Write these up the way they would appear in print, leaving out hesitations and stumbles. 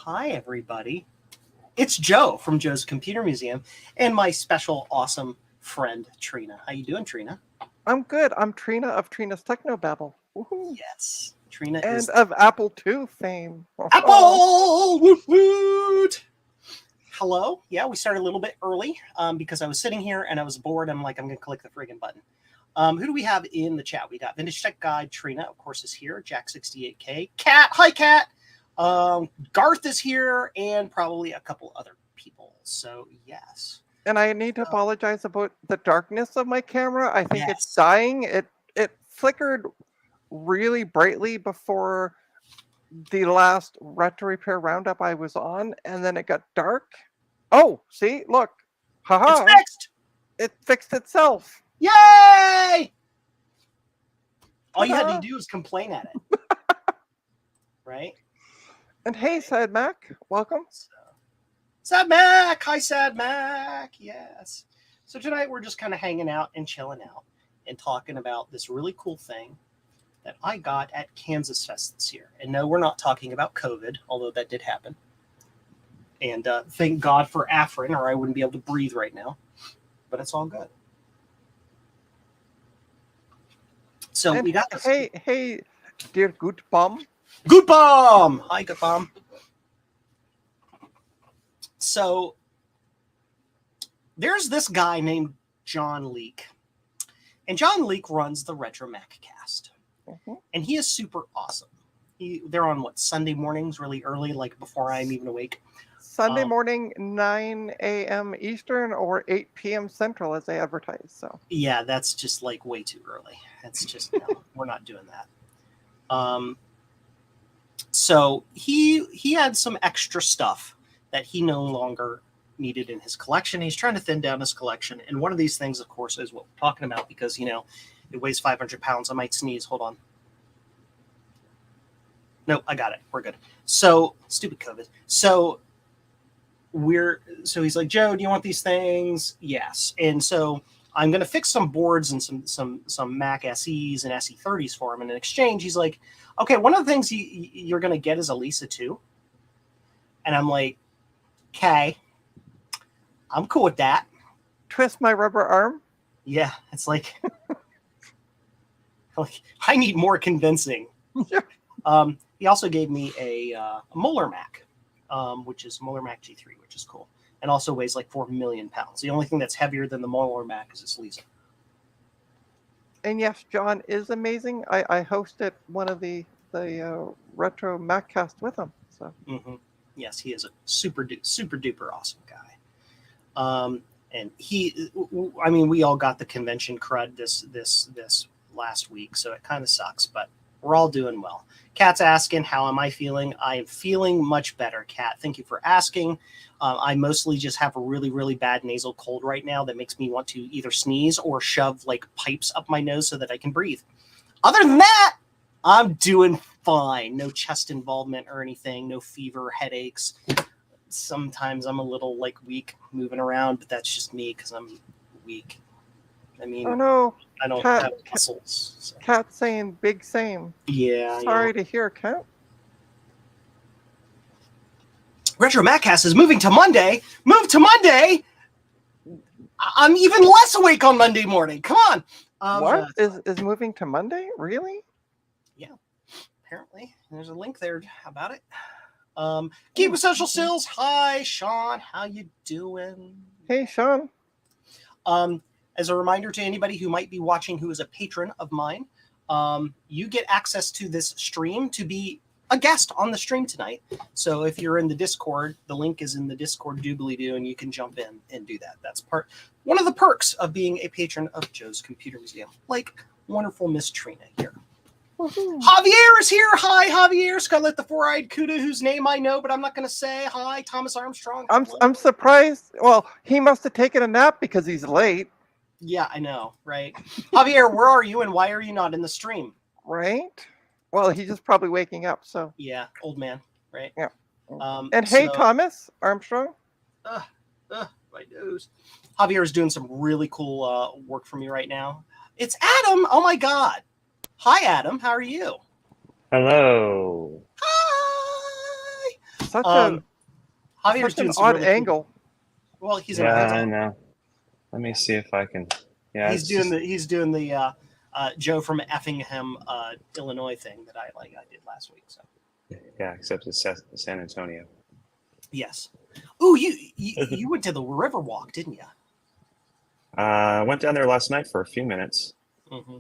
Hi, everybody. It's Joe from Joe's Computer Museum and my special, awesome friend, Trina. How you doing, Trina? I'm good. I'm Trina of Trina's Technobabble. Woohoo. Yes. Trina And is of Apple II fame. Apple! Woot woot! Hello. Yeah, we started a little bit early because I was sitting here and I was bored. I'm like, I'm going to click the friggin' button. Who do we have in the chat? We got Vintage Tech Guide. Trina, of course, is here. Jack68K. Cat. Hi, Cat. Garth is here, and probably a couple other people. So, yes. And I need to apologize about the darkness of my camera. I think it's Yes. dying. It flickered really brightly before the last Retro Repair Roundup I was on, and then it got dark. Oh, see? Look. Haha. It's fixed! It fixed itself. Yay! All you had to do was complain at it. Right? And hey, Sad Mac, welcome. Sad Mac! Hi, Sad Mac! Yes. So tonight we're just kind of hanging out and chilling out and talking about this really cool thing that I got at Kansas Fest this year. And no, we're not talking about COVID, although that did happen. And thank God for Afrin, or I wouldn't be able to breathe right now. But it's all good. So And we got this. Hey, dear good bum. Good bomb! Hi, good bomb. So there's this guy named John Leake. And John Leake runs the Retro Maccast. Mm-hmm. And he is super awesome. They're on, Sunday mornings really early, like before I'm even awake. Sunday morning, 9 a.m. Eastern or 8 p.m. Central as they advertise. So yeah, that's just way too early. That's just, no, we're not doing that. So he had some extra stuff that he no longer needed in his collection. He's trying to thin down his collection. And one of these things, of course, is what we're talking about because, it weighs 500 pounds. I might sneeze. Hold on. Nope, I got it. We're good. So, stupid COVID. So he's like, Joe, do you want these things? Yes. And so I'm going to fix some boards and some Mac SEs and SE30s for him. And in exchange, he's like, okay, one of the things you're going to get is a Lisa 2. And I'm like, okay, I'm cool with that. Twist my rubber arm. Yeah, it's like I need more convincing. He also gave me a Molar Mac, which is Molar Mac G3, which is cool, and also weighs 4 million pounds. The only thing that's heavier than the Molar Mac is this Lisa. And yes, John is amazing. I hosted one of the Retro Maccast with him. So yes, he is a super duper awesome guy. And we all got the convention crud this last week, so it kind of sucks, but we're all doing well. Kat's asking, how am I feeling? I am feeling much better, Kat. Thank you for asking. I mostly just have a really, really bad nasal cold right now that makes me want to either sneeze or shove pipes up my nose so that I can breathe. Other than that, I'm doing fine. No chest involvement or anything. No fever, headaches. Sometimes I'm a little weak moving around, but that's just me because I'm weak. I mean, oh no, I don't have muscles. So. Cat saying big same. Yeah. Sorry to hear, Cat. Retro Maccast is moving to Monday. Move to Monday. I'm even less awake on Monday morning. Come on. What is moving to Monday? Really? Yeah. Apparently, there's a link there about it. Keep Essential Sills. Hi, Sean. How you doing? Hey, Sean. As a reminder to anybody who might be watching who is a patron of mine, you get access to this stream to be a guest on the stream tonight. So if you're in the Discord, the link is in the Discord doobly-doo, and you can jump in and do that. That's one of the perks of being a patron of Joe's Computer Museum. Wonderful Miss Trina here. Woohoo. Javier is here. Hi, Javier. Scarlett the Four-Eyed Cuda, whose name I know, but I'm not going to say. Hi, Thomas Armstrong. I'm surprised. Well, he must have taken a nap because he's late. Yeah, I know, right? Javier, where are you, and why are you not in the stream? Right? Well, he's just probably waking up, so. Yeah, old man, right? Yeah. And hey, Thomas Armstrong. My nose. Javier is doing some really cool work for me right now. It's Adam. Oh, my God. Hi, Adam. How are you? Hello. Hi. Such Javier's such an doing some odd really cool- angle. Well, he's in a Yeah, hotel. I know. Let me see if I can. Yeah, he's it's doing just- the Joe from Effingham, Illinois thing that I did last week. So Yeah, except it's San Antonio. yes. Ooh, you went to the Riverwalk, didn't you? I went down there last night for a few minutes. Mm-hmm.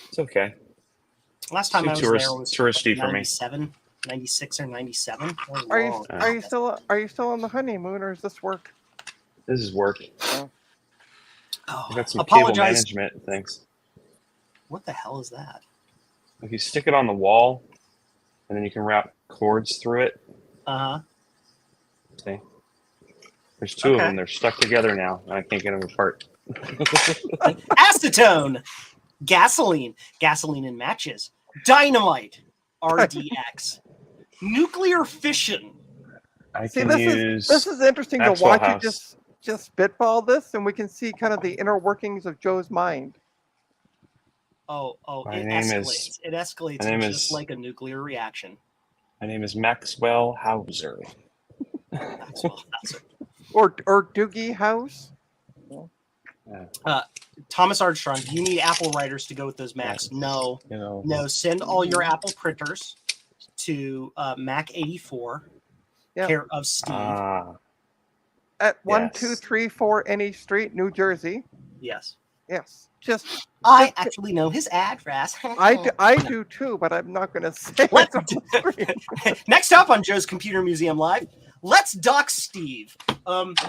It's okay. Last time Too I was tourist- there was touristy for me. 97, 96 or 97. Are you still on the honeymoon, or is this work? This is work. Oh, I got some cable apologize. management and things. What the hell is that? If you stick it on the wall, and then you can route cords through it. Uh-huh. See? There's two of Okay. them. They're stuck together now, and I can't get them apart. Acetone, gasoline in matches, dynamite, RDX, nuclear fission. I See, can use. this is interesting to Maxwell watch House. you just spitball this, and we can see kind of the inner workings of Joe's mind. Oh, My it name escalates. is- It escalates my name just is- like a nuclear reaction. My name is Maxwell Hauser. Maxwell Hauser. Or Doogie House. Thomas Armstrong, do you need Apple writers to go with those Macs? No. You know. No, send all your Apple printers to Mac 84, Yep. care of Steve. At Yes. 1234 Any Street, New Jersey. Yes. Yes. Just I actually know his address. I do too, but I'm not going to say it. Let's on the screen. Next up on Joe's Computer Museum Live, let's dox Steve.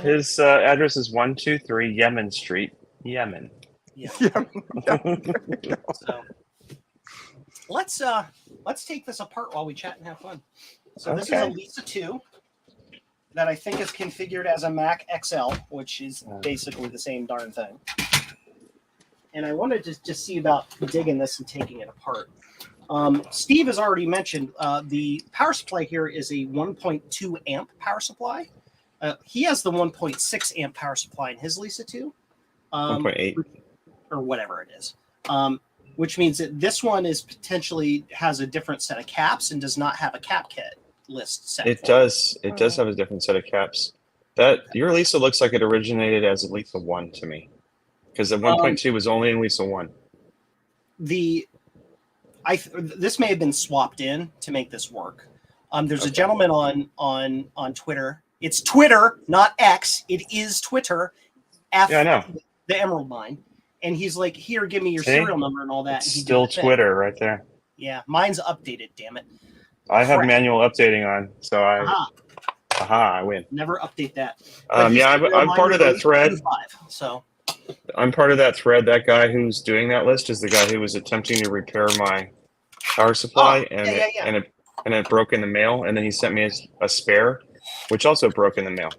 His address is 123 Yemen Street, Yemen. Yeah. Yeah. So let's take this apart while we chat and have fun. So this is a Okay. Lisa 2 that I think is configured as a Mac XL, which is basically the same darn thing. And I wanted to just see about digging this and taking it apart. Steve has already mentioned the power supply here is a 1.2 amp power supply. He has the 1.6 amp power supply in his Lisa 2. 1.8. Or whatever it is. Which means that this one is potentially has a different set of caps and does not have a cap kit list set. It for does. It does have a different set of caps. That your Lisa looks like it originated as a Lisa 1 to me, because the 1.2 was only in Lisa 1. This may have been swapped in to make this work. There's a gentleman on Twitter. It's Twitter, not X. It is Twitter. Yeah, I know. The Emerald Mine, and he's like, "Here, give me your See? serial number and all that." It's and he did still the thing. Twitter right there. Yeah, mine's updated. Damn it! I have Crap. manual updating on, so I win. Never update that. But he's Yeah, serial I'm part mining of that release thread. 25, so I'm part of that thread. That guy who's doing that list is the guy who was attempting to repair my power supply, Oh, yeah. and it broke in the mail, and then he sent me a spare, which also broke in the mail.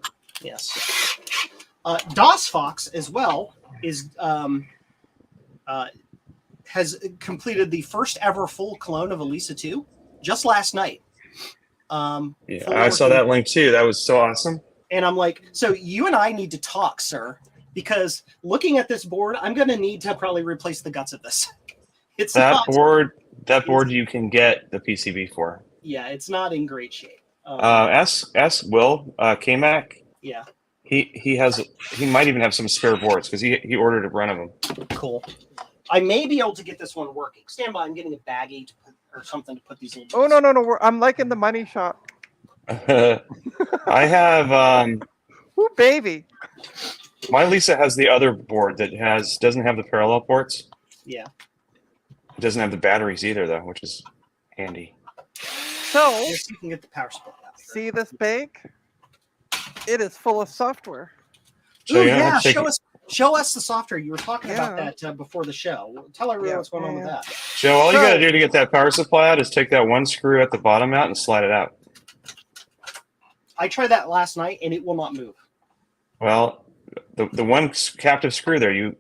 yes. DOS Fox as well is has completed the first ever full clone of Elisa 2 just last night. Yeah, full I saw working- that link too. That was so awesome. And I'm like, so you and I need to talk, sir, because looking at this board, I'm going to need to probably replace the guts of this. It's That not, board you can get the PCB for. yeah, it's not in great shape. Ask Will K-Mac. Yeah, He might even have some spare boards because he ordered a run of them. cool. I may be able to get this one working. Stand by, I'm getting a baggie to put, or something to put these little. Oh no! I'm liking the money shot. I have Ooh, baby. my Lisa has the other board that doesn't have the parallel ports. Yeah. It doesn't have the batteries either though, which is handy. So Yes, you can get the power supply out here. see this bag? It is full of software. So Ooh, you're gonna yeah, have to take show us the software. You were talking about Yeah. that before the show. Tell everyone Yeah, what's going on with yeah. that. Joe, all you So- gotta do to get that power supply out is take that one screw at the bottom out and slide it out. I tried that last night and it will not move. Well, the one captive screw there, you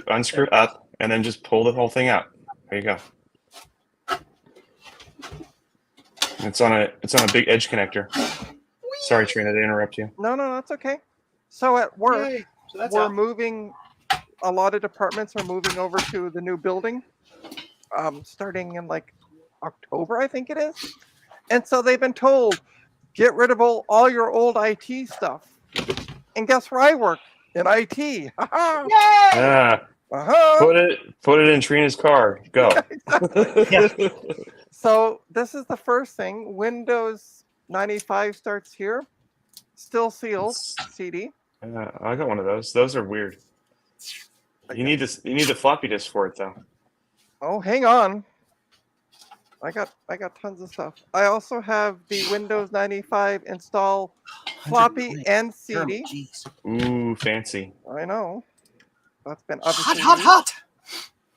unscrew it up and then just pull the whole thing out. There you go. It's on a big edge connector. Sorry, Trina, to interrupt you. No, that's okay. So at work, Yay. So that's we're out. moving. A lot of departments are moving over to the new building, starting in like October, I think it is. And so they've been told, Get rid of all your old IT stuff. And guess where I work? In IT. Yay! Yeah. Put it in Trina's car. Go. Yeah. So this is the first thing. Windows 95 starts here. Still sealed CD. I got one of those. Those are weird. You need the floppy disk for it though. Oh, hang on. I got tons of stuff. I also have the Windows 95 install floppy and CD. Jeez. Ooh, fancy. I know. That's been Hot, obviously hot, hot.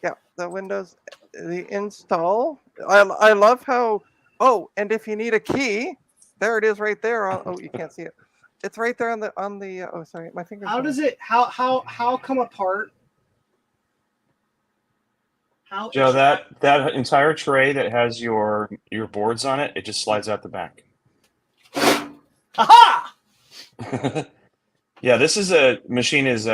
Yeah, the install. I love how. Oh, and if you need a key, there it is right there. Oh, you can't see it. It's right there on the. Oh, sorry, my fingers. How does it? How come apart? How? Joe, that entire tray that has your boards on it, it just slides out the back. Aha! Yeah, this is machine is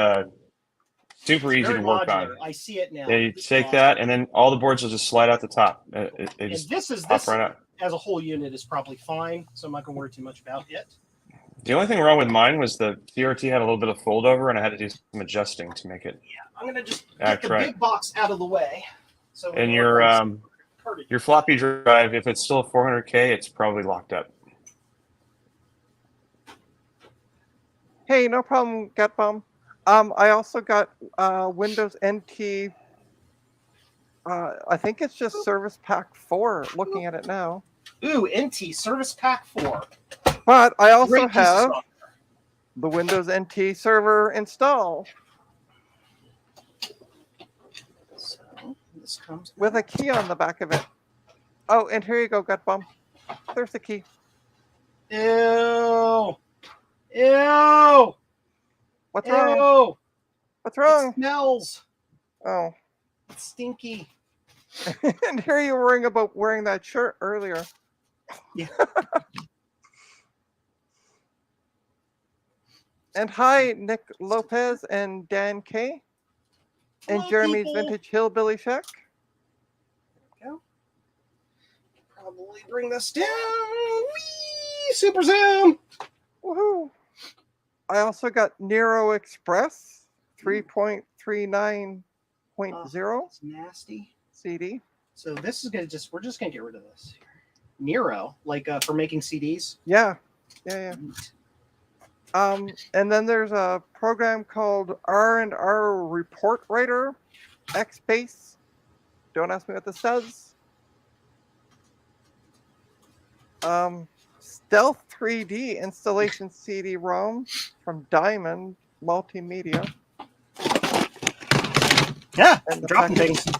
super easy to work modular. on. I see it now. They take that, and then all the boards will just slide out the top. They And just this pop right out. as a whole unit is probably fine, so I'm not gonna worry too much about it. The only thing wrong with mine was the CRT had a little bit of fold over, and I had to do some adjusting to make it. Yeah, I'm gonna just Act get the right. big box out of the way. So And your floppy drive, if it's still 400K, it's probably locked up. Hey, no problem, Gutbum. I also got Windows NT. I think it's just Service Pack 4. Looking at it now, Ooh, NT Service Pack 4. but I also Great piece of have software. the Windows NT server install So this comes with a key on the back of it. Oh, and here you go, Gutbum. There's the key. Ew. Ew. What's wrong? Ew. What's It wrong? smells. Oh, It's stinky. and here you were wearing that shirt earlier. Yeah. And hi, Nick Lopez and Dan K. And Hello, Jeremy's people. Vintage Hillbilly Shack. Probably bring this down. Whee! Super zoom. Woohoo! I also got Nero Express 3.39.0 It's nasty. CD. So this is we're just gonna get rid of this. Nero, like for making CDs. Yeah. Neat. And then there's a program called R&R Report Writer, XBase. Don't ask me what this does. Stealth 3D installation CD-ROM from Diamond Multimedia. Yeah, And the dropping package. things.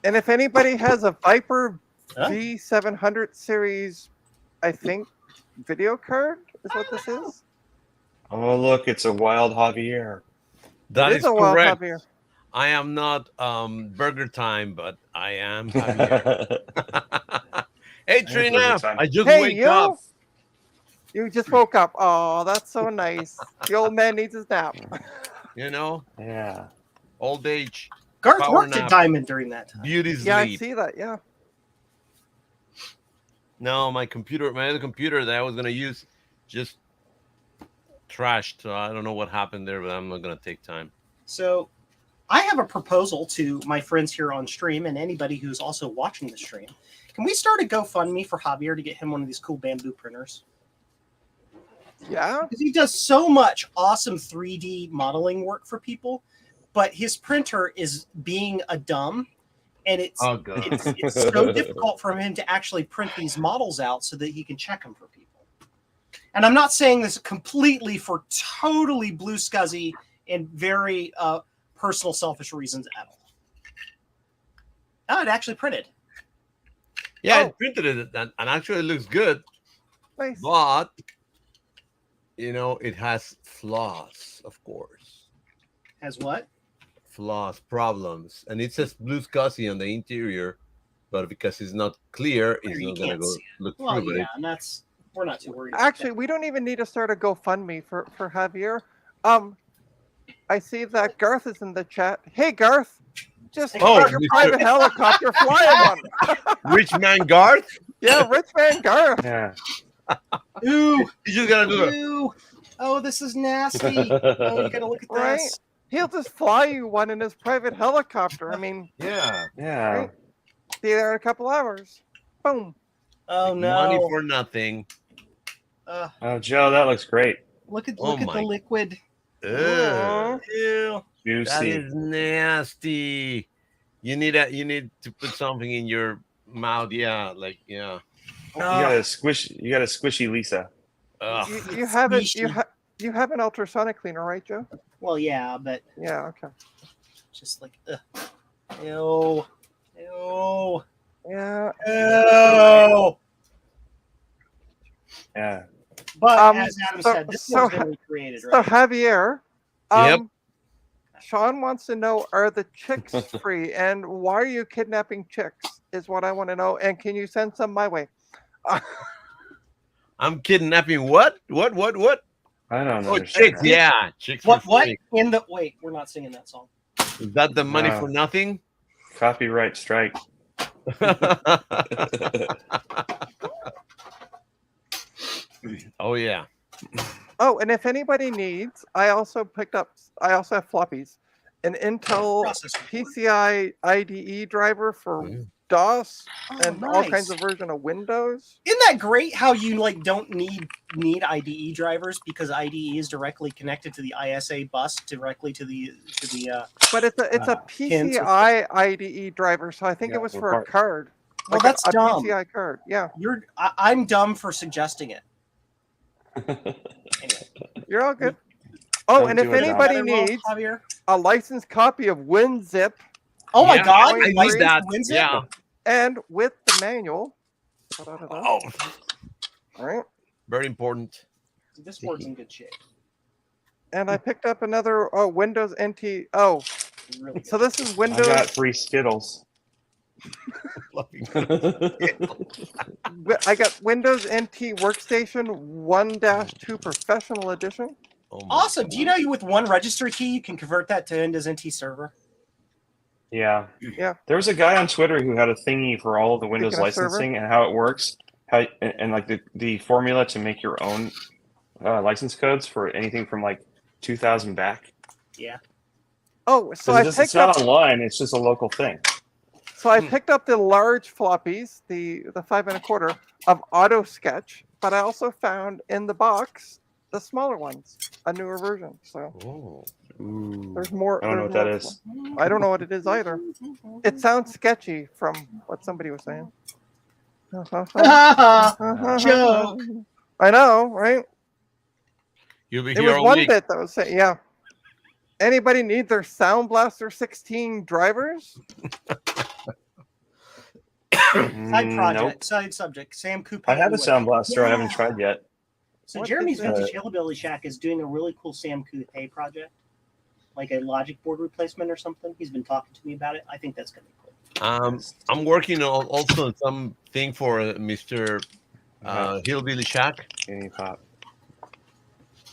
And if anybody has a Viper Huh? V700 series, I think, video card is what this is. Oh, look, it's a wild Javier. That It is is a wild correct. Javier. I am not Burger Time, but I am Javier. Hey, Burger Trina, Time. I just Hey, wake you. up. You just woke up. Oh, that's so nice. The old man needs his nap. You know, Yeah. old age, Garth Power worked at nap. Diamond during that time. beauty Yeah, I sleep. see that. Yeah. No, my other computer that I was gonna use, just trashed. So I don't know what happened there, but I'm not gonna take time. So I have a proposal to my friends here on stream and anybody who's also watching the stream. Can we start a GoFundMe for Javier to get him one of these cool bamboo printers? Yeah. Because he does so much awesome 3D modeling work for people, but his printer is being a dumb, and it's Oh, God. it's so difficult for him to actually print these models out so that he can check them for people. And I'm not saying this completely for totally blue scuzzy and very personal, selfish reasons at all. No, it actually printed. Yeah, Oh. I printed it, and actually it looks good, Nice. but you know, it has flaws, of course. Has what? Flaws, problems, and it says blue scuzzy on the interior, but because it's not clear, it's You not gonna can't go see look Well, through. yeah, But and we're not too worried about Actually, we don't even need to start a GoFundMe for Javier. I see that Garth is in the chat. Hey, Garth, just Oh, got your Mr. private helicopter flying one. Rich man Garth. Yeah, rich man Garth. Yeah. Ooh, You just gotta do it. ooh. Oh, this is nasty. Oh, you gotta look at Right? this. He'll just fly you one in his private helicopter. I mean, Yeah. Yeah. Right? be there in a couple hours. Boom. Oh Money no. for nothing. Oh, Joe, that looks great. Look at Oh look at the my- liquid. Ugh. Ew. That Juicy. is nasty. You need to put something in your mouth. Yeah, like yeah. You got a squishy Lisa. Ugh. You have it. Squishy. You have an ultrasonic cleaner, right, Joe? Well, yeah, but Yeah. Okay. just like, ew, ew, Yeah. ew. Yeah. But as Adam so- said, this so one's been recreated, So right? Javier, Yep. Sean wants to know: are the chicks free, and why are you kidnapping chicks? Is what I want to know. And can you send some my way? I'm kidnapping what? What? I don't Oh, understand. chicks. that. Yeah, chicks. What? For What? free. In the wait, we're not singing that song. Is that the money No. for nothing? Copyright strike. Oh yeah. Oh, and if anybody needs, I also have floppies, an Intel Processor. PCI IDE driver for Mm. DOS Oh, and all kinds nice. of version of Windows. Isn't that great? How you like don't need IDE drivers because IDE is directly connected to the ISA bus directly to the But it's a Pins with- PCI IDE driver, so I think Yeah, it was we're for a part- card. Well, Like that's a dumb. PCI card. Yeah, I'm dumb for suggesting it. Anyway. you're all good. Oh, Don't and do if it, Dom. anybody Better roll, needs Javier. a licensed copy of WinZip Oh my Yeah, God! I you need licensed that. WinZip? Yeah. and with the manual. Oh, All right. very important. This board's in good shape. And I picked up another Windows NT. Oh, Really good. so this is I Windows. got 3 Skittles. I got Windows NT Workstation 1-2 Professional Edition. Oh my Awesome. Do you know you with one registry key you can convert that to Windows NT Server? Yeah. Yeah. There was a guy on Twitter who had a thingy for all of the Windows Speaking of server. licensing and how it works, and like the formula to make your own license codes for anything from like 2000 back. Yeah. Oh, so 'Cause I it's picked not up. online; it's just a local thing. So I picked up the large floppies, the 5 1/4 of Auto Sketch, but I also found in the box the smaller ones, a newer version. So Oh. Ooh. there's more. I don't know what there's that more- is. I don't know what it is either. It sounds sketchy from what somebody was saying. Joke. I know, right? You'll be It here was all one week. bit that was saying, yeah. Anybody need their Sound Blaster 16 drivers? Side project, Nope. side subject. Sam Coupe. I have a Sound Blaster. I haven't Yeah. tried yet. So What Jeremy's is that? Vintage Hillbilly Shack is doing a really cool Sam Coupe project, like a logic board replacement or something. He's been talking to me about it. I think that's gonna be cool. I'm working on also on something for Mr. Yeah. Hillbilly Shack. Skinny pop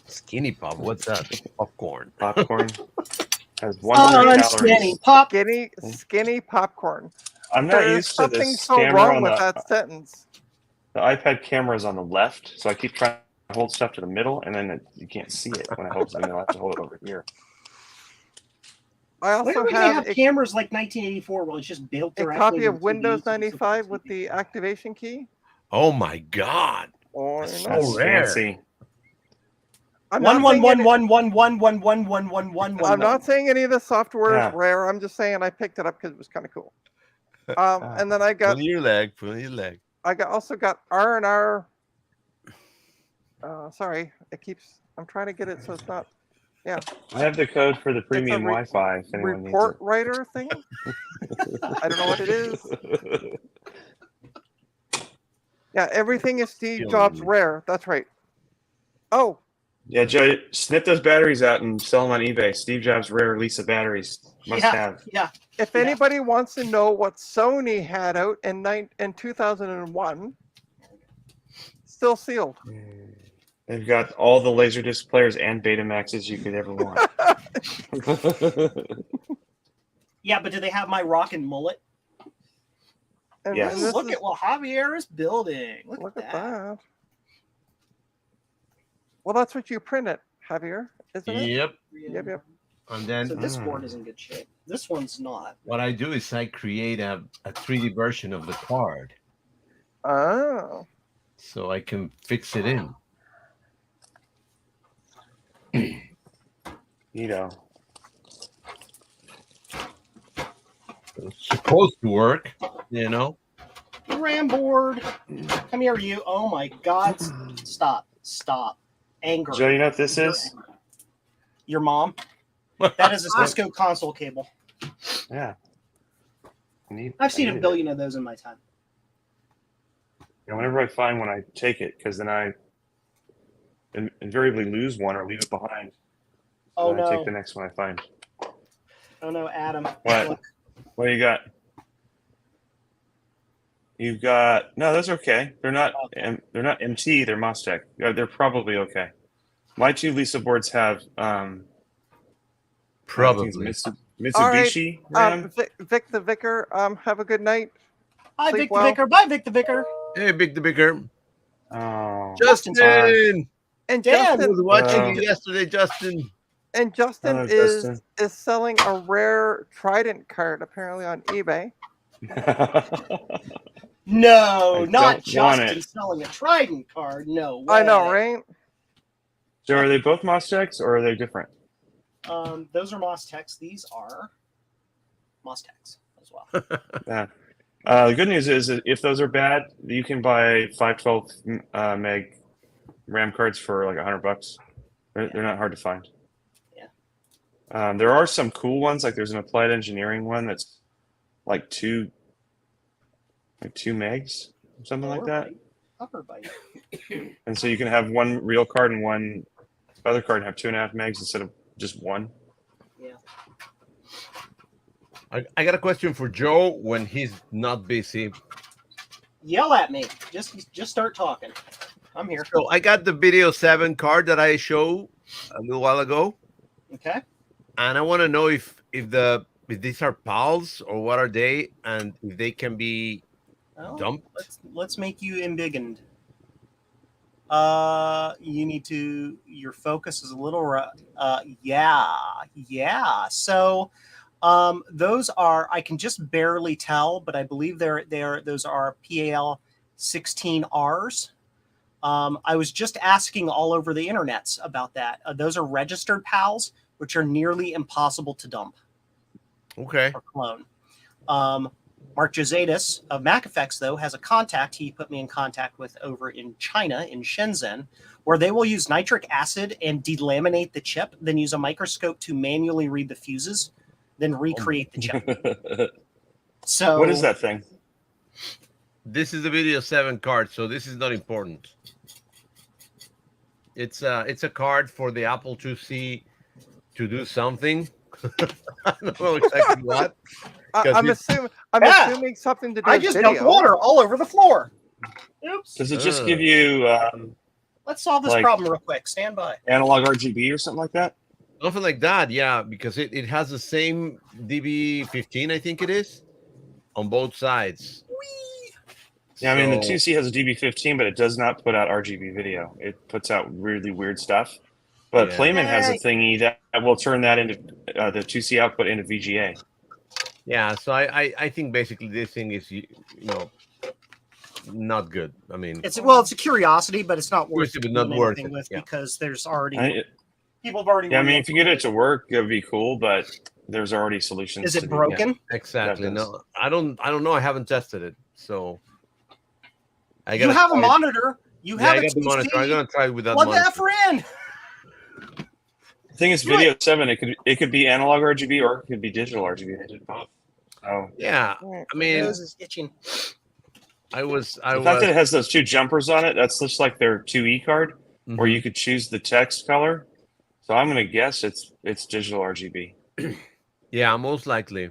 Skinny pop. What's that? Popcorn. popcorn has 100 Skinny calories. pop. Skinny popcorn. I'm not There's used to something this so camera wrong on with the that sentence. iPad camera is on the left, so I keep trying to hold stuff to the middle, and then you can't see it when I hold it to the middle. I have to hold it over here. I When also are we gonna have have cameras like 1984? Well, it's just built a directly. copy into of the Windows TV, so it's 95 like with the activation key. Oh my God. Oh, That's I so know. That's rare. fancy. I'm one not one saying one any- one one one one one one one one. I'm not saying any of the software Yeah. is rare. I'm just saying I picked it up because it was kind of cool. And then I got Pull your leg. Pull your leg. also got R&R. Sorry, it keeps. I'm trying to get it so it's not. Yeah, I have the code for the premium re- Wi-Fi if anyone report writer thing. I don't know what it is. needs it. Yeah, everything is Steve Feeling Jobs me. rare. That's right. Oh, Yeah, Joe, snip those batteries out and sell them on eBay. Steve Jobs rare Lisa batteries. Must have. Yeah. if Yeah. anybody wants to know what Sony had out in 2001, still sealed. They've got all the Laserdisc players and Betamaxes you could ever want. Yeah, but do they have my rockin' mullet? And Yes. this Look is- at what Javier is building. Look look at at that. that. Well, that's what you printed, Javier, isn't it? Yep. Yep. And then So this board is in good shape. This one's not. what I do is I create a 3D version of the card Oh. so I can fix it in. Neato. It's supposed to work, you know. RAM board. Come here, you. Oh my God. Stop. Anger. Joe, you know what this is? Your mom. That is a Cisco console cable. Yeah. I've seen a billion of those in my time. Whenever I find one, I take it because then I invariably lose one or leave it behind. Oh And I no. take the next one I find. Oh no, Adam. What? Look. What do you got? You've got no. Those are okay. They're not. Okay. They're not MT. They're Mostec. They're probably okay. My two Lisa boards have I think Probably. it's Mitsubishi RAM. Vic the Vicar, have a good night. Hi, Sleep Vic well. the Vicar. Bye, Vic the Vicar. Hey, Big the Bigger. Oh, Justin's Justin! And Dan I Justin was watching Hello. you yesterday, Justin. Hello, is Justin. selling a rare Trident card apparently on eBay. No, I not don't want Justin it. selling a Trident card. No way. I know, right? So are they both Mostecs or are they different? Those are Mostecs. These are Mostecs as well. Yeah. The good news is that if those are bad, you can buy 512 meg RAM cards for like $100. They're not hard to find. Yeah. There are some cool ones. Like there's an applied engineering one that's like two megs, something like that. Upper bite. And so you can have one real card and one other card and have 2.5 megs instead of just one. Yeah. I got a question for Joe when he's not busy. Yell at me. Just start talking. I'm here. So I got the Video 7 card that I showed a little while ago, Okay. and I want to know if these are PALs or what are they, and if they can be Well, dumped. let's make you embiggened. You need to. Your focus is a little. Yeah. So, those are. I can just barely tell, but I believe those are PAL 16Rs. I was just asking all over the internets about that. Those are registered PALs, which are nearly impossible to dump Okay. or clone. Mark Josadis of MacEffects, though, has a contact he put me in contact with over in China, in Shenzhen, where they will use nitric acid and delaminate the chip, then use a microscope to manually read the fuses, then recreate the chip. So What is that thing? This is the Video 7 card, so this is not important. It's a card for the Apple IIc to do something. I don't know exactly what. I'm it's- assuming something to do I with just video. dumped water all over the floor. Oops. Does it just give you Let's solve this like- problem real quick. Stand by. analog RGB or something like that? Something like that, yeah, because it has the same DB15, I think it is, on both sides. Yeah, I mean the So- 2C has a DB15, but it does not put out RGB video. It puts out really weird stuff. But Yeah. Playman has a thingy that will turn that into the 2C output into VGA. Yeah, so I think basically this thing is not good. I mean, It's a curiosity, but it's not worth Curiosity, but not doing worth anything it, with yeah. because there's already I people have already. yeah, I mean if you get it to work, it would be cool. But there's already solutions. Is to it be- broken? exactly. That does. No, I don't know. I haven't tested it, so I You gotta have a try it. monitor. You Yeah, have I a got the monitor. I'm TC. gonna try it with that Plug the monitor. effer in. The thing is, Do it. Video 7, it could be analog RGB or it could be digital RGB. They did both. So Yeah, Right. I mean, Nose is itching. I was. the fact that it has those two jumpers on it, that's just like their 2E card, where Mhm. you could choose the text color. So I'm gonna guess it's digital RGB. Yeah, most likely.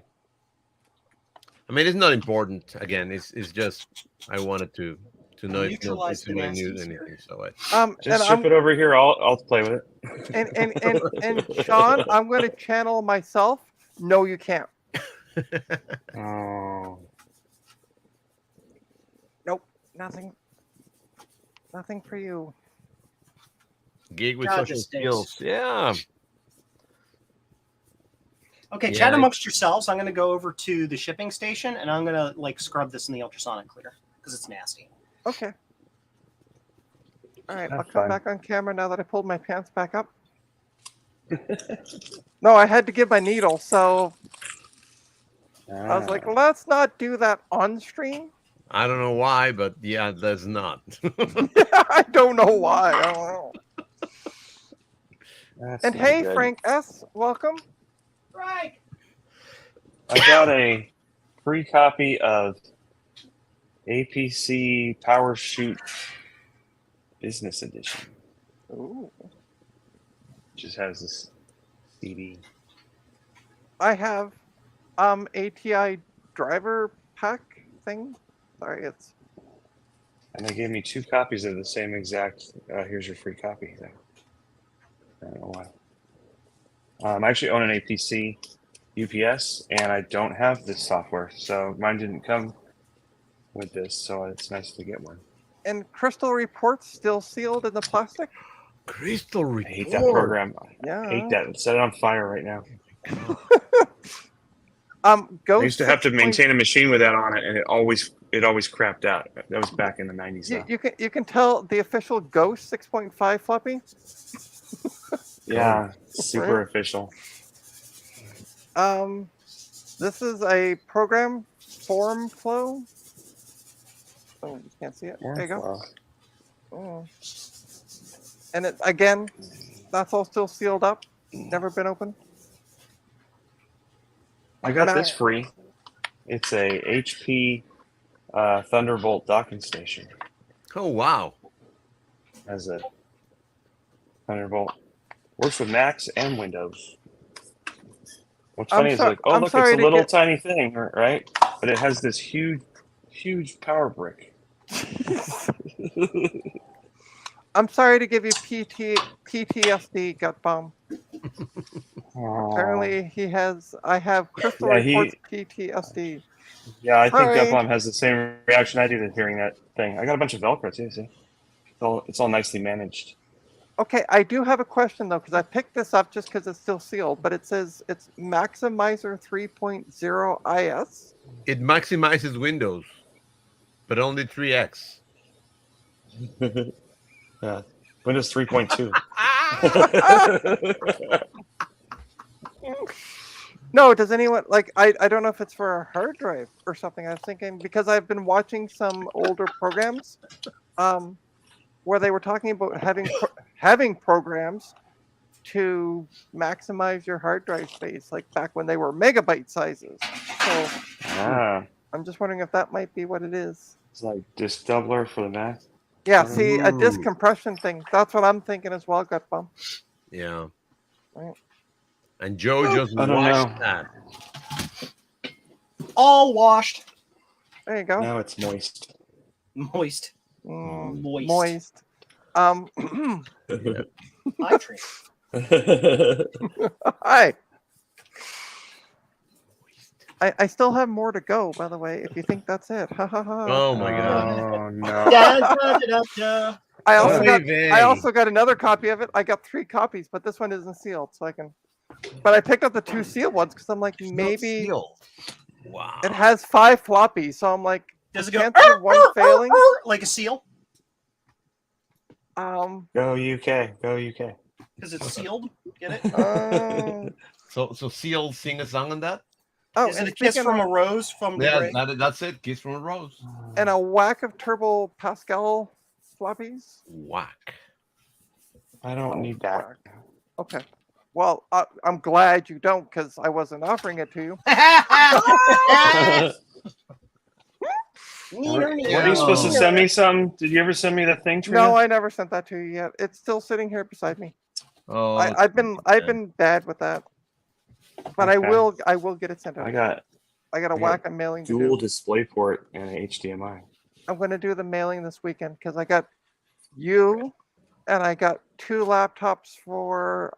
I mean, it's not important. Again, it's just I wanted to know if Neutralize the I knew nasties here. anything. So I Just and ship it over here. I'll play with it. and Sean, I'm going to channel myself. No, you can't. Oh, Nope, nothing for you. Gig with God, social this stinks. skills. Yeah. Okay, Yeah, chat I- amongst yourselves. I'm going to go over to the shipping station and I'm going to like scrub this in the ultrasonic clear because it's nasty. Okay. All right, I'll Have come fun. back on camera now that I pulled my pants back up. No, I had to give my needle, so I was like, let's not do that on stream. I don't know why, but yeah, that's not. I don't know why. I don't know. That's And not hey, good. Frank S., welcome. Right. I got a free copy of APC Power Shoot Business Edition. Ooh. Just has this CD. I have ATI driver pack thing. Sorry, it's And they gave me 2 copies of the same exact. Here's your free copy. Thing. I don't know why. I actually own an APC UPS, and I don't have this software, so mine didn't come with this. So it's nice to get one. and Crystal Reports still sealed in the plastic. Crystal I Report. hate that program. Yeah. I hate that. Set it on fire right now. Go I used to have to 6 maintain a machine with that on it, and it always crapped out. That was back in the 90s. Though. You can tell the official Ghost 6.5 floppy. Yeah, super Right. official. This is a program form flow. Oh, you can't see it. There you go. Oh. And it again, that's all still sealed up. Never been opened. I got this free. It's a HP Thunderbolt docking station. Oh wow. As a Thunderbolt. Works with Macs and Windows. What's funny is like, oh, look, it's a little tiny thing, right? But it has this huge power brick. I'm sorry to give you PTSD, gut bomb. Apparently I have Crystal Reports PTSD. Yeah, I think Gut Bomb has the same reaction I do to hearing that thing. I got a bunch of Velcro too, see? It's all nicely managed. Okay, I do have a question though, because I picked this up just because it's still sealed, but it says it's Maximizer 3.0 IS. It maximizes Windows, but only 3x. Yeah, Windows 3.2. No, does anyone like? I don't know if it's for a hard drive or something. I was thinking because I've been watching some older programs, where they were talking about having programs to maximize your hard drive space, like back when they were megabyte sizes. So I'm just wondering if that might be what it is. It's like disk doubler for the Mac. Yeah, see, a disk compression thing. That's what I'm thinking as well, Gut Bum. Yeah. Right. And Joe just washed that. All washed. There you go. Now it's moist. Moist. Moist. Hi, Tree. Hi. I still have more to go, by the way, if you think that's it. Ha ha ha. Oh my god. Oh no. I also got another copy of it. I got 3 copies, but this one isn't sealed, so I can. But I picked up the 2 sealed ones because I'm like, maybe Wow. it has 5 floppies, so I'm like, does it chance go of one failing like a seal? Go UK. Go UK. Because it's sealed. Get it? So Seal sing a song on that? Oh, is it a kiss from a rose from yeah, that's it. Kiss from a rose. And a whack of Turbo Pascal floppies. Whack. I don't need that. Okay. Well, I'm glad you don't, because I wasn't offering it to you. Were you supposed to send me some? Did you ever send me that thing? Trina? No, I never sent that to you yet. It's still sitting here beside me. Oh, I've been bad with that, but Okay. I will get it sent out. I got a whack of mailing to dual do. display port and an HDMI. I'm going to do the mailing this weekend because I got you, and I got 2 laptops for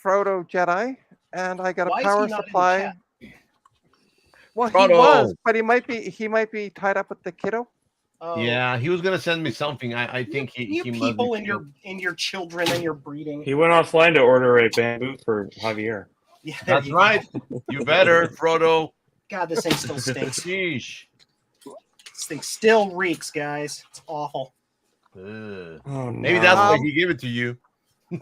Frodo Jedi, and I got a power supply. Well, he was, but he might be tied up with the kiddo. Oh, Yeah, he was gonna send me something. I think you he must people be and your children and your breeding. He went offline to order a bamboo for Javier. Yeah, there That's you right. go. You better, Frodo. God, this thing still stinks. Sheesh. This thing still reeks, guys. It's awful. Ugh. Oh, Maybe that's why Um, he gave it to you.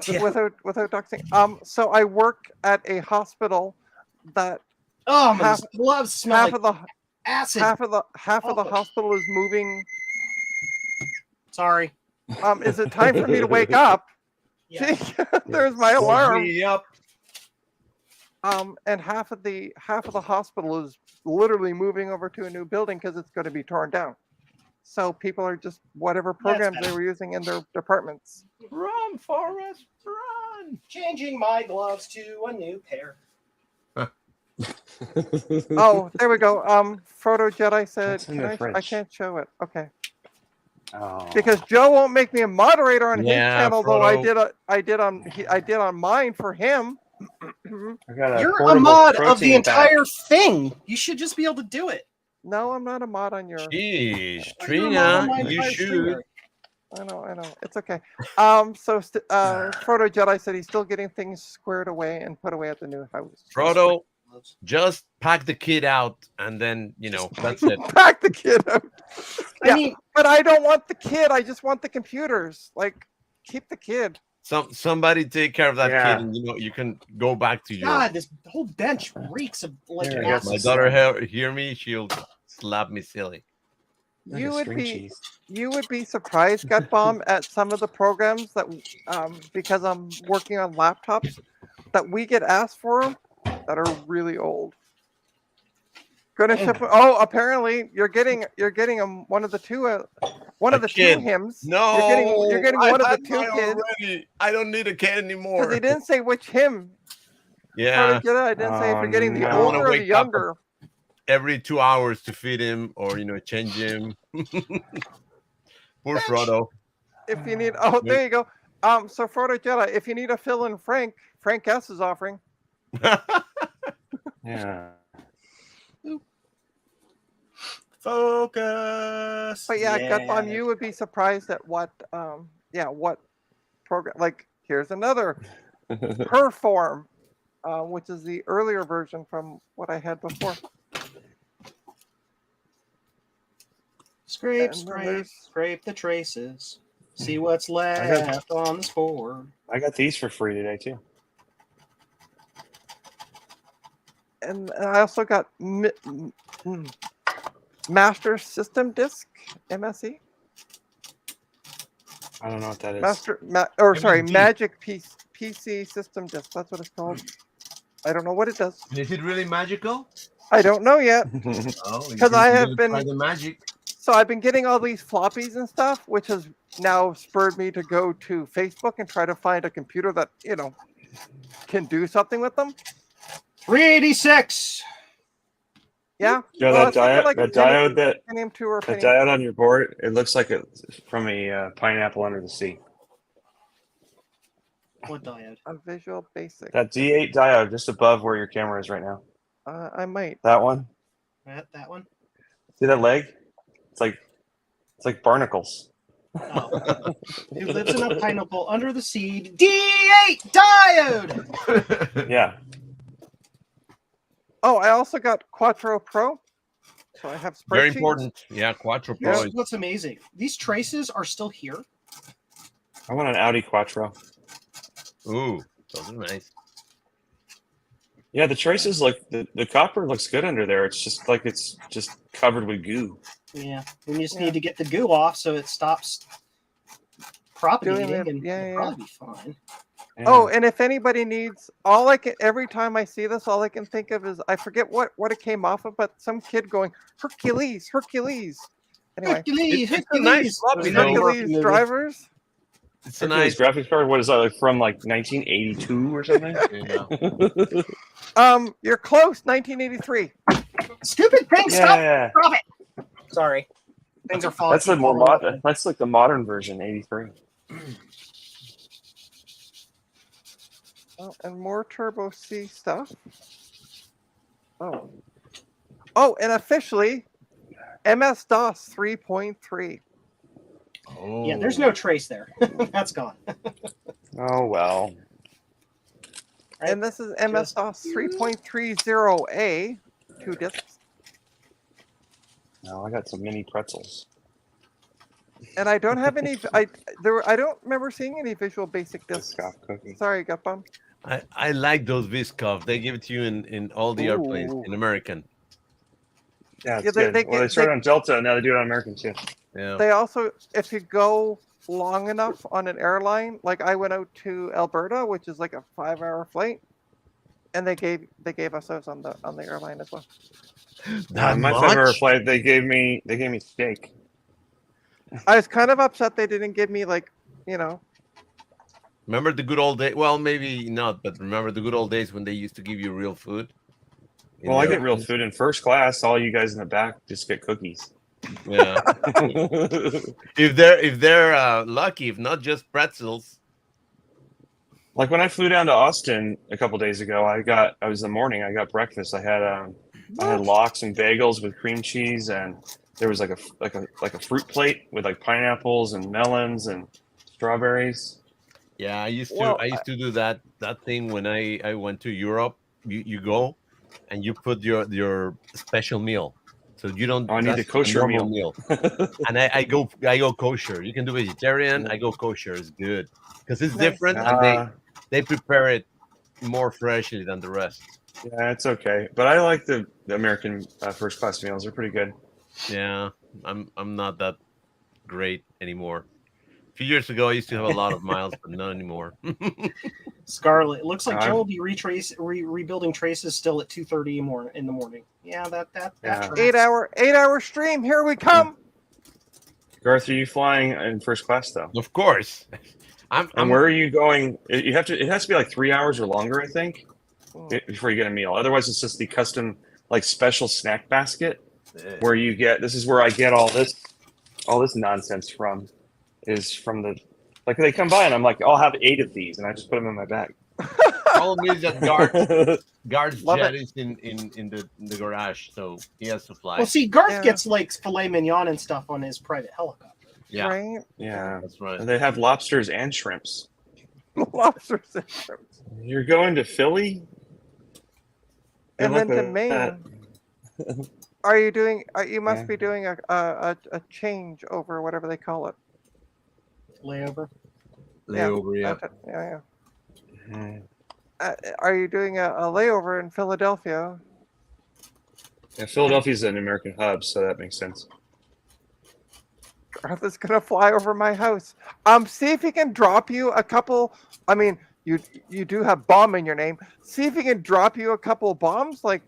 Yeah. without doxing. So I work at a hospital that Oh, my half gloves smell half like of the acid. half of the Awful. hospital is moving. Sorry. Is it time for me to wake up? Yeah. See, there's my Wake alarm. me up. And half of the hospital is literally moving over to a new building because it's going to be torn down. So people are just whatever programs they better. were using in their departments. Run, Forrest, run. Changing my gloves to a new pair. Oh, there we go. Frodo Jedi said, That's in "Can the I fridge. can't show it." Okay. Oh. Because Joe won't make me a moderator on his Yeah, channel, though I Frodo. did on mine for him. I got a You're a portable mod of protein the pack. entire thing. You should just be able to do it. No, I'm not a mod on your. Sheesh, You're a mod on Trina, my you entire should. StreamYard. I know. It's okay. Frodo Jedi said he's still getting things squared away and put away at the new house. Frodo, just pack the kid out, and then that's it. Pack the kid out. I mean, But I don't want the kid. I just want the computers. Like, keep the kid. Somebody take care of that Yeah. kid, and you can go back to your. God, this whole bench reeks of like Here, I got acid. My some daughter hear me, she'll slap me silly. Like You a would string be cheese. you would be surprised, Gut Bomb, at some of the programs that because I'm working on laptops that we get asked for that are really old. Gonna ship. Oh, apparently you're getting one of the two one A of the kid. two hymns. No, you're getting I've one of the had two mine kids already. I don't need a kid because anymore. they didn't say which hymn. Yeah, I didn't say if Oh, you're getting the no. I wanna older or the wake up. younger. every 2 hours to feed him or change him. Poor Frodo. If you need, there you go. So Frodo Jedi, if you need a fill-in, Frank S is offering. Yeah. Focus. But yeah, Gut Bomb, you would be surprised at what program. Like, here's another Perform, which is the earlier version from what I had before. Scrape, And then scrape, there's- scrape the traces. See what's left on this board. I got these for free today too. And I also got Master System Disk, MSE. I don't know what that is. MSD. Magic PC System Disk. That's what it's called. I don't know what it does. Is it really magical? I don't know yet. Oh, 'Cause I have you been- try the magic. So I've been getting all these floppies and stuff, which has now spurred me to go to Facebook and try to find a computer that, can do something with them. 386. Yeah. Yeah, Well, that diode Pentium 2 or that Pentium diode on your board, it looks like it's from a pineapple under the sea. What diode? a Visual Basic. That D8 diode just above where your camera is right now. I might. That one. That one? See that leg? It's like barnacles. Oh. Who lives in a pineapple under the sea? D8 diode. Yeah. Oh, I also got Quattro Pro. So I have spreadsheets. Very important. Yeah, Quattro Pro. Here's what's amazing. These traces are still here. I want an Audi Quattro. Ooh, those are nice. Yeah, the traces the copper looks good under there. It's just like it's just covered with goo. Yeah. We just need to get the goo off so it stops propagating, Doing it, and yeah, it'll yeah. probably be fine. Yeah. Oh, and if anybody needs, every time I see this, all I can think of is I forget what it came off of, but some kid going Hercules. Anyway, Hercules, It's a nice floppy, though. Hercules drivers. It's a Hercules nice. graphics card. What is that, like from like 1982 or something? Yeah. You're close. 1983. Stupid thing, stop! Yeah, Stop it! Sorry. Things are falling. that's the more modern. That's like the modern version, 83. Oh, and more Turbo C stuff. Oh, and officially, MS-DOS 3.3. Oh. Yeah, there's no trace there. That's gone. Oh well. Right? And this is MS-DOS 3.30A, 2 disks. No, I got some mini pretzels. And I don't have any. I don't remember seeing any Visual Basic disks. Biscoff cookie. Sorry, gut bum. I like those Viscov. They give it to you in all the airplanes Ooh. in American. Yeah, it's Yeah, good. Well, they started on Delta, and now they do it on American too. Yeah. They also, if you go long enough on an airline, like I went out to Alberta, which is like a 5-hour flight, and they gave us those on the airline as well. That My much? 5-hour flight, they gave me steak. I was kind of upset they didn't give me like, Remember the good old days? Well, maybe not, but remember the good old days when they used to give you real food? in Well, the I get real airplanes? food in first class. All you guys in the back just get cookies. Yeah. if they're lucky, if not just pretzels. Like when I flew down to Austin a couple days ago, I got breakfast. I had lox and bagels with cream cheese, and there was like a fruit plate with like pineapples and melons and strawberries. Yeah, I used Well, to do that thing when I went to Europe. You go and you put your special meal. So you don't. Oh, I need that's the kosher a normal meal. And I go kosher. You can do vegetarian. I go kosher. It's good because it's Nice. different, and they prepare it more freshly than the rest. Yeah, it's okay, but I like the American first class meals. They're pretty good. Yeah, I'm not that great anymore. A few years ago, I used to have a lot of miles, but not anymore. Scarlet. It looks like I've- Joe will be rebuilding traces still at 2:30 in the morning. Yeah, that Yeah. tracks. 8-hour stream. Here we come. Garth, are you flying in first class though? Of course, And where are you going? It has to be like 3 hours or longer, I think, before you get a meal. Otherwise, it's just the custom like special snack basket where you get. This is where I get all this nonsense from. Is from the like they come by and I'm like, I'll have 8 of these, and I just put them in my bag. Problem is that Guard's Love jet it. is in the garage, so he has to fly. Well, see, Garth Yeah. gets like filet mignon and stuff on his private helicopter. Yeah, Right? Yeah, that's right. and they have lobsters and shrimps. Lobsters and shrimps. You're going to Philly, And Good then luck to with Maine. Are you doing? You must Yeah. be doing a change over whatever they call it. Layover. Layover, yeah. that's it. Yeah. Mm. Are you doing a layover in Philadelphia? Yeah, Philadelphia's an American hub, so that makes sense. Arthur's gonna fly over my house. See if he can drop you a couple. I mean, you do have bomb in your name. See if he can drop you a couple of bombs, like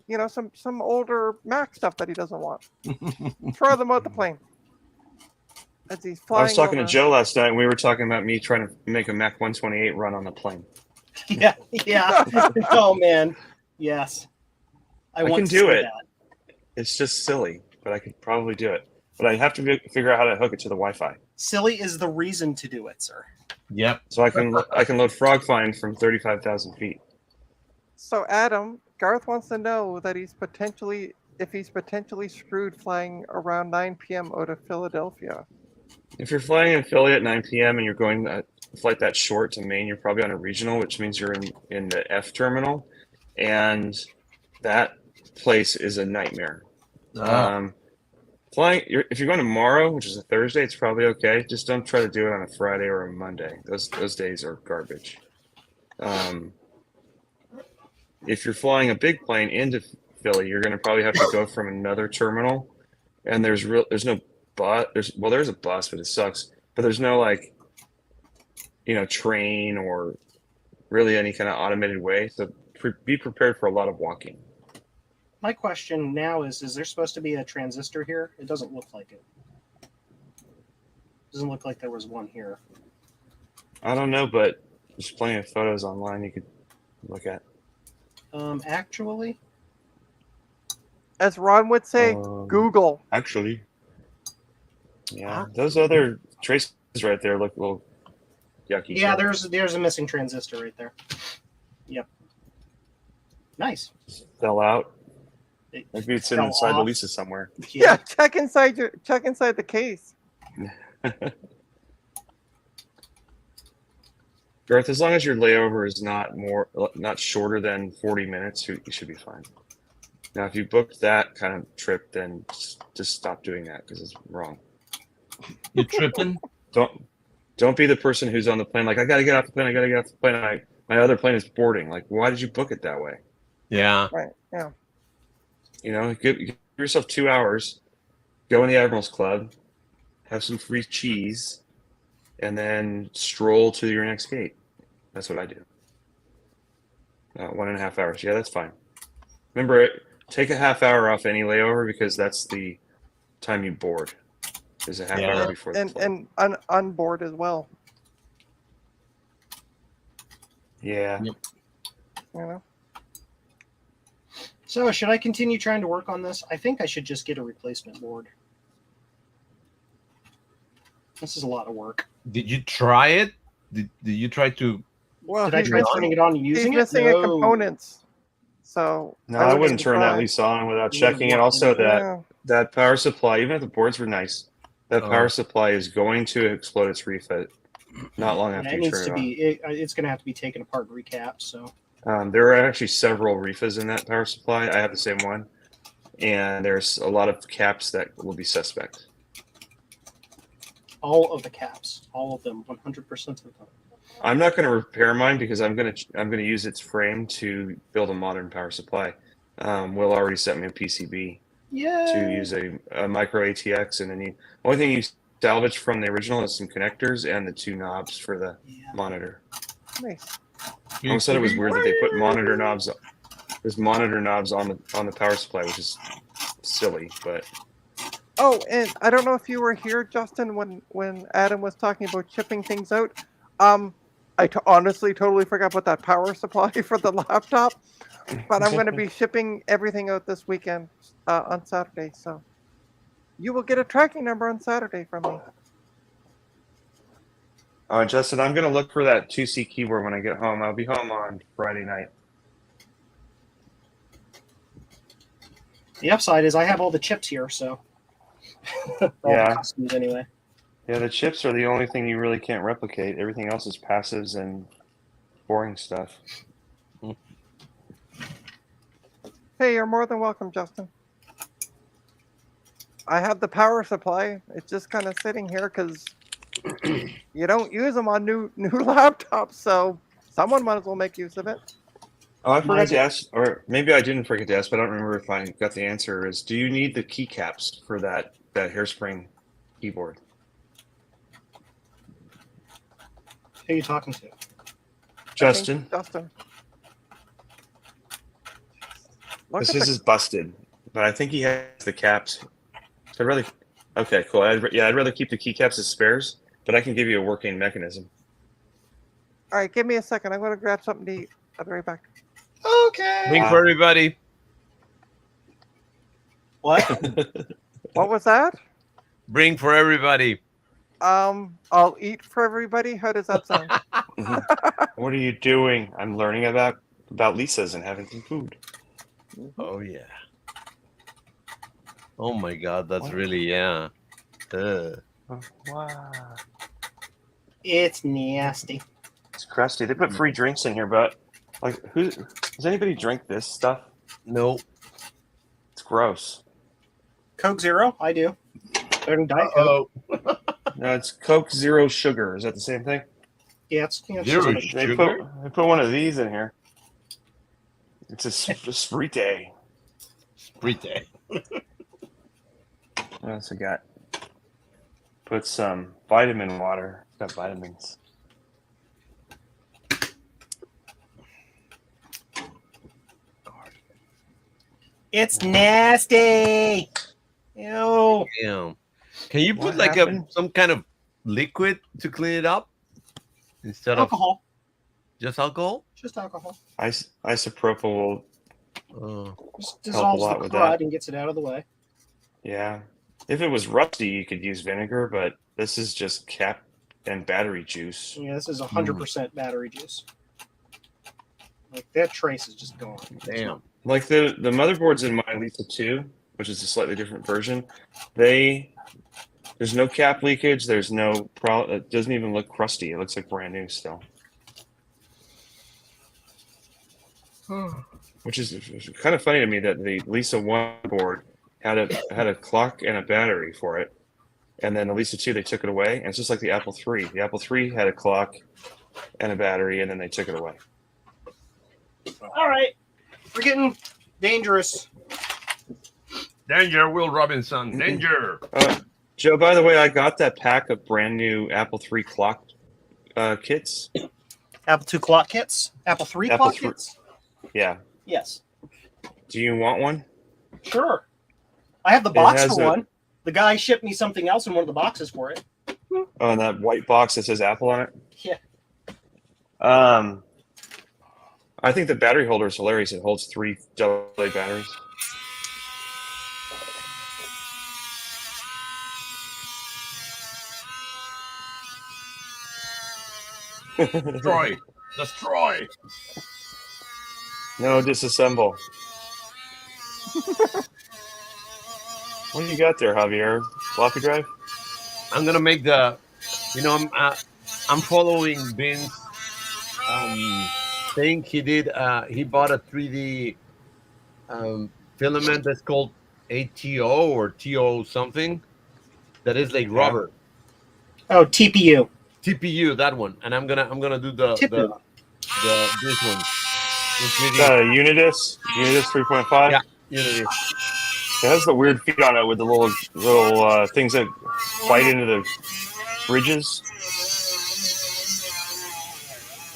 some older Mac stuff that he doesn't want. Throw them out the plane. As he's flying. I was talking over. to Joe last night, and we were talking about me trying to make a Mac 128 run on the plane. Yeah. Oh man. Yes. I I want can to do see it. that. It's just silly, but I could probably do it. But I have to figure out how to hook it to the Wi-Fi, Silly is the reason to do it, sir. Yep. so I can load FrogFind from 35,000 feet. So Adam, Garth wants to know that he's potentially screwed flying around 9 p.m. out of Philadelphia. If you're flying in Philly at 9 p.m. and you're going a flight that short to Maine, you're probably on a regional, which means you're in the F terminal, and that place is a nightmare. Flying, if you're going tomorrow, which is a Thursday, it's probably okay. Just don't try to do it on a Friday or a Monday. Those days are garbage. If you're flying a big plane into Philly, you're going to probably have to go from another terminal, and there's no bus. There's a bus, but it sucks. But there's no train or really any kind of automated way. So be prepared for a lot of walking. My question now is there supposed to be a transistor here? It doesn't look like it. Doesn't look like there was one here. I don't know, but there's plenty of photos online you could look at. Actually, As Ron would say, Google. Actually, yeah, those other traces right there look a little yucky. yeah, too. there's a missing transistor right there. Yep. Nice. Fell out. Maybe it's fell inside the off. Lisa somewhere. Yeah, check inside the case. Garth, as long as your layover is not shorter than 40 minutes, you should be fine. Now, if you booked that kind of trip, then just stop doing that because it's wrong. You tripping? Don't be the person who's on the plane like, I gotta get off the plane. I gotta get off the plane. My other plane is boarding. Like, why did you book it that way? Yeah. Right. Yeah. You know, give yourself 2 hours, go in the Admirals Club, have some free cheese, and then stroll to your next gate. That's what I do. 1.5 hours. Yeah, that's fine. Remember, take a half hour off any layover because that's the time you board. Is a half Yeah. hour before the flight. And on board as well. Yeah. You know. So should I continue trying to work on this? I think I should just get a replacement board. This is a lot of work. Did you try it? Did you try to? Well, Did I he's try missing, turning it on and he's using it? missing No. a components. So No, I wouldn't say turn that try. lease on without You checking it. wouldn't Also, want to. Yeah. that power supply, even if the boards were nice, that Oh. power supply is going to explode its refit not long Yeah, after it you needs turn to it on. be. It's going to have to be taken apart and recapped. So There are actually several refas in that power supply. I have the same one, and there's a lot of caps that will be suspect. all of the caps, all of them, 100% of them. I'm not going to repair mine because I'm going to use its frame to build a modern power supply. Will already sent me a PCB Yeah. to use a micro ATX, and then the only thing you salvage from the original is some connectors and the 2 knobs for the monitor. Nice. I almost said it was weird that they put monitor knobs. There's monitor knobs on the power supply, which is silly, but Oh, and I don't know if you were here, Justin, when Adam was talking about shipping things out. Honestly totally forgot about that power supply for the laptop, but I'm going to be shipping everything out this weekend on Saturday. So you will get a tracking number on Saturday from me. Justin, I'm going to look for that 2C keyboard when I get home. I'll be home on Friday night. The upside is I have all the chips here, so all Yeah. the customers anyway. Yeah, the chips are the only thing you really can't replicate. Everything else is passives and boring stuff. Hey, you're more than welcome, Justin. I have the power supply. It's just kind of sitting here because you don't use them on new laptops, so someone might as well make use of it. Oh, I forgot Mine's- to ask, or maybe I didn't forget to ask, but I don't remember if I got the answer. Is do you need the keycaps for that hairspring keyboard? Who are you talking to? I think Justin, Justin. Look this at the is busted, but I think he has the caps. So I'd rather. Okay, cool. I'd rather keep the keycaps as spares, but I can give you a working mechanism. All right, give me a second. I'm going to grab something to eat. I'll be right back. Okay. Bring for everybody. What? What was that? Bring for everybody. I'll eat for everybody. How does that sound? What are you doing? I'm learning about Lisa's and having some food. Oh yeah. Oh my God, that's What? really yeah. Wow. It's nasty. It's crusty. They put free drinks in here, but like, does anybody drink this stuff? No. It's gross. Coke Zero, I do. Better than Diet Coke. Oh. No, it's Coke Zero Sugar. Is that the same thing? Yeah, it's Zero just- They Sugar? put one of these in here. It's a Sprite. Sprite. What else I got? Put some vitamin water. It's got vitamins. It's nasty. Ew. Damn. Can you put What like happened? some kind of liquid to clean it up instead of Alcohol. just alcohol? Just alcohol. Isopropyl will, Just Help a dissolves lot the with crud that. and gets it out of the way. yeah. If it was rusty, you could use vinegar, but this is just cap and battery juice. Yeah, this is 100% battery juice. Like that trace is just gone. Damn. Like the motherboards in my Lisa 2, which is a slightly different version, there's no cap leakage. There's no problem. It doesn't even look crusty. It looks like brand new still. Which is kind of funny to me that the Lisa 1 board had a clock and a battery for it, and then the Lisa 2 they took it away, and it's just like the Apple 3. The Apple 3 had a clock and a battery, and then they took it away. All right, we're getting dangerous. Danger, Will Robinson. Danger. Joe, by the way, I got that pack of brand new Apple 3 clock kits. Apple 2 clock kits? Apple 3 Apple clock 3. kits? Yeah. Yes. Do you want one? Sure. I have the box has for a- one. The guy shipped me something else in one of the boxes for it. Oh, and that white box that says Apple on it? Yeah. I think the battery holder is hilarious. It holds 3 AA batteries. Destroy. Destroy. No, disassemble. What do you got there, Javier? Floppy drive? I'm gonna make the. I'm following Vin's thing. He did. He bought a 3D filament that's called ATO or TO something. That is like rubber. Oh, TPU. TPU, that one. And I'm gonna do the TPU. this one. in 3D. Is that a Unitus? Unitus 3.5? Yeah. Unity. It has the weird feet on it with the little things that bite into the bridges.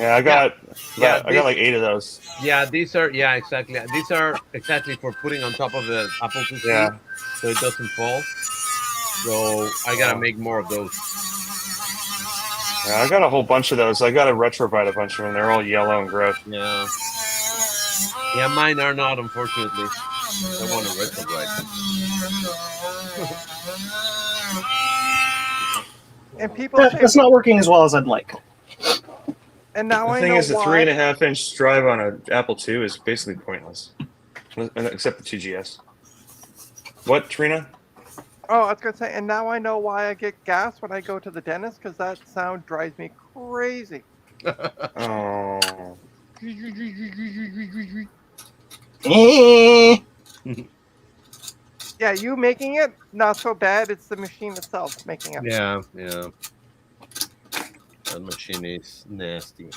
Yeah, I got like 8 of those. Yeah, these are exactly. These are exactly for putting on top of the Apple TV, Yeah. so it doesn't fall. So I gotta make more of those. Yeah, I got a whole bunch of those. I got to retrobite a bunch of them. They're all yellow and gross. Yeah. Yeah, mine are not, unfortunately. I want to retrograde. And people say, It's not working as well as I'd like. and now The I thing know is, the why. 3.5-inch drive on an Apple II is basically pointless, except the 2GS. What, Trina? Oh, I was gonna say, and now I know why I get gas when I go to the dentist, because that sound drives me crazy. Oh. Yeah, you making it not so bad. It's the machine itself making it. Yeah. That machine is nasty.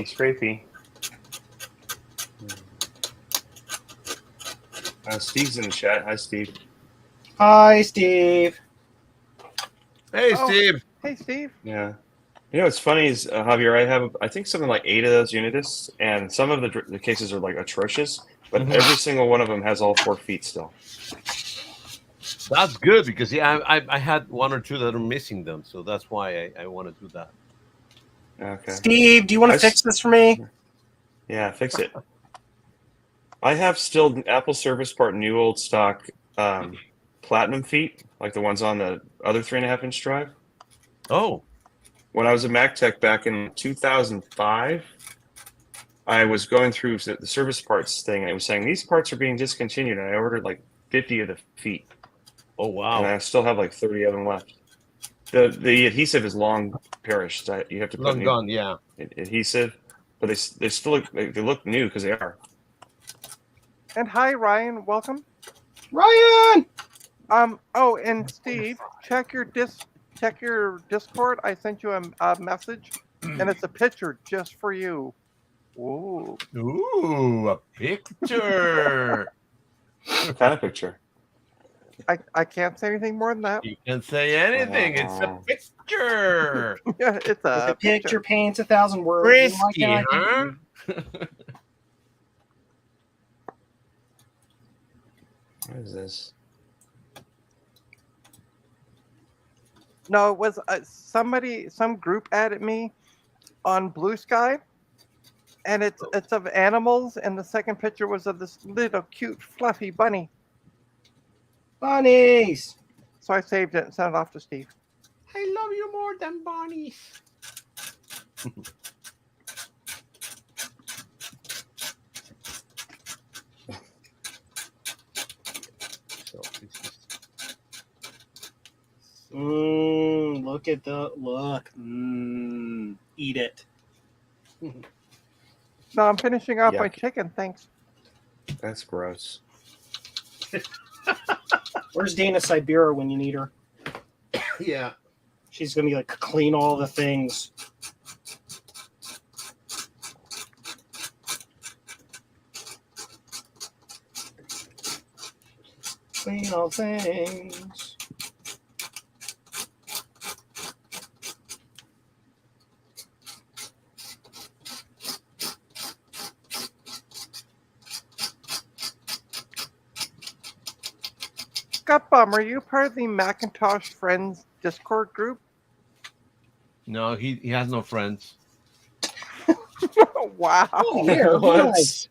Scrapey. Steve's in the chat. Hi, Steve. Hi, Steve. Hey, Oh. Steve. Hey, Steve. Yeah. You know what's funny is, Javier, I have, I think, something like 8 of those Unitus, and some of the cases are like atrocious, but Mhm. every single one of them has all 4 feet still. That's good because I had 1 or 2 that are missing them, so that's why I want to do that. Okay. Steve, do you want I to fix this for me? Yeah, fix it. I have still Apple Service Part new old stock platinum feet, like the ones on the other 3.5-inch drive. Oh, When I was at MacTech back in 2005, I was going through the service parts thing, and it was saying these parts are being discontinued, and I ordered like 50 of the feet, oh and wow. I still have like 30 of them left. The adhesive is long perished. You have to put Long new gone, yeah. adhesive, but they still look new because they are. And hi, Ryan. Welcome. Ryan! Oh, and Steve, check your Discord. I sent you a message, and it's a picture just for you. Ooh. Ooh, a picture. What kind of picture? I can't say anything more than that. You can say anything. It's a picture. Yeah, it's The a picture paints 1,000 words. Why Risky, can't I huh? What is this? No, it was some group added me on Blue Sky, and it's of animals, and the second picture was of this little cute fluffy bunny. Bunnies! So I saved it and sent it off to Steve. I love love you more than bunnies. So it's just Look at the look. Eat it. No, I'm finishing off my Yuck. chicken. Thanks. That's gross. Where's Dana Sibera when you need her? yeah. She's gonna be like clean all the things. Clean all things. Gutbum, are you part of the Macintosh Friends Discord group? No, he has no friends. Wow. Oh, here, What? nice.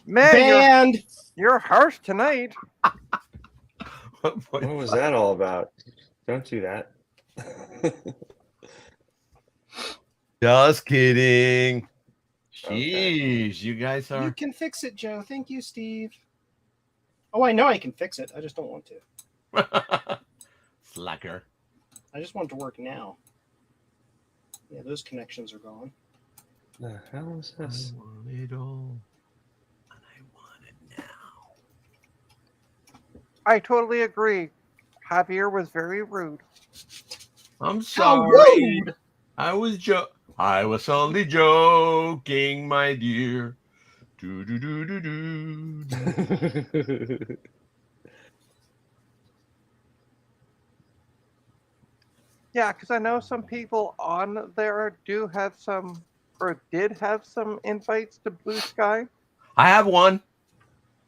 Man, Banned. you're harsh tonight. What was that all about? Don't do that. Just kidding. Okay. Jeez, you guys You are. can fix it, Joe. Thank you, Steve. Oh, I know I can fix it. I just don't want to. Slacker. I just want it to work now. Yeah, those connections are gone. The hell is I this? want it all. And I want it now. I totally agree. Javier was very rude. I'm How sorry. rude! I was only joking, my dear. Do do do do do. Yeah, because I know some people on there do have some, or did have some invites to Blue Sky. I have one.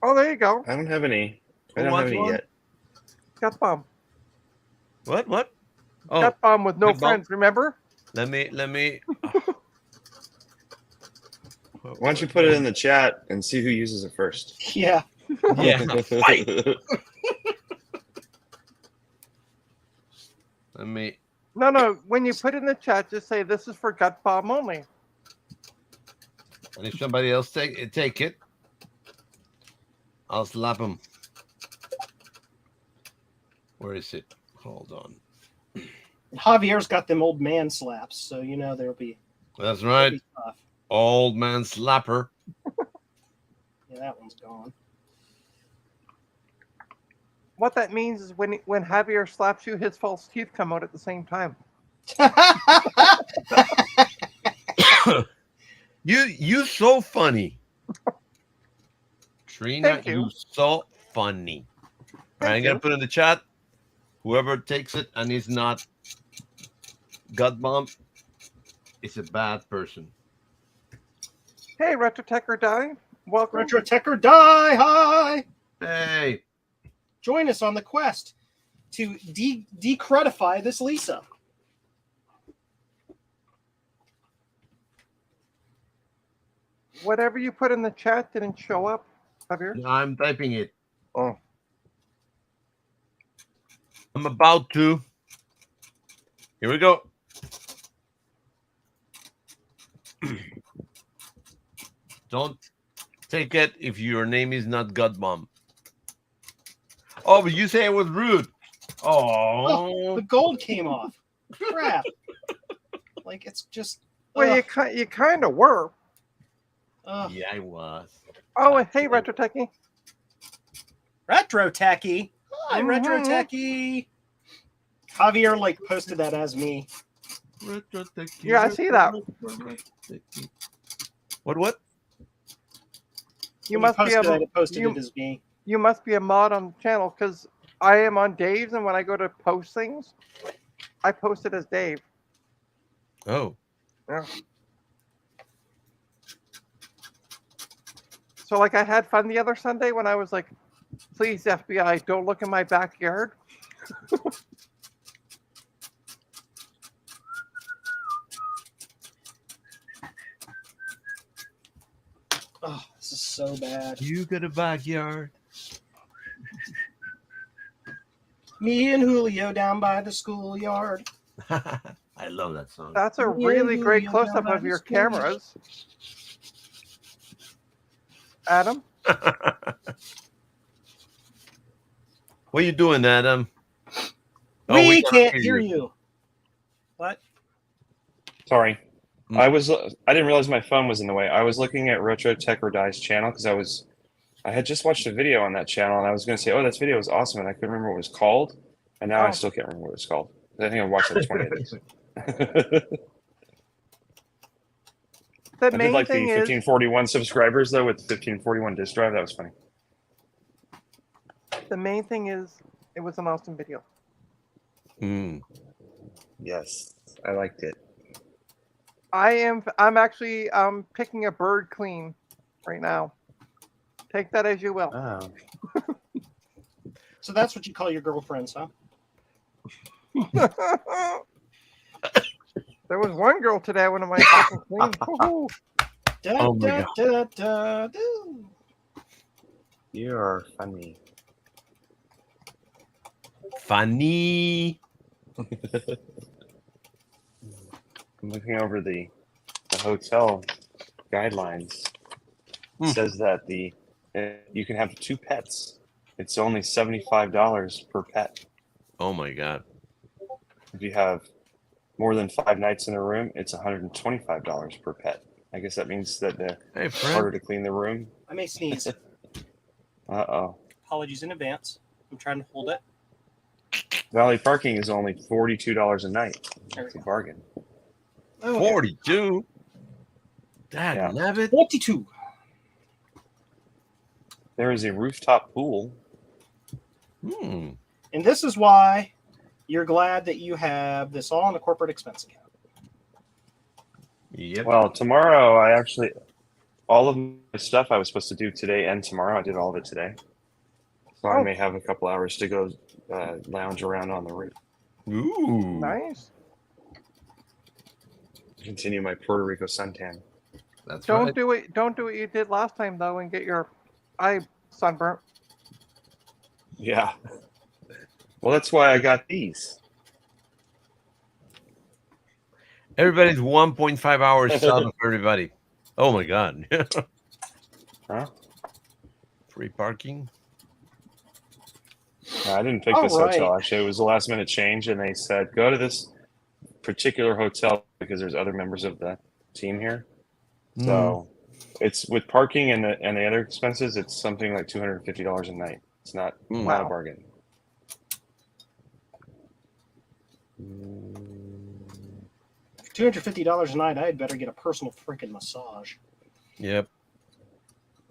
Oh, there you go. I don't have any. I Who don't have wants any one? yet. Gutbum. What? Oh, Gutbum with no Big Bum? friends, remember? let me. Why don't you put it in the chat and see who uses it first? Yeah. Yeah. Fight. Let me. No. When you put in the chat, just say this is for Gutbum only. And if somebody else take it, I'll slap him. Where is it? Hold on. Javier's got them old man slaps, so you know there'll be, That's there'll right. be stuff. Old man slapper. Yeah, that one's gone. What that means is when Javier slaps you, his false teeth come out at the same time. You so funny. Trina, Thank you. you so funny. All right, I'm Thank gonna you. put in the chat. Whoever takes it and is not gut bomb is a bad person. Hey, Retro Tech or Die. Welcome. Retro Tech or Die! Hi! Hey, Join us on the quest to decrudify this Lisa. Whatever you put in the chat didn't show up, Javier. I'm typing it. Oh. I'm about to. Here we go. Don't take it if your name is not gut bomb. Oh, but you say it was rude. Oh, The gold came off. Crap. Like, it's just... Well, you kind of were. yeah, I was. Oh, and hey, Retro Techie. Retro Techie. Hi, Retro Mhm. Techie. Javier, like, posted that as me. Yeah, I see that. What? You When must he be posted able. that, it posted you- it as me. You must be a mod on the channel because I am on Dave's, and when I go to post things, I post it as Dave. Oh, Yeah. So, like, I had fun the other Sunday when I was like, "Please, FBI, don't look in my backyard." Oh, this is so bad. you got a backyard. Me and Julio down by the schoolyard. I love that song. That's a Yeah, really great yeah, close-up yeah, of your yeah. cameras, Adam. What are you doing, Adam? Oh, We cannot can't hear you. What? Sorry. Mm. I didn't realize my phone was in the way. I was looking at Retro Tech or Die's channel because I had just watched a video on that channel and I was going to say, oh, this video was awesome, and I couldn't remember what it was called, and now I Oh. still can't remember what it's called. I think I watched like 20 of these. The I did main like the thing is 1541 subscribers though with 1541 disk drive. That was funny. it was an awesome video. Mm. Yes, I liked it. I'm actually picking a bird clean right now. Take that as you will. Oh. So that's what you call your girlfriends, huh? There was one girl today, one of my fucking clean. Woohoo. Da, Oh my da, God. da, da, do. You are funny. Funny. I'm looking over the hotel guidelines. It says that you can have 2 pets. It's only $75 per pet. Oh my God. Oh. If you have more than 5 nights in a room, it's $125 per pet. I guess that means that they're Hey, harder friend. to clean the room. I may sneeze. Uh-oh. Apologies in advance. I'm trying to hold it. Valley parking is only $42 a night. There we It's a go. bargain. Okay. 42. Dad, Yeah. nabbit. 42. There is a rooftop pool. Hmm. And this is why you're glad that you have this all on a corporate expense account. Yep. Well, tomorrow all of my stuff I was supposed to do today and tomorrow, I did all of it today. So I Oh. may have a couple hours to go lounge around on the roof. Ooh. Nice. Continue my Puerto Rico suntan. That's Don't right. do it. Don't do what you did last time though, and get your eye sunburnt. Yeah. Well, that's why I got these. Everybody's 1.5 hours south of everybody. Oh my God. Huh? Free parking. No, I didn't pick All this hotel. right. Actually, it was a last minute change, and they said go to this particular hotel because there's other members of the team here. So it's with parking and the other expenses. It's something like $250 a night. It's not a Wow. bargain. $250 a night. I'd better get a personal freaking massage. Yep.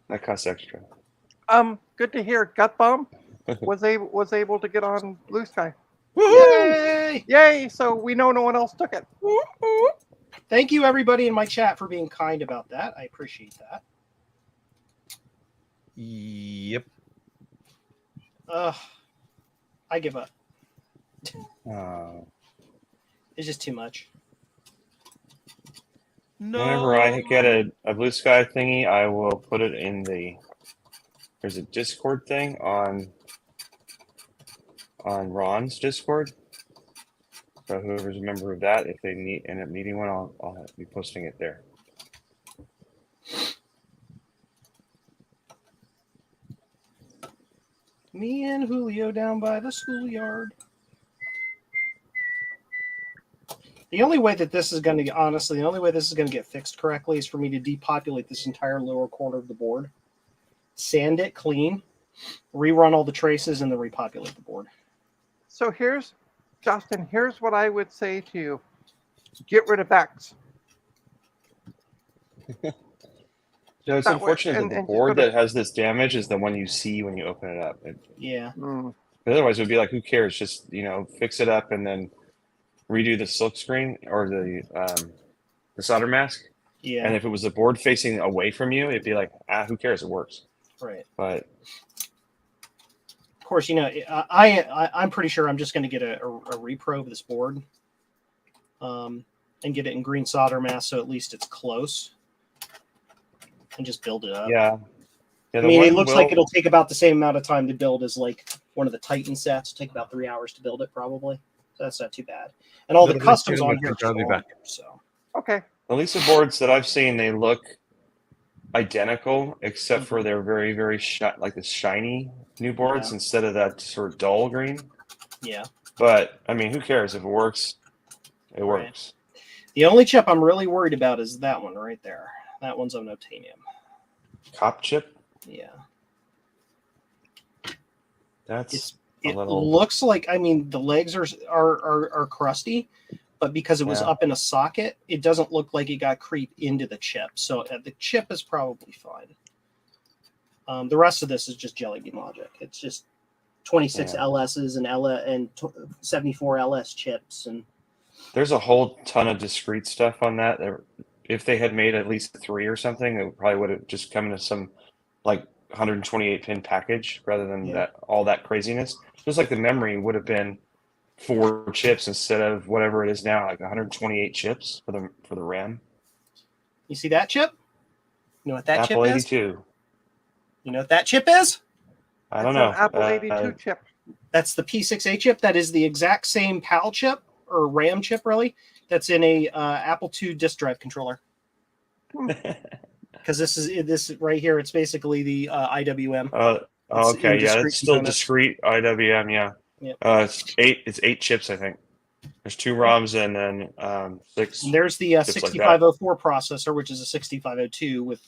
That costs extra. Good to hear. Gut Bomb was able to get on Blue Sky. Yay! Yay! So we know no one else took it. Thank you, everybody in my chat, for being kind about that. I appreciate that. Yep. I give up. It's It's just too much. No. Whenever I get a blue sky thingy, I will put it in there's a Discord thing on Ron's Discord. So whoever's a member of that, if they end up needing one, I'll be posting it there. Me and Julio down by the schoolyard. The only way that this is going to, honestly, the only way this is going to get fixed correctly is for me to depopulate this entire lower corner of the board, sand it clean, rerun all the traces, and then repopulate the board. So Justin, here's what I would say to you. Get rid of X. So it's That way- unfortunate and- that the and just board go to- that has this damage is the one you see when you open it up. Yeah. Otherwise, it would be like, who cares? Just fix it up and then redo the silk screen or the solder mask. Yeah. And if it was the board facing away from you, it'd be like, who cares? It works. Right. But Of course, I'm pretty sure I'm just going to get a repro of this board, and get it in green solder mask so at least it's close, and just build it up. yeah, I mean, it looks like it'll take about the same amount of time to build as like one of the Titan sets. It'll take about 3 hours to build it, probably. So that's not too bad. And all the Little customs bit on here are I'll be still on back. here, so Okay. At least the boards that I've seen, they look identical, except for they're very, very like the shiny new boards Yeah. instead of that sort of dull green. yeah. But I mean, who cares if it works? It Right. works. The only chip I'm really worried about is that one right there. That one's on Notanium. Cop chip. Yeah. That's It a little. looks like, I mean, the legs are crusty, but because it was Yeah. up in a socket, it doesn't look like it got creeped into the chip. So the chip is probably fine. The rest of this is just Jelly Bean logic. It's just 26 Yeah. LSs and 74 LS chips, and There's a whole ton of discrete stuff on that. If they had made at least 3 or something, it probably would have just come in some like 128 pin package rather than Yeah. all that craziness. Just like the memory would have been 4 chips instead of whatever it is now, like 128 chips for the RAM. you see that chip? You know what that Apple chip is? 82. You know what that chip is? I don't It's know. an Apple 82 chip. That's the P6A chip. That is the exact same PAL chip or RAM chip, really. That's in a Apple II disk drive controller. Because this right here, it's basically the IWM. Okay, in yeah, discrete it's still components. discrete IWM. Yeah, Yep. It's 8 chips, I think. There's 2 ROMs and then 6. And there's the chips like that. 6504 processor, which is a 6502 with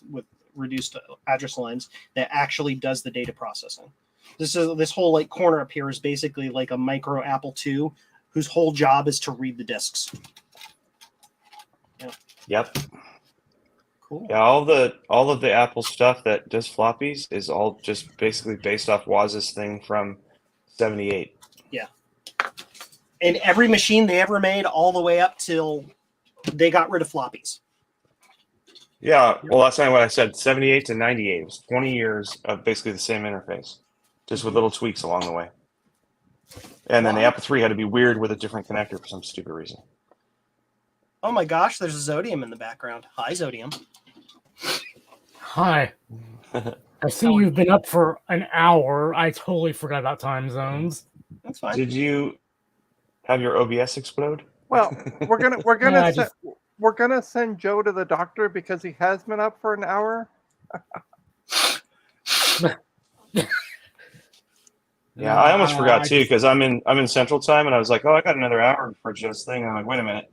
reduced address lines that actually does the data processing. This whole like corner up here is basically like a micro Apple II, whose whole job is to read the disks. Yep. Cool. Yeah, all of the Apple stuff that does floppies is all just basically based off Waz's thing from '78. And every machine they ever made, all the way up till they got rid of floppies. Yeah, well, that's not what I said. '78 to '98 it was 20 years of basically the same interface, just with little tweaks along the way. And then the Wow. Apple III had to be weird with a different connector for some stupid reason. Oh my gosh, there's a Zodium in the background. Hi, Zodium. Hi. I see you've been up for an hour. I totally forgot about time zones. That's fine. Did you have your OBS explode? Well, we're Yeah, gonna send Joe to the doctor because he has been up for an hour. Yeah, I almost forgot too because I'm in Central Time and I was like, oh, I got another hour for Joe's thing. And I'm like, wait a minute.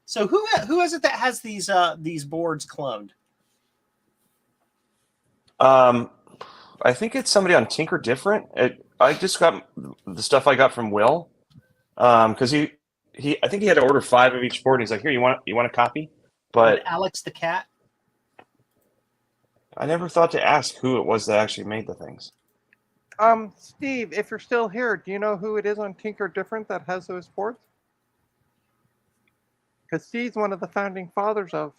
So who is it that has these boards cloned? I think it's somebody on Tinker Different. I just got the stuff I got from Will, because he I think he had to order 5 of each board. He's like, here, you want a copy? But And Alex the cat. I never thought to ask who it was that actually made the things. Steve, if you're still here, do you know who it is on Tinker Different that has those boards? Because Steve's one of the founding fathers of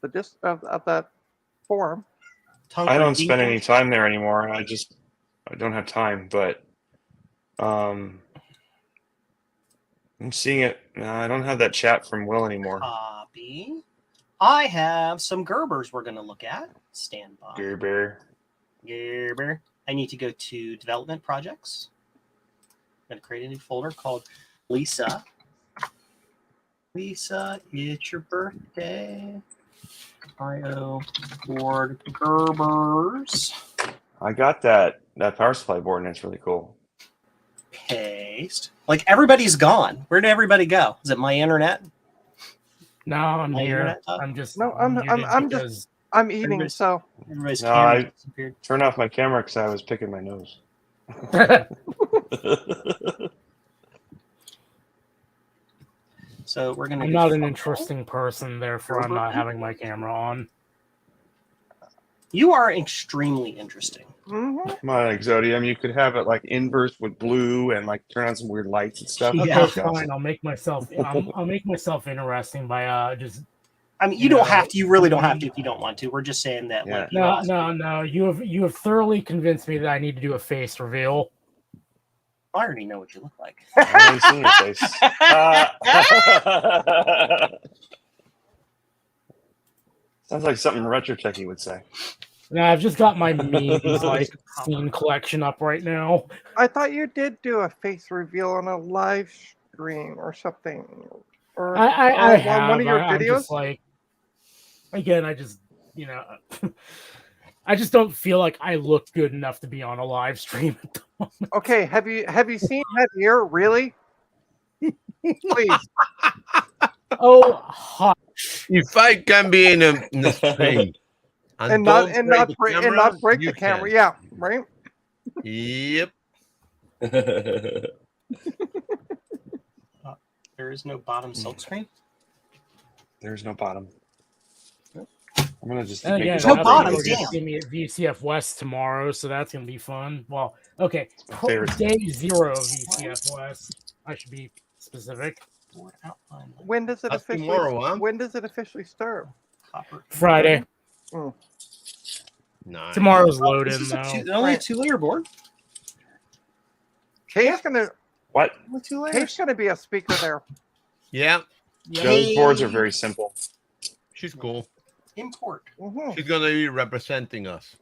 the of that forum. I don't spend any time there anymore. I don't have time, but I'm seeing it. No, I don't have that chat from Will anymore. Copy. I have some Gerbers we're going to look at. Stand by. Gerber. Gerber. I need to go to development projects. I'm going to create a new folder called Lisa. Lisa, it's your birthday. IO board Gerbers. I got that power supply board and it's really cool. Paste. Like everybody's gone. Where did everybody go? Is it my internet? No, I'm My here. internet stuff? I'm just No, I'm muted just- because I'm eating, Everybody's- so Everybody's No, camera I- disappeared. Turn off my camera because I was picking my nose. So we're gonna. I'm do not an funnel. interesting person, therefore I'm not having my camera on. You are extremely interesting. mhm. Come on, Exodium. You could have it like inverse with blue and like turn on some weird lights and stuff. Yeah. Okay, fine. I'll make myself. I'll make myself interesting by just. I mean, you don't have to. You really don't have to if you don't want to. We're just saying that. Yeah. Like, you're awesome. No. You have thoroughly convinced me that I need to do a face reveal. I already know what you look like. I haven't seen your face. Sounds like something Retro Techie would say. No, I've just got my memes like scene collection up right now. I thought you did do a face reveal on a live stream or something, or I on have. one of your I'm videos. just like, again, I just, you know, I just don't feel like I look good enough to be on a live stream at the moment. Okay, have you seen Javier? Really? Please. Oh, hot. If I can be in a stream And don't not break break the you camera. can. Yeah, right. Yep. There is no bottom silkscreen. There's no bottom. I'm gonna just And make again, this no all that's bottom, gonna big. damn. see me at VCF West tomorrow, so that's gonna be fun. Well, okay, my favorite. day 0 of VCF West. I should be specific. Board outline. When does it That's officially? tomorrow, huh? When does it officially start? Copper. Friday. Nice. Tomorrow's Oh, load this in is though. only a Right. 2-layer board. Kate's gonna What? Only 2 layers. Kate's gonna be a speaker there. Yeah, Those boards are very simple. she's cool. Import. Mhm. She's gonna be representing us.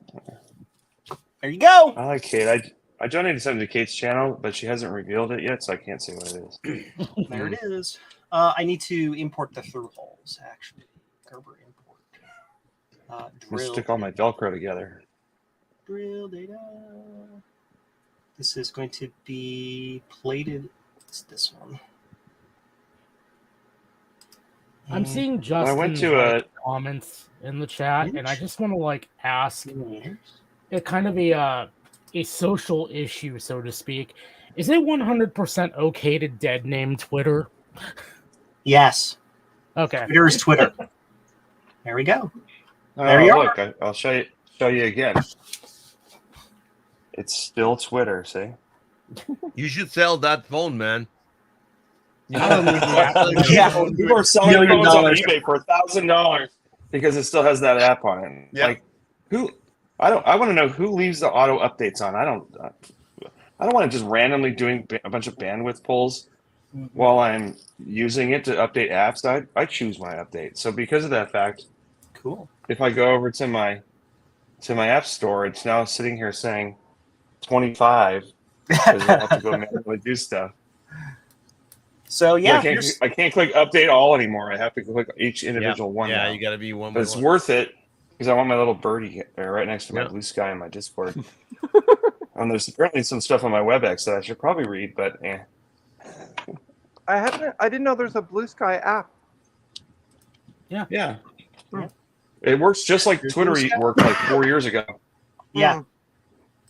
There you go. I like Kate. I donated something to Kate's channel, but she hasn't revealed it yet, so I can't say what it is. There it is. I need to import the through holes, actually. Gerber import. Let's Drill. stick all my Velcro together. Drill data. This is going to be plated. It's this one. I'm And seeing I Justin's went to comments in the chat, and I just want to like ask millimeters. it kind of a social issue, so to speak. Is it 100% okay to dead name Twitter? Yes. Okay. Twitter is Twitter. There we go. Oh, There you look, I'll show you again. It's still Twitter, see? You should sell that phone, man. I don't need that. Yeah. People are selling $1 million. phones on eBay for $1,000 because it still has that app on it. Yeah. Like, who? I want to know who leaves the auto updates on. I don't want to just randomly doing a bunch of bandwidth pulls while I'm using it to update apps. I choose my update. So because of that fact, Cool. if I go over to my app store, it's now sitting here saying 25 because I have to go manually do stuff. So yeah, I can't click update all anymore. I have to click each individual one. Yeah, now. you gotta be one But by it's one. worth it because I want my little birdie there right next to my Yeah. blue sky in my Discord. And there's apparently some stuff on my WebEx that I should probably read, but I didn't know there's a Blue Sky app. yeah. It works just like Here's Twitter Blue Sky. worked like 4 years ago. yeah.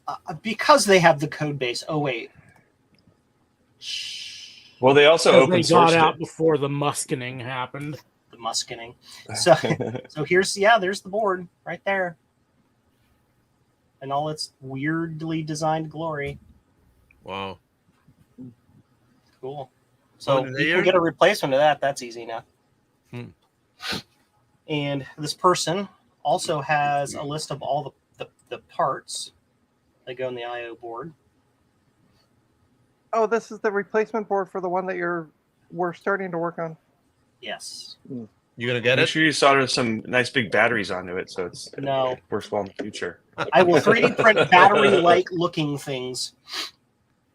Mm. Because they have the code base. Oh wait. Well, they also Because open they got sourced out it. before the muskening happened. The muskening. So here's there's the board right there. In all its weirdly designed glory. Wow. Cool. So Oh, you there? can get a replacement of that. That's easy enough. Hmm. And this person also has a list of all the parts that go in the I/O board. Oh, this is the replacement board for the one that we're starting to work on. Yes. You gonna get Make it? sure you solder some nice big batteries onto it so it No. works well in the future. I will 3D print battery-like looking things.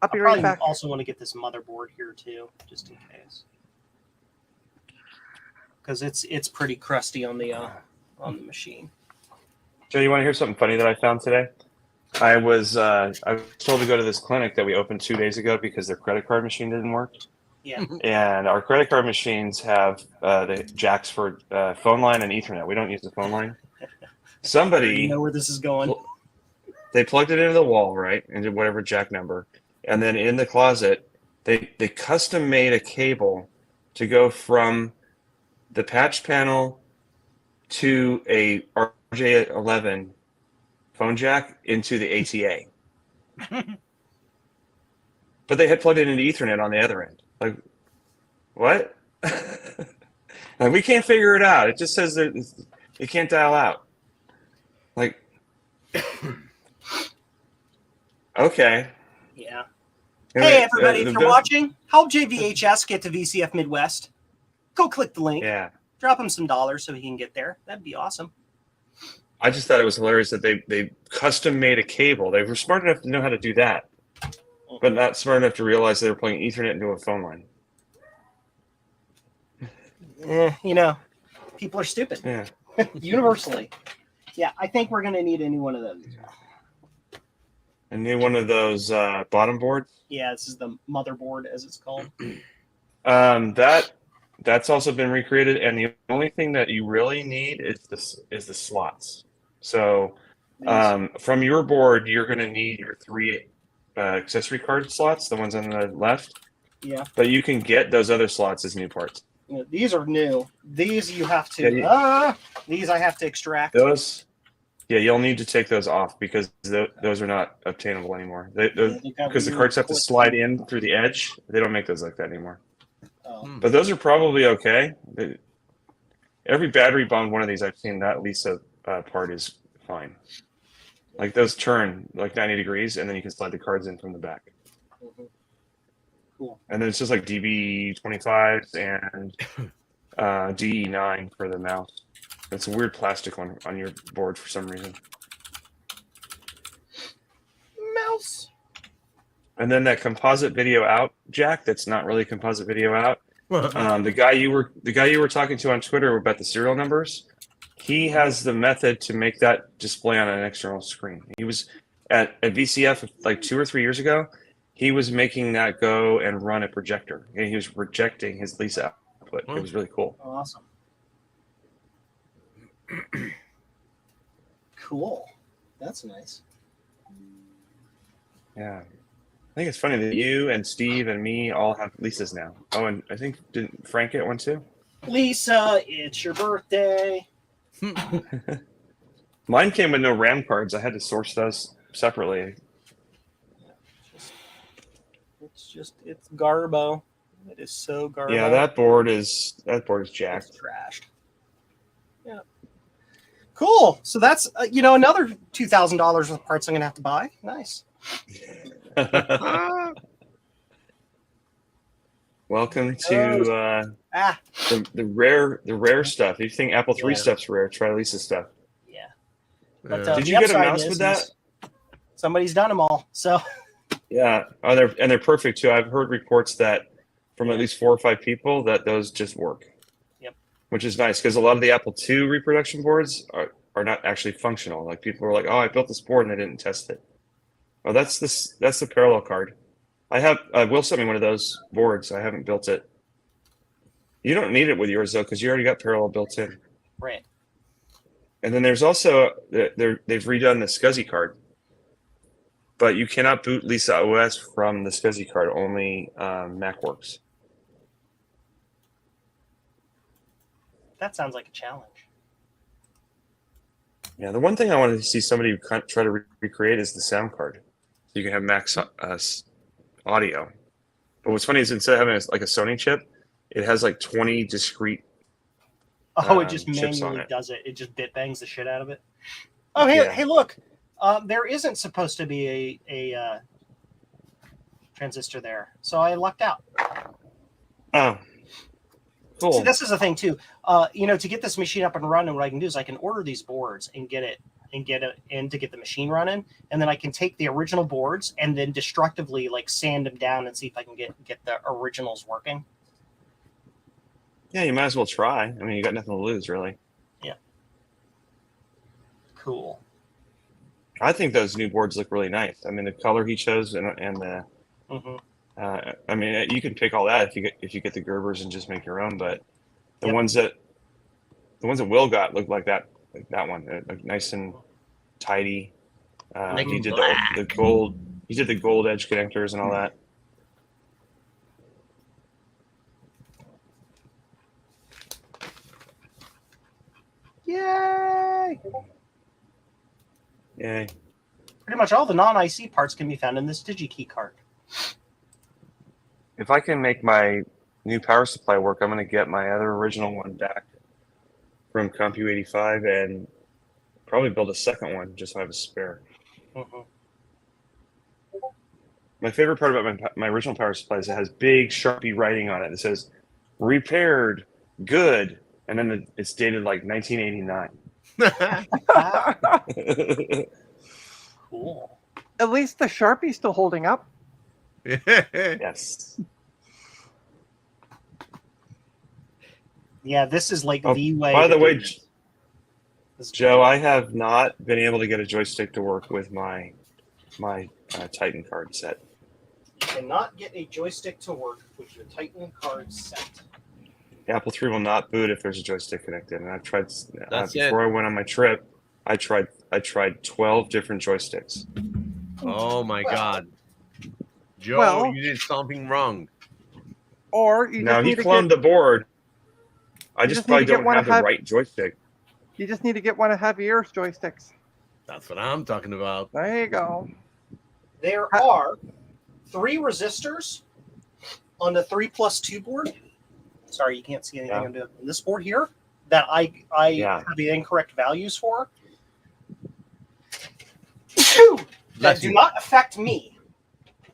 I'll I be right probably back. also want to get this motherboard here too, just in case, because it's pretty crusty on the machine. Joe, you want to hear something funny that I found today? I was told to go to this clinic that we opened 2 days ago because their credit card machine didn't work. Yeah. And our credit card machines have the jacks for phone line and Ethernet. We don't use the phone line. You Somebody, know where this is going. they plugged it into the wall, right, into whatever jack number. And then in the closet, they custom made a cable to go from the patch panel to a RJ11 phone jack into the ATA. But they had plugged it into Ethernet on the other end. Like, what? Like, we can't figure it out. It just says that it can't dial out. Like, okay. Yeah. And Hey it- everybody, if the you're bill- watching, help JVHS get to VCF Midwest. Go click the link. Yeah. Drop him some dollars so he can get there. That'd be awesome. I just thought it was hilarious that they custom made a cable. They were smart enough to know how to do that, but not smart enough to realize they were playing Ethernet into a phone line. You know, people are stupid Yeah. universally. Yeah, I think we're gonna need a new one of those. A new one of those bottom boards. Yeah, this is the motherboard, as it's called. That's also been recreated, and the only thing that you really need is the slots. So from your board, you're going to need your 3 accessory card slots, the ones on the left. Yeah. But you can get those other slots as new parts. You know, these are new. These you have to. These I have to extract. Those, yeah, you'll need to take those off because those are not obtainable anymore. Because the cards have to slide in through the edge. They don't make those like that anymore. Oh. But those are probably okay. Every battery bound one of these I've seen, that Lisa part is fine. Like those turn like 90 degrees, and then you can slide the cards in from the back. Mhm. Cool. And then it's just like DB25s and DE9 for the mouse. It's a weird plastic one on your board for some reason. Mouse. And then that composite video out jack. That's not really composite video out. The guy you were talking to on Twitter about the serial numbers. He has the method to make that display on an external screen. He was at VCF like 2 or 3 years ago. He was making that go and run a projector, and he was projecting his Lisa output. It was really cool. Awesome. Cool. That's nice. Yeah. I think it's funny that you and Steve and me all have Lisas now. Oh, and I think didn't Frank get one too? Lisa, it's your birthday. Mine came with no RAM cards. I had to source those separately. It's garbo. It is so garbo. Yeah, that board is jacked. It's trashed. Yeah. Cool. So that's another $2,000 worth of parts I'm gonna have to buy. Nice. Welcome to the rare stuff. If you think Apple III stuff's rare, try Lisa's stuff. Yeah. But, But, Did the you get a upside mouse with that? Somebody's done them all. So Yeah. Oh, they're perfect too. I've heard reports that from at least 4 or 5 people that those just work. Yep. Which is nice because a lot of the Apple II reproduction boards are not actually functional. Like people are like, "Oh, I built this board and they didn't test it." Oh, that's the parallel card. Will sent me one of those boards. I haven't built it. You don't need it with yours though, because you already got parallel built in. right. And then there's also they've redone the SCSI card, but you cannot boot Lisa OS from the SCSI card. Only MacWorks. That sounds like a challenge. Yeah, the one thing I wanted to see somebody try to recreate is the sound card, so you can have Max audio. But what's funny is instead of having a Sony chip, it has like 20 discrete. Oh, it just chips on manually it. does it. It just bit bangs the shit out of it. Oh, hey, Yeah. hey, look. There isn't supposed to be a transistor there, so I lucked out. Oh, cool. See, this is the thing too. To get this machine up and running, what I can do is I can order these boards and get it in to get the machine running, and then I can take the original boards and then destructively like sand them down and see if I can get the originals working. Yeah, you might as well try. I mean, you got nothing to lose, really. Yeah. Cool. I think those new boards look really nice. I mean, the color he chose and the. Mm-hmm. I mean, you can pick all that if you get the Gerbers and just make your own. But the Yep. ones that Will got look like that one. They're, like, nice and tidy. Like He did black. the gold. He did the gold edge connectors and all that. Yay! Yay! Pretty much all the non-IC parts can be found in this DigiKey card. If I can make my new power supply work, I'm going to get my other original one back from CompuAT5 and probably build a second one just so I have a spare. Mm-hmm. My favorite part about my original power supply is it has big Sharpie writing on it that says "repaired, good," and then it's dated like 1989. Cool. At least the Sharpie's still holding up. Yes. Yeah, this is like Oh, the way. by to the do way, this. This is Joe, great. I have not been able to get a joystick to work with my Titan card set. You cannot get a joystick to work with your Titan card set. Apple III will not boot if there's a joystick connected. And I've tried That's before I went on my trip. I tried 12 different joysticks. Oh my Well- God, Joe, Well- you did something wrong. Or you Now just he need to cloned get the board. I You just just need to probably get don't one have the ahead- right joystick. you just need to get one of Javier's joysticks. That's what I'm talking about. There you go. There are 3 resistors on the 3+2 board. Sorry, you can't see anything Yeah. on this board here that I Yeah. have the incorrect values for. That Bless do you. not affect me,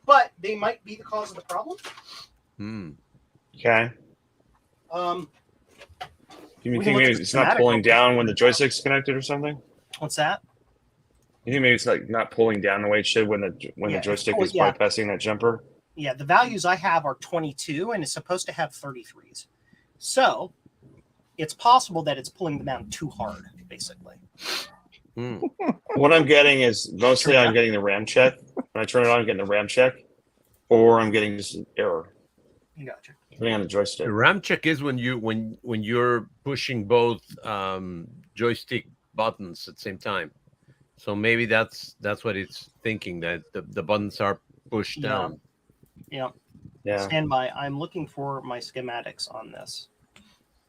but they might be the cause of the problem. Hmm. Okay. You We can think look maybe at the it's not schematic pulling real quick. down when the joystick's connected or something? What's that? You think maybe it's like not pulling down the way it should when the Yeah, it's joystick pulling- is bypassing that jumper? Yeah, the values I have are 22, and it's supposed to have 33s. So it's possible that it's pulling them down too hard, basically. Hmm. What I'm getting is mostly Yeah. I'm getting the RAM check. When I turn it on, I'm getting the RAM check, or I'm getting just an error Gotcha. depending on the joystick. The RAM check is when you're pushing both joystick buttons at the same time. So maybe that's what it's thinking, that the buttons are pushed Yeah. down. Yeah. Yeah. Stand by. I'm looking for my schematics on this.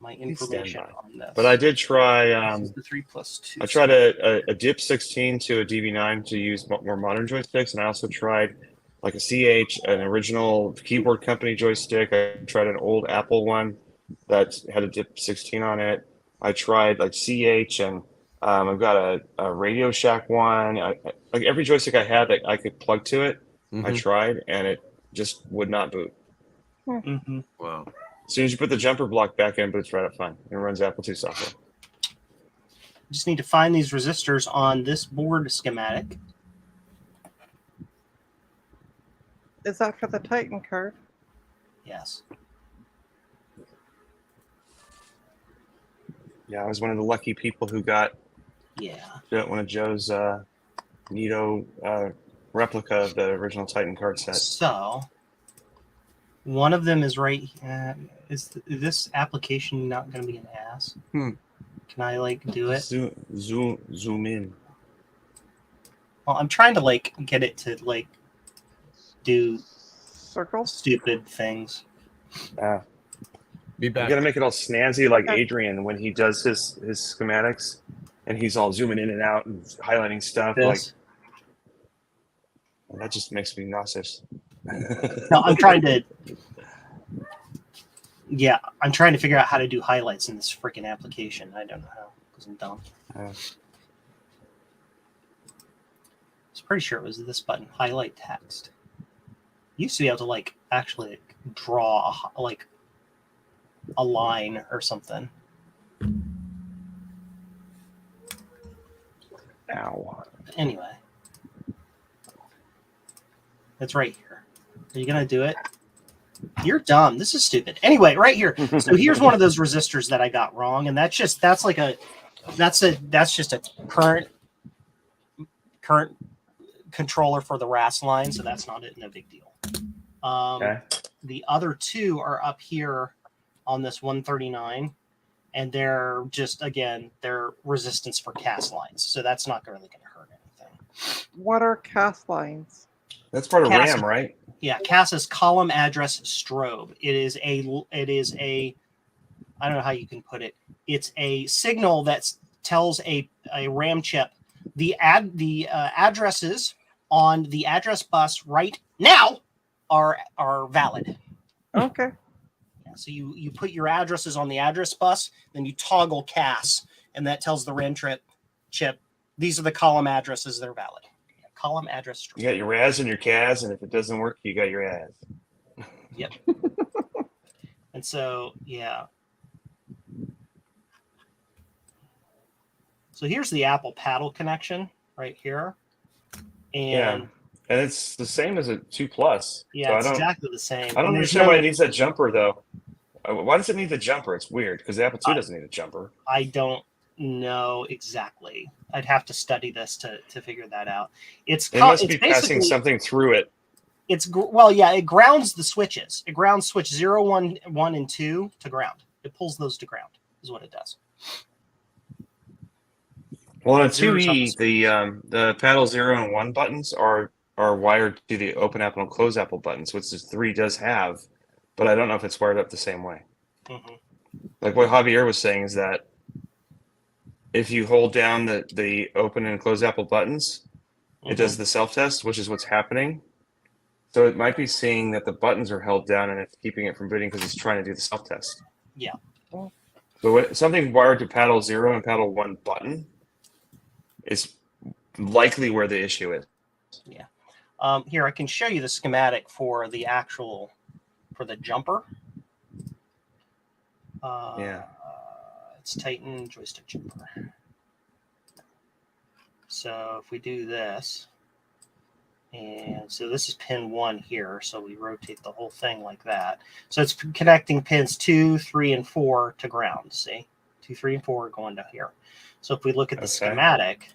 My Please stand information by. on this. But I did try. This is the 3+2. I tried a DIP 16 to a DB9 to use more modern joysticks, and I also tried like a CH, an original keyboard company joystick. I tried an old Apple one that had a DIP 16 on it. I tried like CH, and I've got a Radio Shack one. Like every joystick I had that I could plug to it, I Mhm. tried, and it just would not boot. Mm-hmm. Wow. As soon as you put the jumper block back in, it boots right up fine. It runs Apple II software. Just need to find these resistors on this board schematic. Is that for the Titan card? Yes. Yeah, I was one of the lucky people who got Yeah. one of Joe's Nito replica of the original Titan card set. So one of them is right. Is this application not going to be an ass? Hmm. Can I like do it? Zoom in. Well, I'm trying to like get it to like do Circles? stupid things. Be You back. gotta make it all snazzy like Okay. Adrian when he does his schematics, and he's all zooming in and out and highlighting stuff. This. Like that just makes me nauseous. No, I'm trying to. Yeah, I'm trying to figure out how to do highlights in this freaking application. I don't know how because I'm dumb. I was pretty sure it was this button, highlight text. Used to be able to like actually draw like a line or something. Ow. Anyway, it's right here. Are you gonna do it? You're dumb. This is stupid. Anyway, right here. So here's one of those resistors that I got wrong, and that's just a current controller for the RAS line, so that's not it. No big deal. Okay. The other two are up here on this 139, and they're just again they're resistance for CAS lines, so that's not really going to hurt anything. What are cast lines? That's part of Cast- RAM, right? Yeah, CAS is column address strobe. It is a I don't know how you can put it. It's a signal that tells a RAM chip the addresses on the address bus right now are valid. Okay. Yeah, so you put your addresses on the address bus, then you toggle CAS, and that tells the RAM chip these are the column addresses that are valid. Yeah, column address strobe. You got your RAS and your CAS, and if it doesn't work, you got your AS. And so, yeah. So here's the Apple paddle connection right here. And and it's the same as a 2 Plus. yeah, so it's exactly the same. I don't And there's understand no- why it needs that jumper though. Why does it need the jumper? It's weird because the Apple II doesn't need a jumper. I don't know exactly. I'd have to study this to figure that out. It must it's be passing basically- something through it. It grounds the switches. It grounds switch 0, 1, 1, and 2 to ground. It pulls those to ground, is what it does. Well, on a Zero's on 2E, the paddle 0 and 1 buttons are wired to the open Apple and close Apple buttons, which the 3 does have, but I don't know if it's wired up the same way. Mm-hmm. Like what Javier was saying is that if you hold down the open and close Apple buttons, it does the self-test, which is what's happening. So it might be seeing that the buttons are held down and it's keeping it from booting because it's trying to do the self-test. Yeah. So something wired to paddle 0 and paddle 1 button is likely where the issue is. Yeah. Here, I can show you the schematic for the jumper. It's Titan joystick jumper. So if we do this, and so this is pin 1 here, so we rotate the whole thing like that. So it's connecting pins 2, 3, and 4 to ground. See, 2, 3, and 4 are going to here. So if we look at the schematic,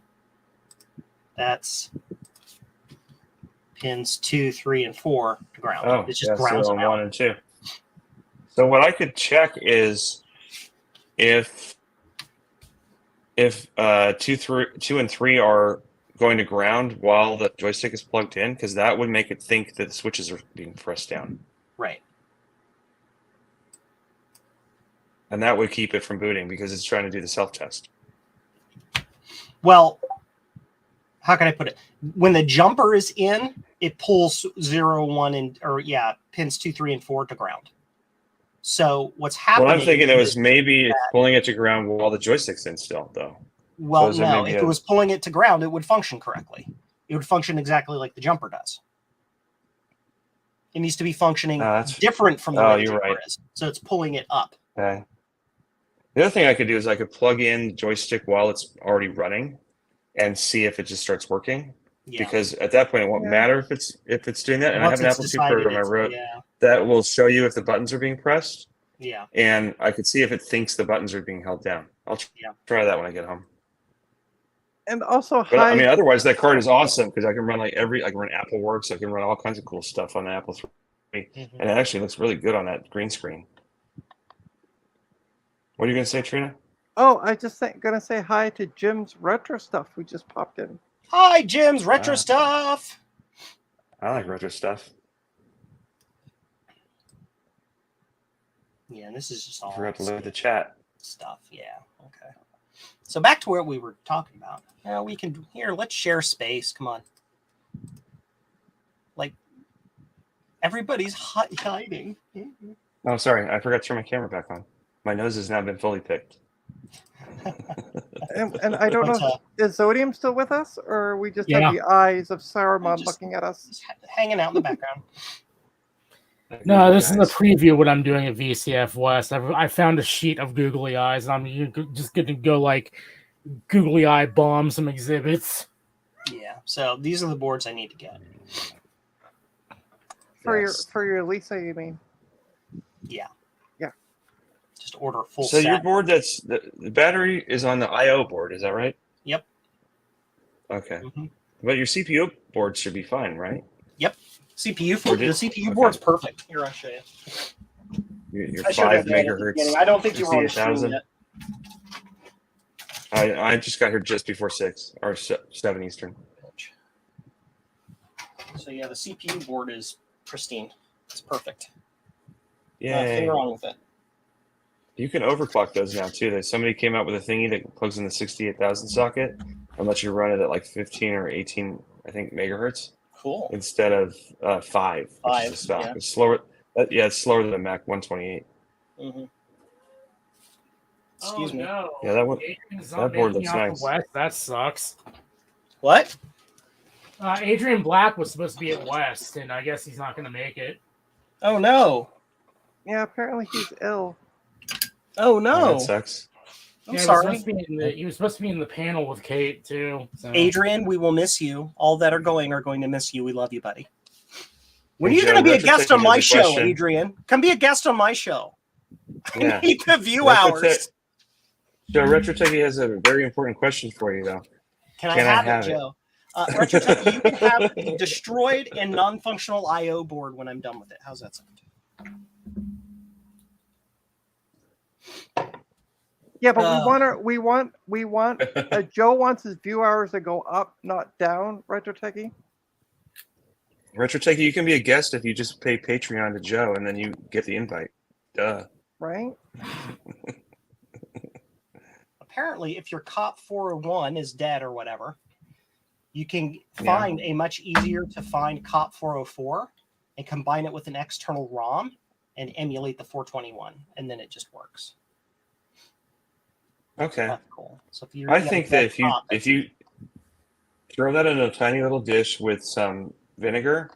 that's pins 2, 3, and 4 to ground. Oh, It's just grounds 0, them out. 1, and 2. So what I could check is if 2 and 3 are going to ground while the joystick is plugged in, because that would make it think that the switches are being pressed down. Right. And that would keep it from booting because it's trying to do the self-test. Well, how can I put it? When the jumper is in, it pulls 0, 1, and pins 2, 3, and 4 to ground. So what's happening? Well, I'm thinking it was maybe it's pulling it to ground while the joystick's in still, though. Well, So no. maybe If it was pulling it to ground, it would function correctly. It would function exactly like the jumper does. It needs to be functioning different from the way the jumper is. So it's pulling it up. Okay. The other thing I could do is I could plug in the joystick while it's already running and see if it just starts working. Yeah. Because at that point, it won't matter if it's doing that. And Once I have an it's Apple II program I wrote that will show you if the buttons are being pressed. Yeah. And I could see if it thinks the buttons are being held down. I'll try that when I get home. And also, but I mean, otherwise that card is awesome because I can run I can run AppleWorks, I can run all kinds of cool stuff on the Apple III, and it actually looks really good on that green screen. What are you gonna say, Trina? Oh, I just gonna say hi to Jim's retro stuff. We just popped in. Hi, Jim's retro stuff. I like retro stuff. Yeah, and this is just all. I forgot to look at the chat stuff. Yeah. Okay. So back to where we were talking about. Now we can let's share space. Come on. Like everybody's hiding. Oh, sorry. I forgot to turn my camera back on. My nose has now been fully picked. and I don't know, is Zodium still with us, or we just have the eyes of Saruman looking at us? Just hanging out in the background. No, this is a preview of what I'm doing at VCF West. I found a sheet of googly eyes, and I'm just going to go like googly eye bomb some exhibits. Yeah. So these are the boards I need to get. For your Lisa, you mean? Yeah. Yeah. Just order a full set. set. Your board the battery is on the I/O board, is that right? Yep. Okay. But your CPU board should be fine, right? Yep. The CPU board's perfect. Here, I'll show you. Your 5 megahertz. I don't think you were on the stream yet. I just got here just before 6 or 7 Eastern. So yeah, the CPU board is pristine. It's perfect. Yeah. Nothing wrong with it. You can overclock those now too. Somebody came out with a thingy that plugs in the 68,000 socket and lets you run it at like 15 or 18, I think, megahertz. Cool. Instead of 5, which is the stock. Yeah. It's slower. It's slower than Mac 128. Excuse me. No. Yeah, that board looks nice. West. That sucks. What? Adrian Black was supposed to be at West, and I guess he's not going to make it. Oh no. Yeah, apparently he's ill. Oh no. That sucks. I'm Yeah, sorry. He was supposed to be in the panel with Kate too. So. Adrian, we will miss you. All that are going to miss you. We love you, buddy. When are Hey, you going to Joe, be a Retro guest Techie on my has a show, question. Adrian? Come be a guest on my show. Yeah. I need the view Retro hours. Joe, Retro Techie has a very important question for you, though. Can I Can I have have it, it? Joe? Retro Techie, you can have the destroyed and non-functional I/O board when I'm done with it. How's that sound? Yeah, but Oh. we want Joe wants his view hours to go up, not down, Retro Techie. Retro Techie, you can be a guest if you just pay Patreon to Joe, and then you get the invite. Duh. Right? Apparently, if your COP 401 is dead or whatever, you can find a much easier to find COP 404 and combine it with an external ROM and emulate the 421, and then it just works. Okay. That's cool. So if I think that if you throw that in a tiny little dish with some vinegar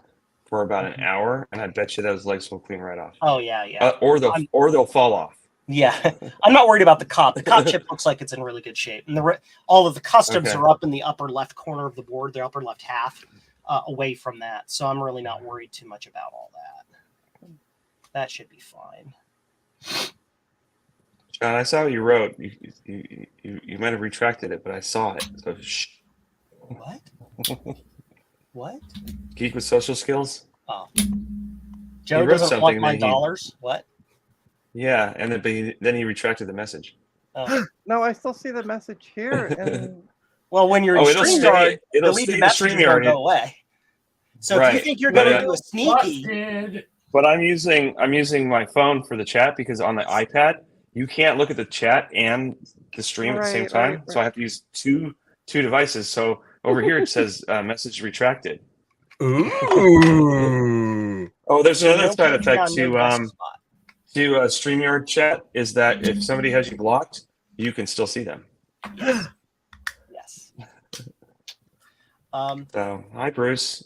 for about an hour, and I bet you those legs will clean right off. Oh yeah. Or they'll fall off. Yeah, I'm not worried about the COP. The COP chip looks like it's in really good shape, and all of the customs Okay. are up in the upper left corner of the board, the upper left half, away from that. So I'm really not worried too much about all that. That should be fine. John, I saw what you wrote. You might have retracted it, but I saw it. So shh. What? What? Geek with social skills. Oh, Joe wrote doesn't want something my that he- dollars. What? Yeah, and then he retracted the message. Oh. No, I still see the message here, and Well, when you're in it'll StreamYard, it'll delete stay the in messages StreamYard. don't go away. So if you Right. think you're But, going to do a sneaky, Busted. But I'm using my phone for the chat because on the iPad you can't look at the chat and the stream at the same Right, time. right, So I have to use two devices. So over here it says message retracted. Ooh. Oh, there's another no side effect Patreon, no guest spot. to StreamYard chat is that if somebody has you blocked, you can still see them. Yes. Yes. So hi, Bruce.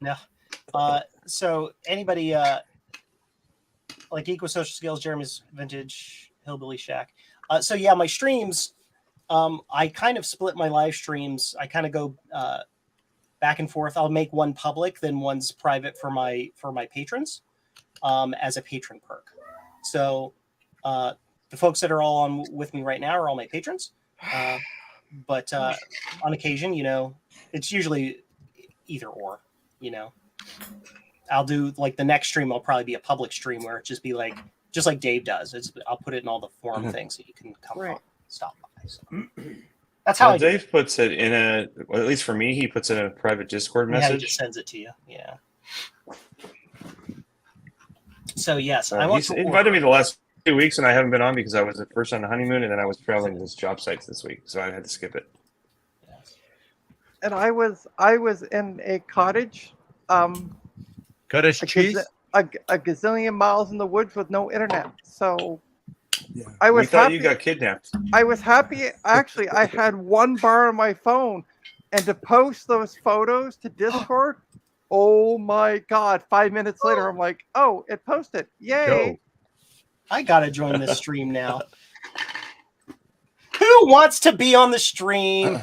No. So anybody like Eco Social Skills, Jeremy's Vintage, Hillbilly Shack. So yeah, my streams, I kind of split my live streams. I kind of go back and forth. I'll make one public, then one's private for my patrons as a patron perk. So the folks that are all on with me right now are all my patrons. But on occasion, it's usually either or, I'll do like the next stream. I'll probably be a public stream where it just be like, just like Dave does. I'll put it in all the forum things so you can come Right. on, stop by. So that's how I do it. Dave puts it in at least for me, he puts it in a private Discord Yeah, he message. just sends it to you. Yeah. So yes, I want He's to invited me the last 2 weeks, and I haven't been on because I was at first on the honeymoon, and then I was traveling to this job sites this week, so I had to skip it. and I was in a cottage, Cottage a, cheese. a gazillion miles in the woods with no internet. So Yeah. I We was thought happy. you got kidnapped. I was happy. Actually, I had one bar on my phone, and to post those photos to Discord. Oh my God! 5 minutes later, I'm like, "Oh, it posted! Yay!" Joe. I gotta join this stream now. Who wants to be on the stream?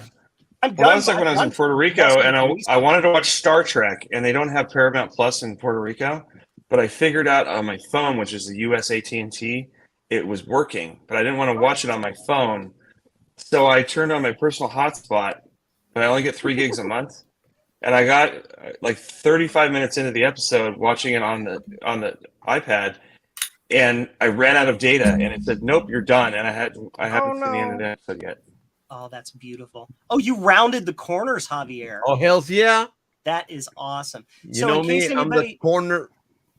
I'm Well, that done. was like when I was in Puerto Rico, and I wanted to watch Star Trek, and they don't have Paramount Plus in Puerto Rico. But I figured out on my phone, which is the US AT&T, it was working, but I didn't want to watch it on my phone, so I turned on my personal hotspot. But I only get 3 gigs a month, and I got like 35 minutes into the episode watching it on the iPad, and I ran out of data, and it said, "Nope, you're done." And I haven't seen the end of the episode yet. Oh, that's beautiful. Oh, you rounded the corners, Javier. Oh, hells yeah. That is awesome. You So know in me, case I'm anybody- the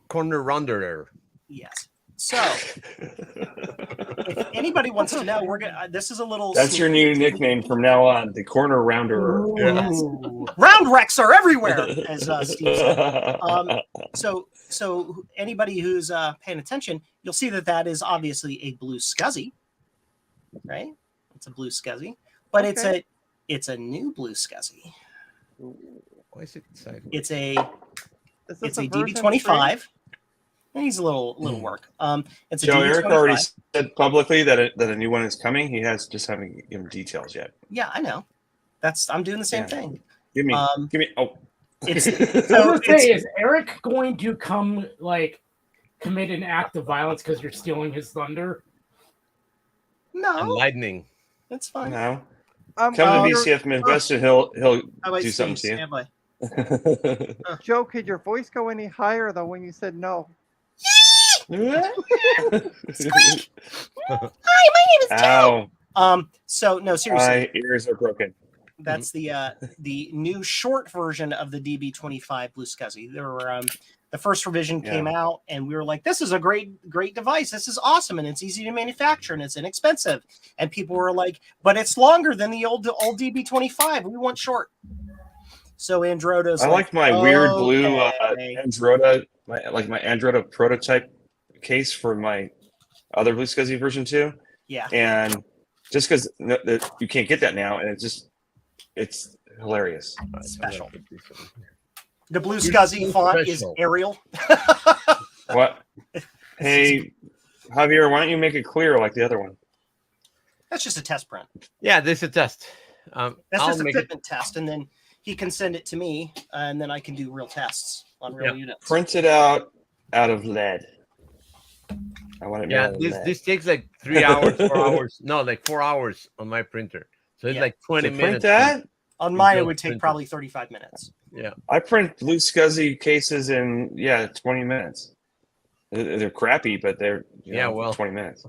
corner rounder there. Yes. So if anybody wants to know, we're gonna. This is a little. That's your new nickname from now on, the corner rounder. Yes. Ooh. Round wrecks are everywhere, as Steve said. So anybody who's paying attention, you'll see that is obviously a blue SCSI, right? It's a blue SCSI, but Okay. it's a new blue SCSI. Why is it sideways? It's a Is this it's a version DB25. It needs a little work. It's a Joe, Eric DB25. already said publicly that a new one is coming. He has just haven't given details yet. Yeah, I know. I'm doing the same Yeah. thing. Give me. Oh, It's I was so gonna say, is Eric going to come like commit an act of violence because you're stealing his thunder? And no, lightning. it's fine. no. Come to VCF Midwest and he'll How about do something to you. stand by? Joe, could your voice go any higher though when you said no? Squeak! Hi, my name is Joe. Ow! So no, seriously, My ears are broken. that's the new short version of the DB25 Blue SCSI. There were the first revision came out, and we were like, "This is a great device. This is awesome, and it's easy to manufacture, and it's inexpensive." And people were like, "But it's longer than the old DB25. We want short." So Androda's. I like my weird blue okay. Androda, my Androda prototype case for my other Blue SCSI version 2. Yeah. And just because you can't get that now, and it's hilarious. Special. The Blue SCSI font is Arial. What? Hey, Javier, why don't you make it clear like the other one? That's just a test print. Yeah, this is a test. That's I'll just a make fitment test, and then he can send it to me, and then I can do real tests on real units. Print it out of lead. I want it made out of lead. This takes like 3 hours, 4 hours. No, like 4 hours on my printer. So it's like 20 To minutes. print that? On mine, it Built would take printer. probably 35 minutes. Yeah. I print Blue SCSI cases in 20 minutes. They're crappy, but they're 20 minutes.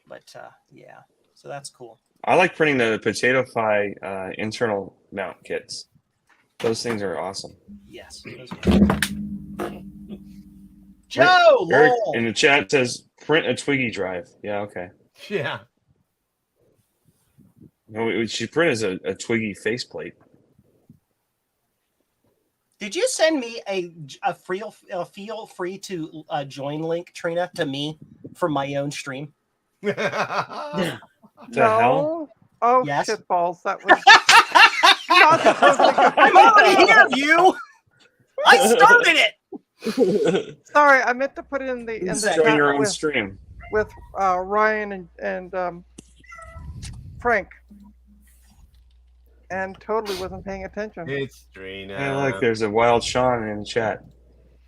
But yeah, so that's cool. I like printing the Potato Fi internal mount kits. Those things are awesome. Yes. Joe, Eric lol. in the chat says print a Twiggy drive. Yeah, okay. Yeah. No, what she print is a Twiggy faceplate. Did you send me a feel free to join link, Trina, to me from my own stream? The hell? Oh, Yes. shitballs. That was not supposed to go. I'm already here, you. I started it. Sorry, I meant to put it in the Join chat your own stream. with Ryan and Frank, and totally wasn't paying attention. It's Trina. Hey, look, there's a wild Sean in the chat.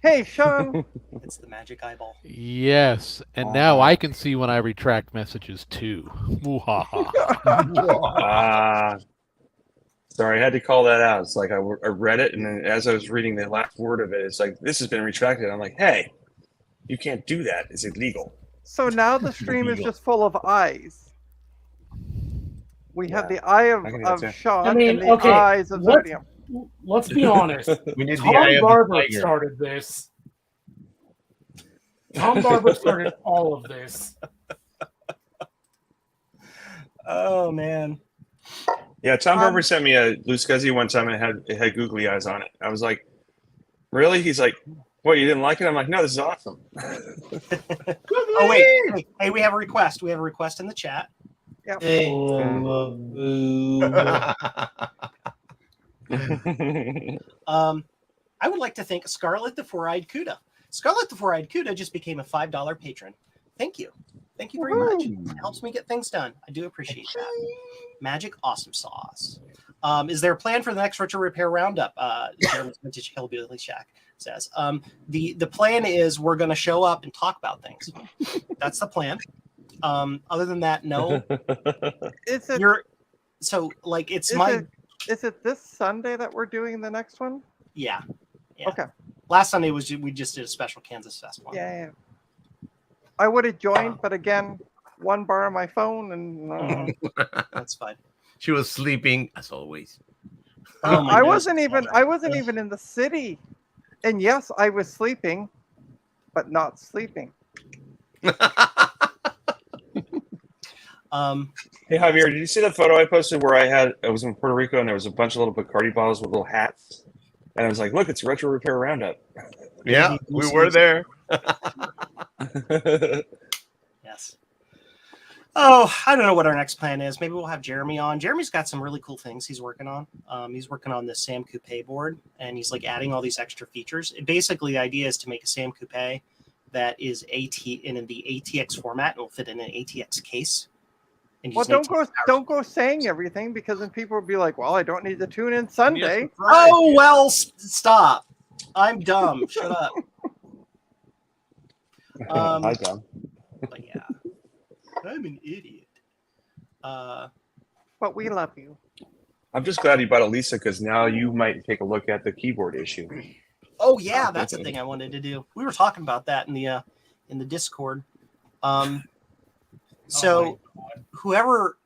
Hey, Sean. It's the magic eyeball. Yes, and now I can see when I retract messages too. Mwahaha. Sorry, I had to call that out. It's like I read it, and then as I was reading the last word of it, it's like, this has been retracted. I'm like, hey, you can't do that. It's illegal. So now the stream is just full of eyes. We have the eye of Sean I mean, and the eyes of Zodium. Let's be honest. We need the Tom eye of the Barber tiger. started this. Tom Barber started all of this. Oh man. Yeah, Tom Barber sent me a Blue SCSI one time, and it had googly eyes on it. I was like, really? He's like, what, you didn't like it? I'm like, no, this is awesome. Oh wait. Hey, we have a request. We have a request in the chat. Yep. I would like to thank Scarlet the Four-Eyed Cuda. Scarlet the Four-Eyed Cuda just became a $5 patron. Thank you. Thank you very much. It helps me get things done. I do appreciate that. Magic Awesome Sauce. Is there a plan for the next Retro Repair Roundup? Jeremy's Vintage Hillbilly Shack says. The plan is we're going to show up and talk about things. That's the plan. Other than that, no. Is it? Is it this Sunday that we're doing the next one? Yeah. Okay. Last Sunday we just did a special Kansas Fest one. Yeah. I would have joined, but again, one bar on my phone, and That's fine. She was sleeping as always. Oh my I goodness. wasn't even in the city. And yes, I was sleeping, but not sleeping. Hey, Javier, did you see the photo I posted where I was in Puerto Rico and there was a bunch of little Bacardi bottles with little hats? And I was like, look, it's Retro Repair Roundup. Yeah, we were there. Yes. Oh, I don't know what our next plan is. Maybe we'll have Jeremy on. Jeremy's got some really cool things he's working on. He's working on this Sam Coupe board, and he's like adding all these extra features. Basically, the idea is to make a Sam Coupe that is in the ATX format. It will fit in an ATX case. And Well, use an ATX don't go saying everything, because then people will be like, "Well, I don't need to tune in Sunday." Oh well, stop! I'm dumb. Shut up. Hi, Tom. But yeah, I'm an idiot. But we love you. I'm just glad you bought a Lisa because now you might take a look at the keyboard issue. Oh yeah, that's a thing I wanted to do. We were talking about that in the Discord. So whoever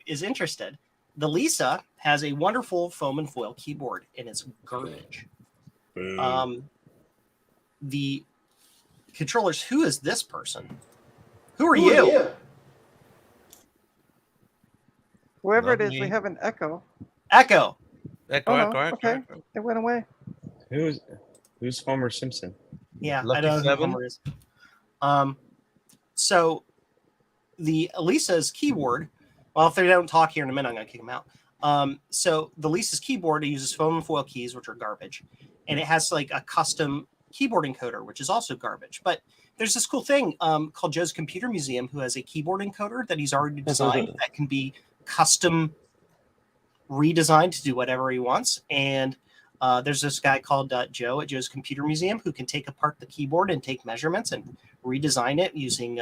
is interested, the Lisa has a wonderful foam and foil keyboard, and it's garbage. The controllers. Who is this person? Who are you? Whoever Not it is, me. we have an echo. Echo. Echo, Oh, no. echo, echo, Okay. echo. It went away. Who's Homer Simpson? Yeah, Lucky I don't know who Seven? Homer is. So the Lisa's keyboard. Well, if they don't talk here in a minute, I'm gonna kick them out. So the Lisa's keyboard uses foam and foil keys, which are garbage, and it has like a custom keyboard encoder, which is also garbage. But there's this cool thing called Joe's Computer Museum, who has a keyboard encoder that he's already designed that can be custom redesigned to do whatever he wants. And there's this guy called Joe at Joe's Computer Museum who can take apart the keyboard and take measurements and redesign it using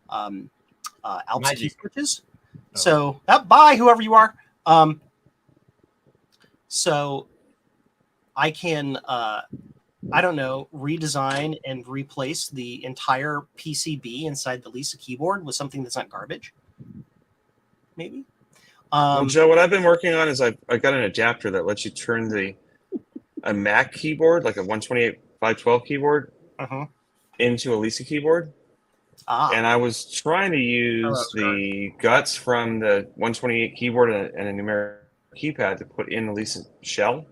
Alps key switches. So bye, whoever you are. So I can I don't know, redesign and replace the entire PCB inside the Lisa keyboard with something that's not garbage. Maybe. Well, Joe, what I've been working on is I got an adapter that lets you turn a Mac keyboard, like a 128/512 keyboard, into a Lisa keyboard. And I was trying to use the guts from the 128 keyboard and a numeric keypad to put in the Lisa shell.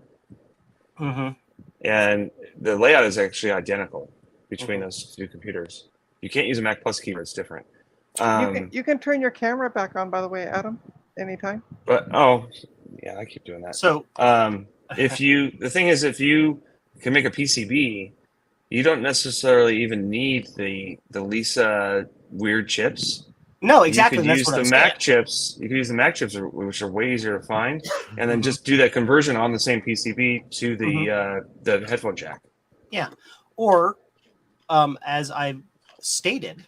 And the layout is actually identical between those two computers. You can't use a Mac Plus keyboard; it's different. You can turn your camera back on, by the way, Adam, anytime. But yeah, I keep doing that. So the thing is, if you can make a PCB, you don't necessarily even need the Lisa weird chips. No, exactly. You could That's use what the I'm Mac saying. chips. You could use the Mac chips, which are way easier to find, and then just do that conversion on the same PCB to the headphone jack. Yeah. Or, as I've stated,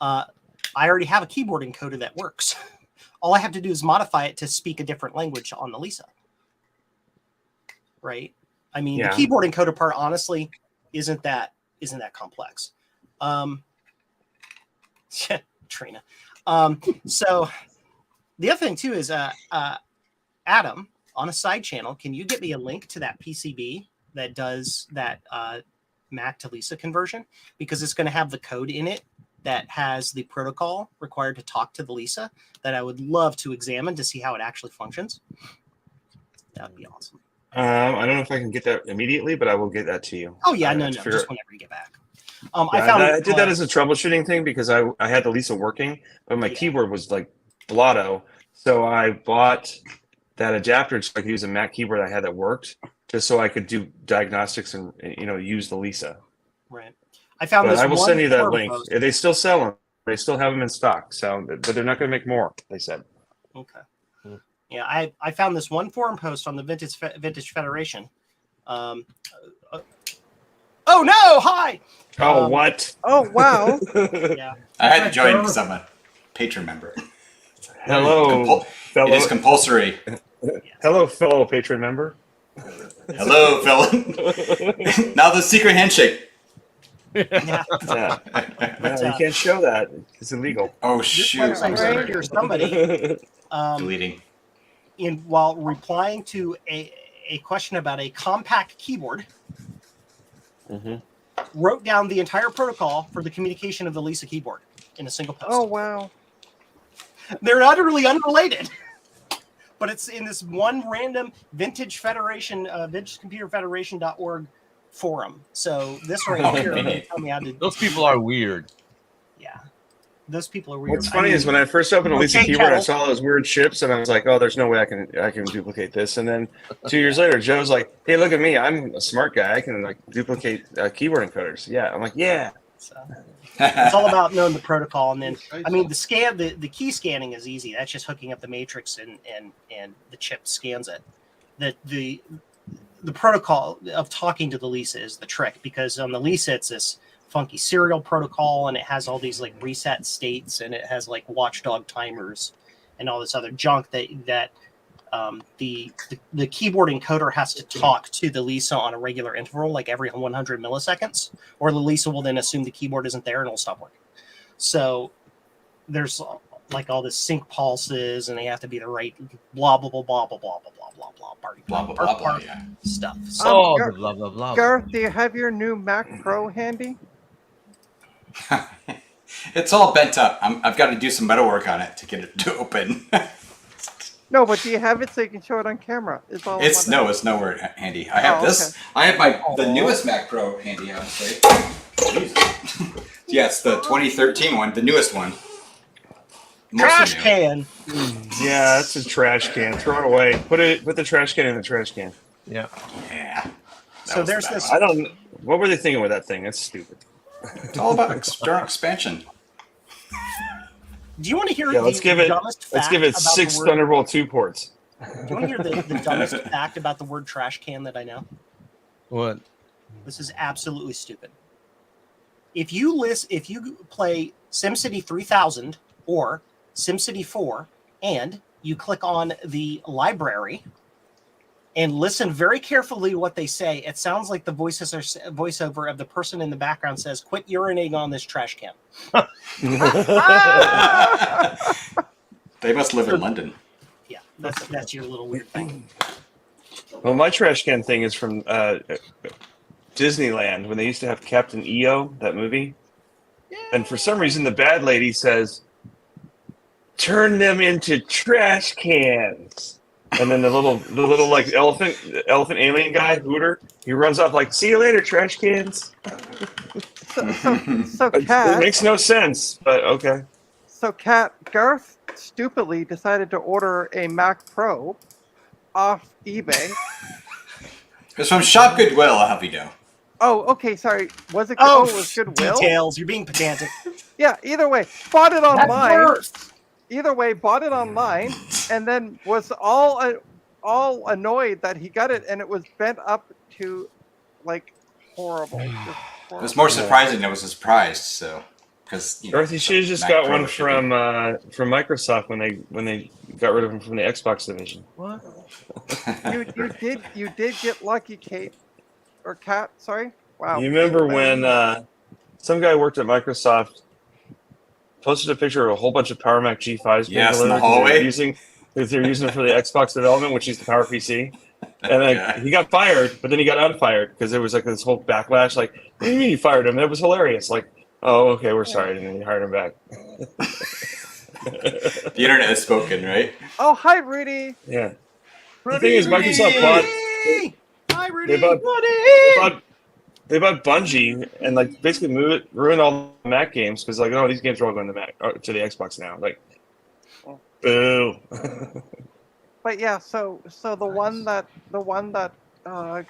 I already have a keyboard encoder that works. All I have to do is modify it to speak a different language on the Lisa. Right? I mean, the keyboard encoder part, honestly, isn't that complex. Trina. So the other thing too is Adam, on a side channel, can you get me a link to that PCB that does that Mac to Lisa conversion? Because it's going to have the code in it that has the protocol required to talk to the Lisa that I would love to examine to see how it actually functions. That would be awesome. I don't know if I can get that immediately, but I will get that to you. Oh yeah, no, just whenever you get back. I did that as a troubleshooting thing because I had the Lisa working, but my keyboard was like blotto. So I bought that adapter so I could use a Mac keyboard I had that worked, just so I could do diagnostics and use the Lisa. Right. I found this. I will send you that link. Post. They still sell them. They still have them in stock. So, but they're not going to make more. They said. Okay. Yeah, I found this one forum post on the Vintage Federation. Oh no! Hi. Oh what? Oh wow! Yeah. I had to join because I'm a patron member. Hello, fellow. It is compulsory. Hello, fellow patron member. Hello, fellow. Now the secret handshake. Yeah. No, you can't show that. It's illegal. Oh shoot! I'm sorry. Or somebody Deleting. while replying to a question about a compact keyboard, wrote down the entire protocol for the communication of the Lisa keyboard in a single post. Oh wow! They're utterly unrelated, but it's in this one random Vintage Federation, vintagecomputerfederation.org forum. So this right here, tell me how to. Those people are weird. Yeah, those people are weird. What's funny is when I first opened a Lisa Okay, keyboard, I Kettle. saw all those weird chips, and I was like, "Oh, there's no way I can duplicate this." And then 2 years later, Joe's like, "Hey, look at me! I'm a smart guy. I can like duplicate keyboard encoders." Yeah, I'm like, "Yeah." So, it's all about knowing the protocol, and then I mean the key scanning is easy. That's just hooking up the matrix and the chip scans it. The protocol of talking to the Lisa is the trick, because on the Lisa it's this funky serial protocol, and it has all these like reset states, and it has like watchdog timers and all this other junk that the keyboard encoder has to talk to the Lisa on a regular interval, like every 100 milliseconds, or the Lisa will then assume the keyboard isn't there and it'll stop working. So there's like all this sync pulses, and they have to be the right blah blah blah blah blah blah blah blah blah Blah blah blah blah. Yeah. stuff. So Oh, Gar- the blah blah blah. Garth, do you have your new Mac Pro handy? It's all bent up. I've got to do some metal work on it to get it to open. No, but do you have it so you can show it on camera? It's nowhere handy. I have this. Okay. I have the newest Mac Pro handy, obviously. Jesus. Yeah, it's the 2013 one, the newest one. trash New. can. Yeah, that's a trash can. Throw it away. Put the trash can in the trash can. Yeah. Yeah. So there's this. I don't. What were they thinking with that thing? That's stupid. It's all about external expansion. Do you want to hear Yeah, the let's give it dumbest fact 6 about the word? Thunderbolt 2 ports. Do you want to hear the dumbest fact about the word trash can that I know? What? This is absolutely stupid. If you play SimCity 3000 or SimCity 4, and you click on the library and listen very carefully to what they say, it sounds like the voiceover of the person in the background says, "Quit urinating on this trash can." They must live in London. Yeah, that's your little weird thing. Well, my trash can thing is from Disneyland when they used to have Captain EO, that movie. And for some reason, the bad lady says, "Turn them into trash cans." And then the little like elephant alien guy, Hooter, he runs off like, "See you later, trash cans." So It Kat, makes no sense, but okay. so Kat, Garth stupidly decided to order a Mac Pro off eBay. It's from Shop Goodwill, I'll have you know. Oh, okay, sorry. Was it? Oh, it was Goodwill. details. You're being pedantic. Yeah. Either way, bought it That's online. worse. Either way, bought it online, and then was all annoyed that he got it, and it was bent up to like horrible. Just It horrible. was more surprising than I was surprised, so because Dorothy should have just Mac got Pro one shipping. from Microsoft when they got rid of him from the Xbox division. What? You did get lucky, Kate or Kat. Sorry. Wow. You remember when some guy worked at Microsoft posted a picture of a whole bunch of Power Mac G5s being Yes, in the delivered hallway. because they're using it for the Xbox development, which is the Power PC. And then Yeah. he got fired, but then he got unfired because there was like this whole backlash. Like, what do you mean you fired him? It was hilarious. Like, oh, okay, we're sorry, and then you hired him back. The internet has spoken, right? Oh, hi, Rudy. Yeah. The thing is, Microsoft bought. Hi, Rudy. They bought Bungie and like basically ruined all the Mac games because like, oh, these games are all going to the Xbox now. Like, boo. But yeah, so the one that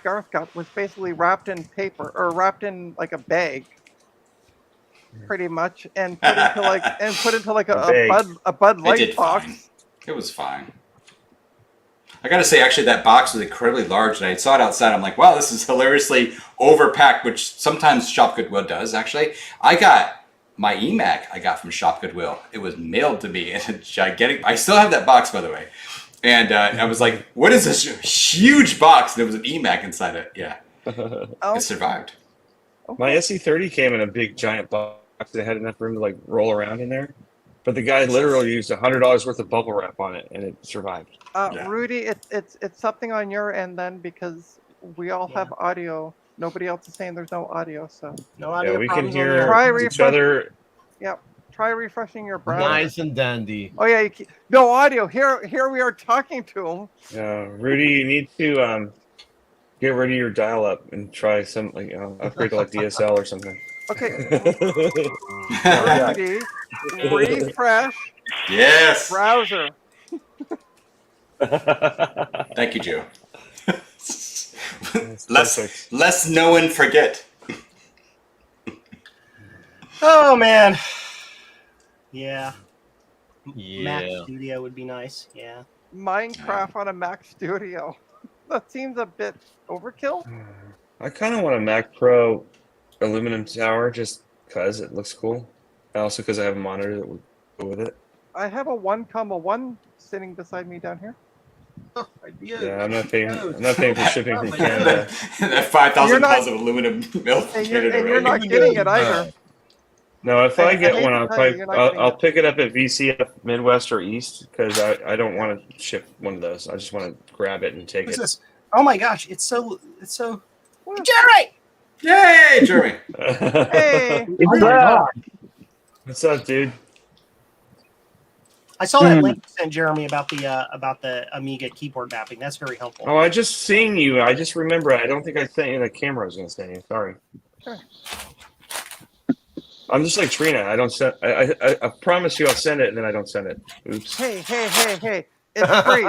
Garth got was basically wrapped in paper or wrapped in like a bag, pretty much, and put into like a Bud It Light did box. fine. It was fine. I gotta say, actually, that box was incredibly large, and I saw it outside. I'm like, wow, this is hilariously overpacked, which sometimes Shop Goodwill does, actually. I got my eMac I got from Shop Goodwill. It was mailed to me in a gigantic... I still have that box, by the way. And I was like, what is this huge box? And there was an eMac inside it. Yeah, Oh, it survived. My SE30 came in a big giant box that had enough room to like roll around in there. But the guy literally used $100 worth of bubble wrap on it, and it survived. Yeah. Rudy, it's something on your end then because we all have audio. Nobody else is saying there's no audio, so No audio Yeah, we can problems on hear Try each refresh. other. try refreshing your browser. Nice and dandy. Oh yeah, no audio. Here we are talking to him. Rudy, you need to get rid of your dial-up and try some like upgrade to like DSL or something. Okay, Yeah. RTD, refresh Yes. browser. Thank you, Joe. That's less perfect. know and forget. Oh man. Yeah. Yeah. Mac Studio would be nice. Yeah. Minecraft on a Mac Studio. That seems a bit overkill. I kind of want a Mac Pro aluminum tower just because it looks cool. And also because I have a monitor that would go with it. I have a 1,1 sitting beside me down here. Yeah, I'm not paying for shipping from Canada. That 5,000 You're not- pounds of aluminum milk. And you're not getting it either. No, if I get hate one, to I'll tell you, probably you're not getting I'll it. pick it up at VCF Midwest or East because I don't want to ship one of those. I just want to grab it and take What's it. this? Oh my gosh! It's so. What? Jerry. Yay, Jeremy. Hey, Oh my god. What's up, dude? I saw that link you sent Jeremy about the Amiga keyboard mapping. That's very helpful. Oh, I just seen you. I just remember. I don't think I sent you the camera. I was going to send you. Sorry. Sure. I'm just like Trina. I don't send. I promise you, I'll send it, and then I don't send it. Oops. hey, it's free.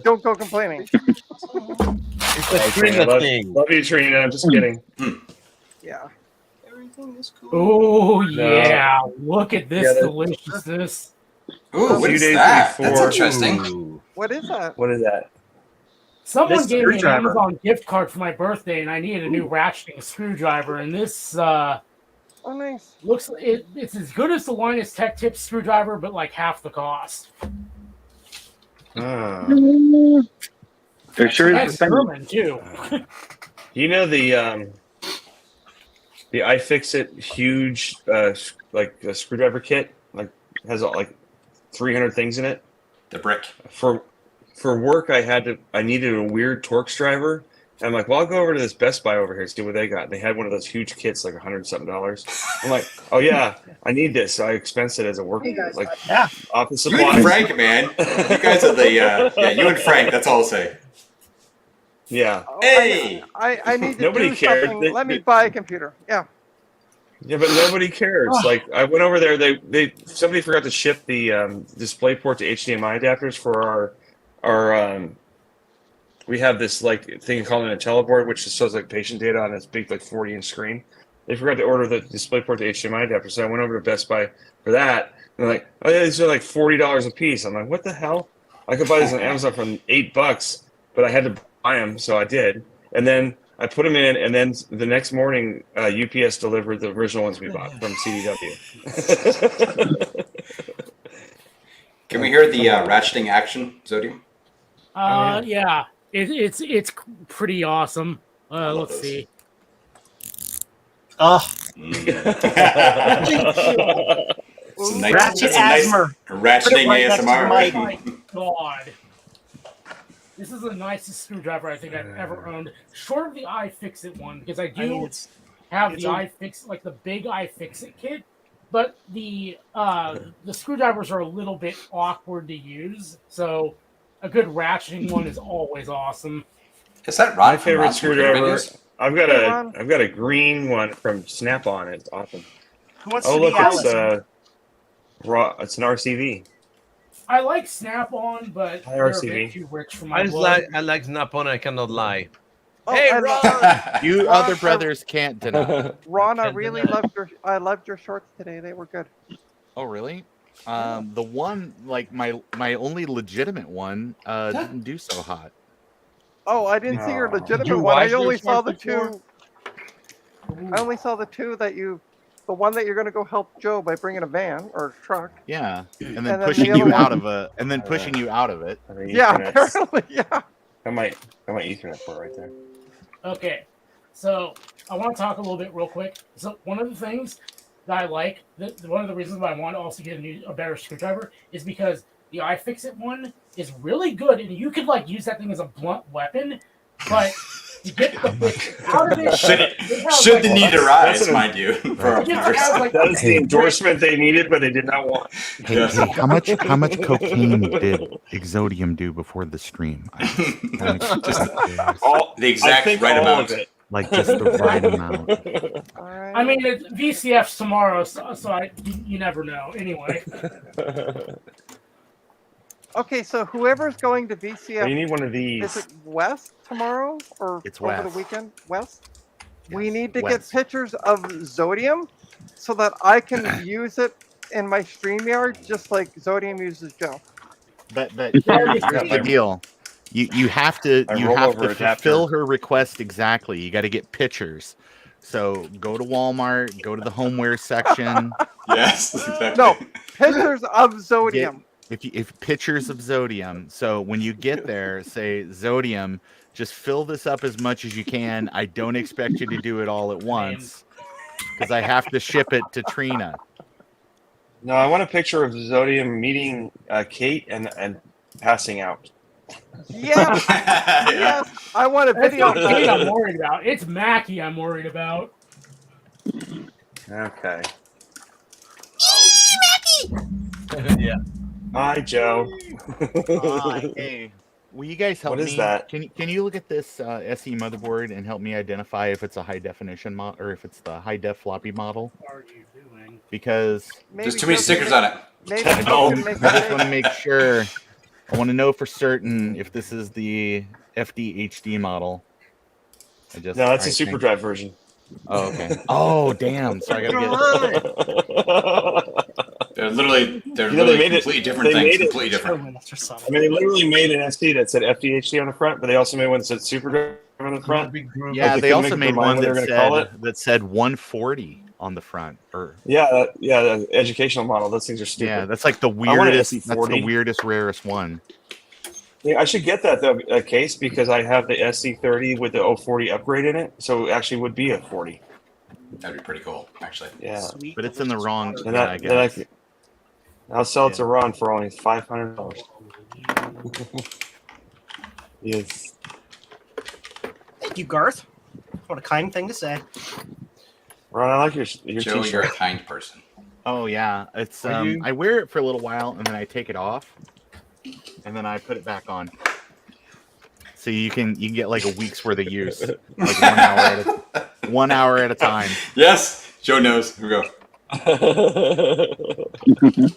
Don't go complaining. It's a Okay, Trina love thing. you, Trina. I'm just kidding. Yeah. Everything is cool. Oh yeah! Look at this Yeah, that- deliciousness. Ooh, A what few is days that? That's before- interesting. Ooh. What is that? What is that? Someone This gave me an screwdriver. Amazon gift card for my birthday, and I needed a new ratcheting screwdriver. And this Oh, nice. looks it's as good as the Linus Tech Tips screwdriver, but like half the cost. Ah. There sure is That's the thing. German too. You know the iFixit huge like a screwdriver kit has like 300 things in it. The brick. For work, I needed a weird Torx driver. And I'm like, well, I'll go over to this Best Buy over here, see what they got. And they had one of those huge kits, like $100-something. I'm like, oh yeah, I need this. So I expensed it as a work Yeah. office You supplies. and Frank, man. You guys are the you and Frank. That's all I'll say. Yeah, Oh, Hey! I need to Nobody do cared. something. Let me buy a computer. Yeah. yeah, but nobody cares. Like I went over there, somebody forgot to ship the DisplayPort to HDMI adapters for our we have this like thing called an IntelliBoard, which just shows like patient data on this big like 40-inch screen. They forgot to order the DisplayPort to HDMI adapter, so I went over to Best Buy for that. And they're like, "Oh yeah, these are like $40 a piece." I'm like, "What the hell? I could buy these on Amazon for $8, but I had to buy them, so I did." And then I put them in, and then the next morning, UPS delivered the original ones we bought from CDW. Can we hear the ratcheting action, Zodium? Yeah. It's pretty awesome. love Let's those. see. Some nice, Ratchet some nice asthma. ratcheting Right next to the ASMR. mic. Oh my god. This is the nicest screwdriver I think I've ever owned. Short of the iFixit one, because I do I mean, it's have it's the a- iFix, like the big iFixit kit, but the screwdrivers are a little bit awkward to use. So a good ratcheting one is always awesome. Is that Ron My from favorite Ron's Computer screwdriver. Videos? I've got a green one from Snap-on. It's awesome. Who wants Oh to be look, it's Alice? it's an RCV. I like Snap-on, but Hi, they're a RCV. bit too rich for I my just blood. I like Snap-on. I cannot lie. Oh, Hey, I Ron! You Ron, other brothers can't deny. Ron, I Can't really deny. loved your shorts today. They were good. Oh, really? The one, like my only legitimate one, didn't do so hot. Oh, I didn't see your No. legitimate Did you one. I wash your only saw the shorts before? two. I only saw the two that the one that you're going to go help Joe by bringing a van or a truck. Yeah, and And then then pushing the other you out one- of a, and then pushing you out of it. I mean, Yeah, Ethernet's- apparently, yeah. I might Ethernet port right there. Okay, so I want to talk a little bit real quick. So one of the things that I like, one of the reasons why I want to also get a better screwdriver is because the iFixit one is really good, and you could like use that thing as a blunt weapon, but you get the out of it. Should the need arise, mind you, for our It just viewers. has, like, That is the endorsement they needed, but they did not want. Hey, Yes. hey, how much cocaine did Exodium do before the stream? I'm just curious. The exact I think right all amount. of it. Like just the right amount. All right. I mean, it's VCF's tomorrow, so you never know. Anyway, Okay, so whoever's going to you VCF, need one of is these. it West tomorrow or It's over the West. weekend? West. We Yes, need to West. get pictures of Zodium so that I can use it in my StreamYard, just like Zodium uses Joe. But Yeah, here's the deal. You have to A rollover adapter. fulfill her request exactly. You got to get pictures. So go to Walmart, go to the homeware section. Yes, exactly. No, pictures of Zodium. If pictures of Zodium. So when you get there, say Zodium, just fill this up as much as you can. I don't expect you to do it all at once because I have to ship it to Trina. No, I want a picture of Zodium meeting Kate and passing out. Yeah, Yeah. yes. I want a it's video. not Kate I'm worried about. It's Mackie I'm worried about. Okay. Yeah. Hi, Joe. Hey, will you guys help What me? is that? Can you look at this SE motherboard and help me identify if it's a high definition mod or if it's the high def floppy model? What are you doing? Because Maybe There's too many Joe can stickers make- on it. Maybe I Joe know. can make I just a want to make sure. I want to know for certain if this is the FD HD model. No, that's a I super think- drive version. Oh, okay. Oh, damn. So I gotta get. They're literally You know, really they made it- completely different they things. made it- Completely different. I mean, they literally made an ST that said FDHD on the front, but they also made one that said super drive on the front. Yeah, they they couldn't also make up made their mind one what they were that gonna call it. said 140 on the front. Or Yeah, the educational model. Those things are stupid. yeah, that's like the want an weirdest. That's the SE40. weirdest, rarest one. Yeah, I should get that though, a case, because I have the SC30 with the 040 upgrade in it, so it actually would be a 40. That'd be pretty cool, actually. Yeah, Sweet, But it's in the wrong. and Yeah, I then I guess. could, I'll sell it to Ron for only $500. Yes. Thank you, Garth. What a kind thing to say. Ron, I like your Joe, you're t-shirt. a kind person. Oh yeah, it's Are you- I wear it for a little while and then I take it off, and then I put it back on. So you can get like a week's worth of use, like 1 hour at a time. Yes, Joe knows. Here we go.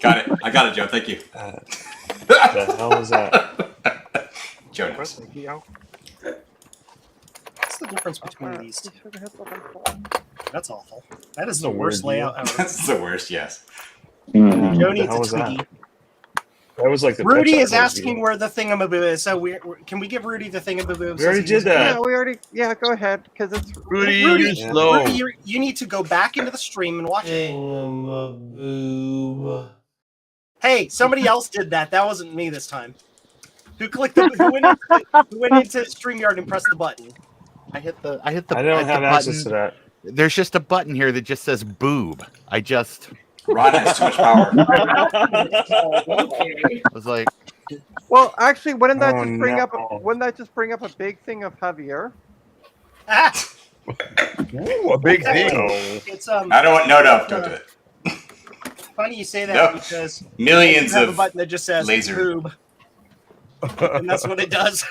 Got it. I got it, Joe. Thank you. The hell was that? Joe knows. What's the difference between these two? Should have hit the button. That's awful. That is That's the a worst weird layout ever. That's the worst. Yes. Mm. Joe What the needs hell a was that? Twiggy. That was like the Rudy pet is shop asking video. where the thingamaboo is. So can we give Rudy the thingamaboo? We already did that. Yeah, we already. Yeah, go ahead, because it's Rudy, Rudy, you're Yeah. slow. Rudy, you need to go back into the stream and watch it. Hey, somebody else did that. That wasn't me this time. Who clicked? Who went into StreamYard and pressed the button? I hit the. I hit don't the have access to button. that. There's just a button here that just says boob. I Ron has too much power. Okay. was like, well. Actually, wouldn't that Oh, just bring up? no. Wouldn't that just bring up a big thing of Javier? Ah, Ooh, a big thing. it's I don't want. No, don't do it. funny you say that No. because Millions you have a of. button that just says laser. boob, and that's what it does.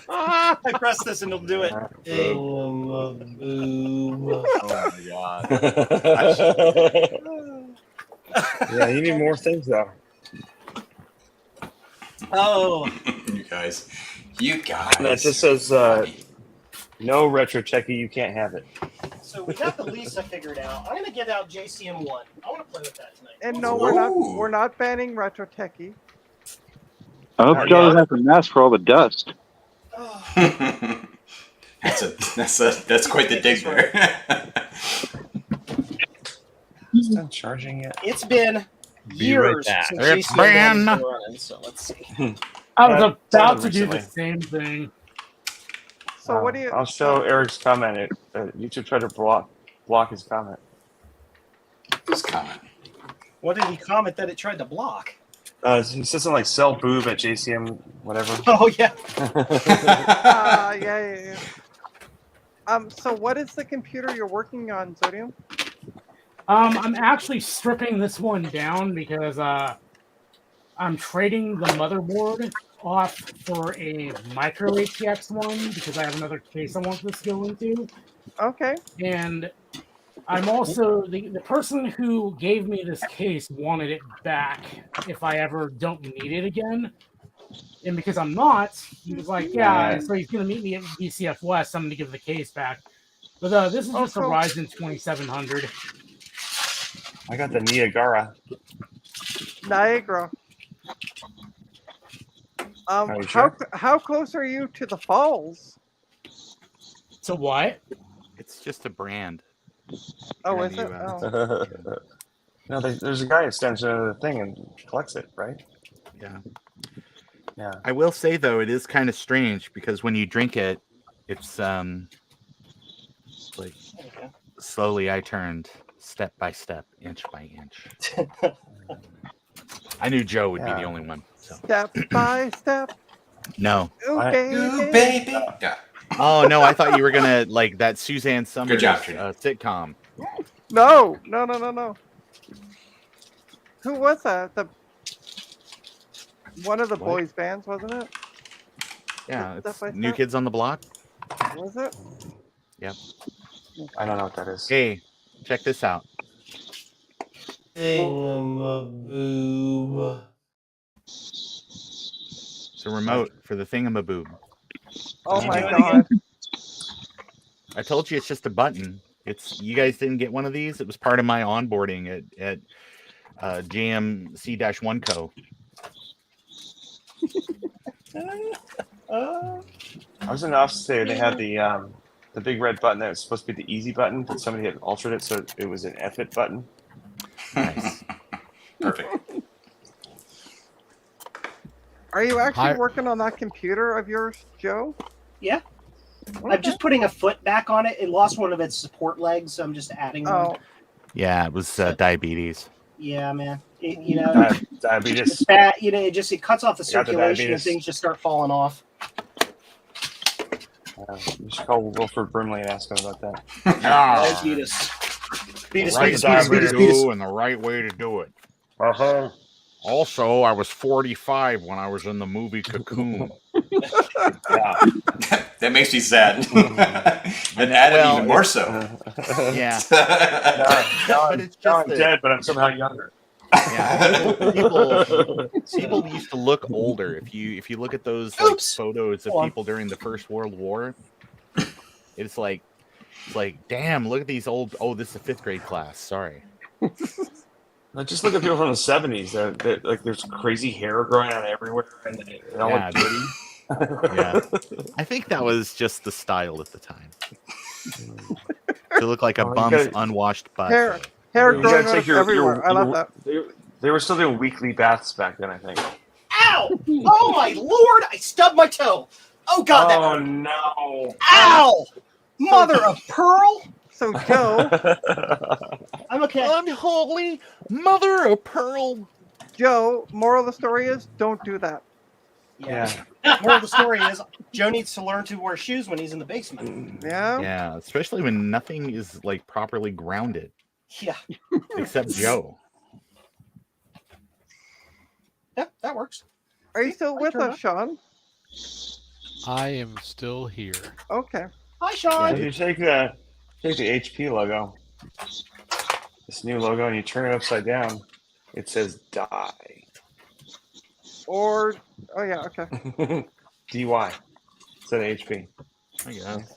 I press this and it'll do it. Oh my god. Yeah, you need more things though. Oh, You guys. You guys. And it just says no retro techie, you can't have it. so we got the Lisa figured out. I'm gonna get out JCM 1. I want to play with that tonight. And no, we're not. Ooh. We're not banning retro techie. I hope Joe doesn't have to mask for all the dust. Oh, that's quite the dig there. It's not charging yet. it's been Be right years back. since It's JCM 1 has been- been running, so let's see. I was Yeah, about to do recently. the same thing. So what do you? I'll show Eric's comment. YouTube tried to block his comment. This comment. What did he comment that it tried to block? He said something like "sell boob at JCM," whatever. Oh yeah. Yeah. So what is the computer you're working on, Zodium? I'm actually stripping this one down because I'm trading the motherboard off for a micro HTX one because I have another case I want this to go into. Okay. And I'm also the person who gave me this case wanted it back if I ever don't need it again. And because I'm not, he was like, yeah, and so he's going to meet me at BCF West. I'm going to give the case back. But this is just a Ryzen 2700. I got the Niagara. Niagara. Are you sure? How close are you to the falls? So what? It's just a brand. Oh, Here is in it? the US. Oh. No, there's a guy who stands under the thing and collects it, right? Yeah. Yeah. I will say though, it is kind of strange because when you drink it, it's like slowly I turned step by step, inch by inch. I knew Joe would be the only one. So. Step by step. No. Okay. Ooh, baby. Yeah. Oh no, I thought you were gonna like that Suzanne Summers Good job, Trini. sitcom. No. Who was that? One of the boys' bands, wasn't it? Yeah, Step it's by New Step? Kids on the Block. Was it? Yep. I don't know what that is. Hey, check this out. Thingamaboob. It's a remote for the thingamaboob. Oh my god. I told you it's just a button. It's you guys didn't get one of these. It was part of my onboarding at JMC-1 Co. I was in the office today and they had the big red button that was supposed to be the easy button, but somebody had altered it so it was an F-it button. Nice. Perfect. Are you actually Hi. working on that computer of yours, Joe? Yeah. I'm just putting a foot back on it. It lost one of its support legs, so I'm just adding one. Oh, Yeah, it was diabetes. Yeah, man. It's Diabetes. bad. It cuts off the Got the circulation and diabetes. things just start falling off. You should call Wilford Brimley and ask him about that. Diabetes. Beat us, Right beat us, beat us, time beat to us, beat us. do and the right way to do it. Uh-huh. Also, I was 45 when I was in the movie Cocoon. Yeah. That makes me sad. And added even more so. Yeah. Now But it's just I'm that- dead, but I'm somehow younger. Yeah, people used to look older. If you look at those like Oops. photos of Hold on. people during the First World War, it's like damn, look at these old. Oh, this is a 5th grade class. Sorry. Like, just look at people from the 70s. That like there's crazy hair growing out everywhere, and they all Yeah, look pretty. Yeah, I think that was just the style at the time. To look like a Oh, you bum's gotta- unwashed butt. hair You growing gotta out take of your- everywhere. I love that. They were still doing weekly baths back then, I think. Ow! Oh my lord! I stubbed my toe. Oh god! Oh no! Ow! Mother of pearl! So, Joe, I'm okay. Unholy mother of pearl. Joe, moral of the story is don't do that. Yeah. Moral of the story is Joe needs to learn to wear shoes when he's in the basement. Yeah? Yeah, especially when nothing is like properly grounded, Yeah. except Joe. Yeah, that works. Are you still with turn us, Sean? I am still here. Okay. Hi, Sean. If you take the HP logo, this new logo, and you turn it upside down, it says die. Or, oh yeah, okay. DY. Instead of HP. I guess.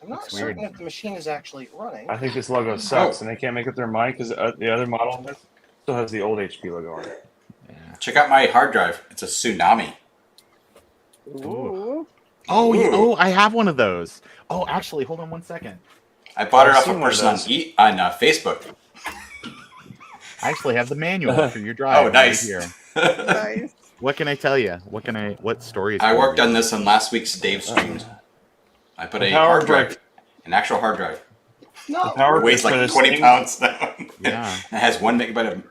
I'm not That's certain weird. if the machine is actually running. I think this logo sucks, and they can't make up their mind because the other model on this still has the old HP logo on it. Yeah. Check out my hard drive. It's a tsunami. Ooh. Oh, Ooh. I have one of those. Oh, actually, hold on one second. I bought it I've off seen a one of person on those. Facebook. I actually have the manual for your drive. Oh, nice. Right here. Nice. What can I tell you? What story is I there? worked on this on last week's Dave streams. I put a power hard drive, brick. an actual hard drive. No. Power It weighs brick for like this 20 thing- pounds now. Yeah. It has 1 megabyte of,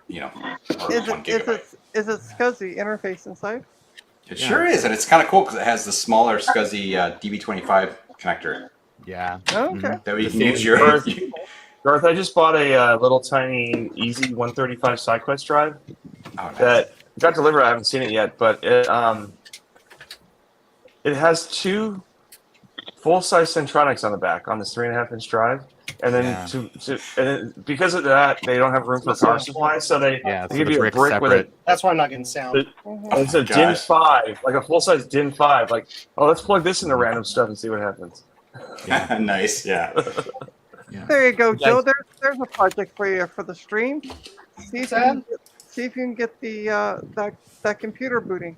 or Is 1 it gigabyte. SCSI interface inside? It sure is, and it's kind of cool because it has the smaller SCSI DB25 connector. Yeah. Oh, okay. That way you can The use your. Garth, I just bought a little tiny Easy 135 SideQuest drive Oh, nice. that got delivered. I haven't seen it yet, but it has 2 full-size Centronics on the back on this 3.5-inch drive, and then because of that, they don't have room for power supply, so they give you a brick with it. That's why I'm not getting sound. It's a DIN 5, like a full-size DIN 5. Like, oh, let's plug this into random stuff and see what happens. Yeah. Nice. Yeah. Yeah. There you go, Joe. There's a project for you for the stream. See if you can get the that computer booting.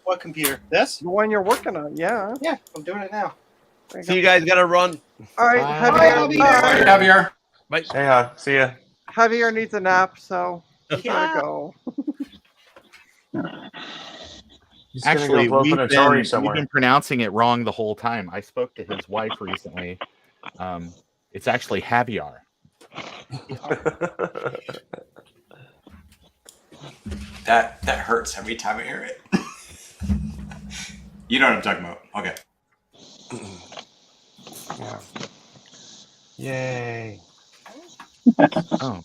What computer? This? The one you're working on. Yeah. Yeah, I'm doing it now. There See, you guys gotta run. All right, Javier. Bye, Javier. Bye. Hey, see ya. Javier needs a nap, so he's Yeah. gotta go. He's gonna Actually, go blow up we've an Atari been somewhere. pronouncing it wrong the whole time. I spoke to his wife recently. It's actually Javier. That hurts every time I hear it. You know what I'm talking about. Okay. Yeah. Yay. Oh,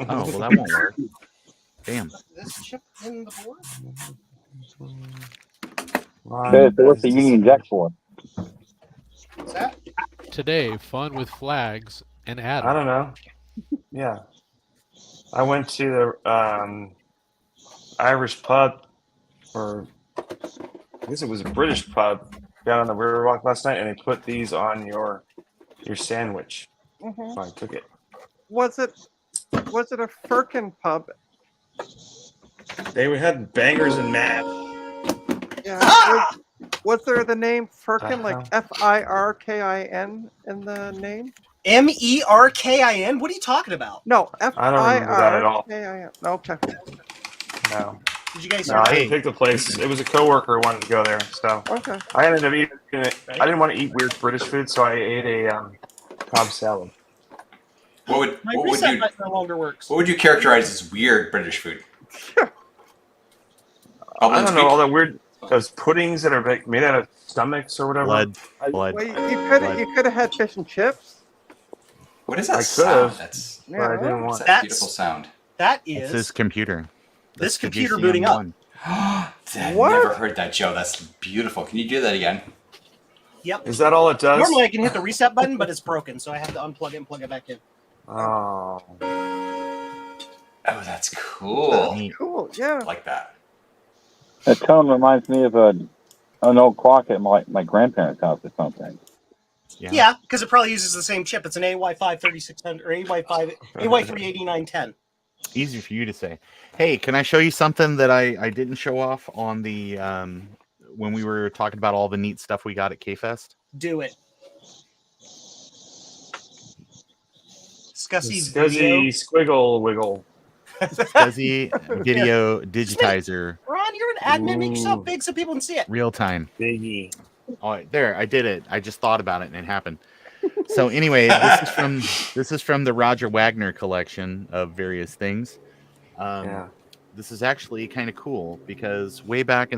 well, that won't work. Damn. This chip in the board? Okay, so what's the Union Jack for? What's that? Today, fun with flags and I Adam. don't know. Yeah. I went to the Irish pub, or I guess it was a British pub down on the Riverwalk last night, and they put these on your sandwich. Mhm. So I took it. Was it a Firkin pub? They had bangers and mash. Yeah. Was there the name Firkin, like Uh-huh. Firkin in the name? MERKIN? What are you talking about? No, I don't remember that at all. FIRKIN. Okay. No. Did you guys No, hear I that? didn't pick the place. It was a coworker who wanted to go there, so Okay. I ended up eating it. I didn't want to eat weird British food, so I ate a Cobb salad. My What reset button no longer works. would you characterize as weird British food? I don't know, all the weird those puddings that are like made out of stomachs or whatever. Blood. Well, you could have had fish and chips. What is I that could sound? have. That's But I didn't what's want. that That's- beautiful sound. That It's is his computer. this That's the computer JCM booting up. one. I've What? never heard that, Joe. That's beautiful. Can you do that again? Yep. Is that all it does? Normally I can hit the reset button, but it's broken, so I have to unplug it and plug it back in. Oh. Oh, that's cool. Neat. Cool. Yeah. I like that. That tone reminds me of an old clock at my grandparents' house or something. Yeah, because it probably uses the same chip. It's an AY5 3600 or AY38910. Easy for you to say. Hey, can I show you something that I didn't show off on the when we were talking about all the neat stuff we got at K-Fest? Do it. Scuzzy's video. Scuzzy squiggle wiggle. Scuzzy video digitizer, Ron, you're an admin. Make yourself big so people can see it. real time. Biggie. Oh, there, I did it. I just thought about it and it happened. So anyway, this is from the Roger Wagner collection of various things. Yeah. This is actually kind of cool because way back,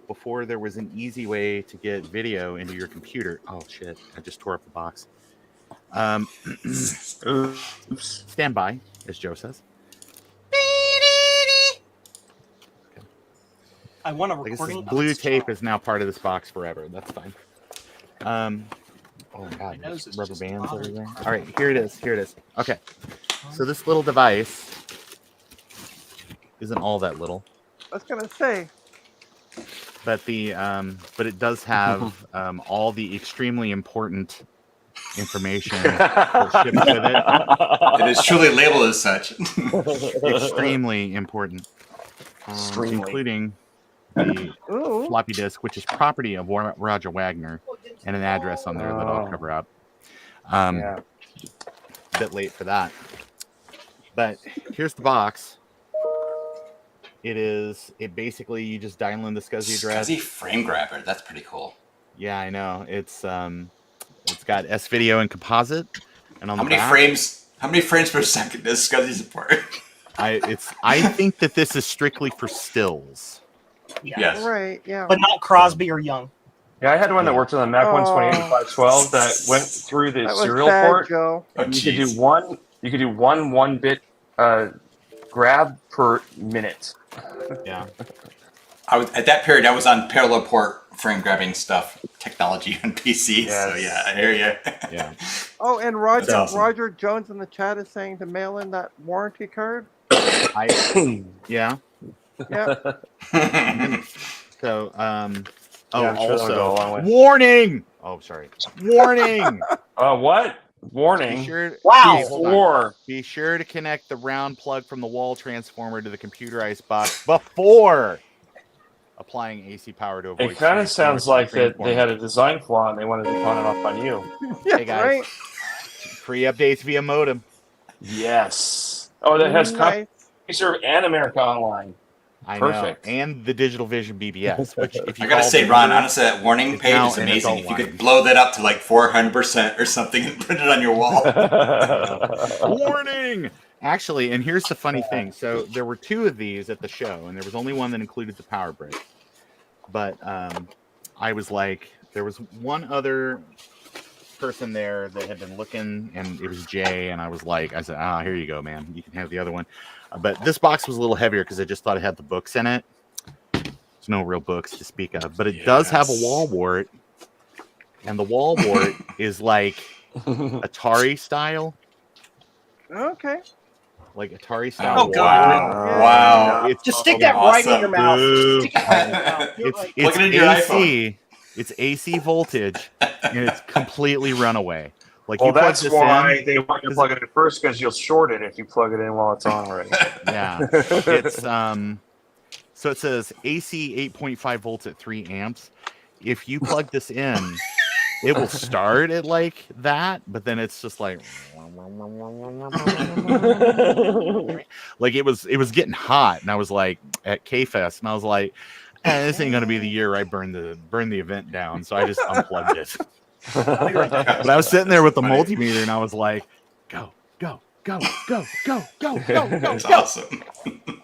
before there was an easy way to get video into your computer. Oh shit! I just tore up the box. Stand by, as Joe says. I want a I guess recording. this of blue this tape channel. is now part of this box forever. That's fine. Oh god, My nose there's is rubber just bands bothering everywhere. me. All right, here it is. Okay, so this little device isn't all that little, I was gonna say. but but it does have all the extremely important information that ships with it. It is truly labeled as such. Extremely important, including the Ooh. floppy disk, which is property of Roger Wagner, and an address on there that I'll cover up. Yeah. A bit late for that, but here's the box. It basically you just dial in the SCSI address. SCSI frame grabber. That's pretty cool. Yeah, I know. It's got S video and composite, and on How the many back, frames? How many frames per second does SCSI support? I think that this is strictly for stills. Yeah. Yes. Right. Yeah. But not Crosby or Young. Yeah, I had one that worked on the Mac Oh. 128 512 that went through the That was serial bad, port. Joe. Oh, You could jeez. do one 1-bit grab per minute. Yeah. I was at that period. I was on parallel port frame grabbing stuff technology on PC. So Yes. yeah, I hear you. Yeah. Oh, and That's Roger awesome. Roger Jones in the chat is saying to mail in that warranty card. Yeah. Yeah. So, oh, Yeah, I'm sure that'll go a also, long way. warning. Oh, sorry. Warning. What? Be Warning. sure. Wow. Hold on. Before. Be sure to connect the round plug from the wall transformer to the computerized box before applying AC power to avoid. It kind of sounds like that they had a design flaw and they wanted to pawn it off on you. Yeah, Hey guys, right. free updates via modem. Yes. Oh, that has Nice. CompuServe and America Online. I Perfect. know, and the Digital Vision BBS. Which, if you I gotta call say, the Ron, number- honestly, that warning It's page now is an amazing. adult If you could line. blow that up to like 400% or something and put it on your wall. Warning! Actually, and here's the funny thing. So there were 2 of these at the show, and there was only one that included the power brick. But I was like, there was one other person there that had been looking, and it was Jay, and I was like, I said, here you go, man. You can have the other one. But this box was a little heavier because I just thought it had the books in it. There's no real books to speak of, but it does have a wall wart, and the wall wart is like Atari style. Okay. Like Atari style. Oh, wall God. wart. Wow. It's Just stick that right in your mouth. Boo. Stick it right in your mouth. Do it It's like- Plug it into your AC. It's AC voltage, and it's completely runaway. Like Well, you plug that's this why in, they want you to plug it in first, because you'll short it if you plug it in while it's on already. yeah. It's so it says AC 8.5 volts at 3 amps. If you plug this in, it will start at like that, but then it's just like it was getting hot, and I was like at K-Fest, and I was like, this ain't gonna be the year I burn the event down, so I just unplugged it. But I was sitting there with the multimeter, and I was like, go, go, go, go, go, go, go, go, That's go. awesome.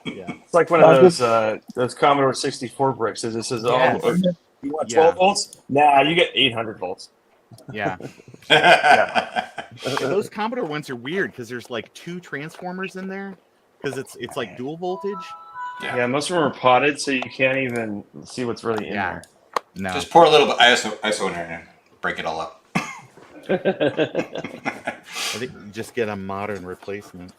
Yeah. It's like one of those Commodore 64 bricks. It says, Yes. you want 12 Yeah. volts? Nah, you get 800 volts. Yeah. Yeah. Those Commodore ones are weird because there's like 2 transformers in there because it's like dual voltage. Yeah, most of them are potted, so you can't even see what's really in Yeah. No. Just pour a little bit ISO in there and break it all up. I think you just get a modern replacement.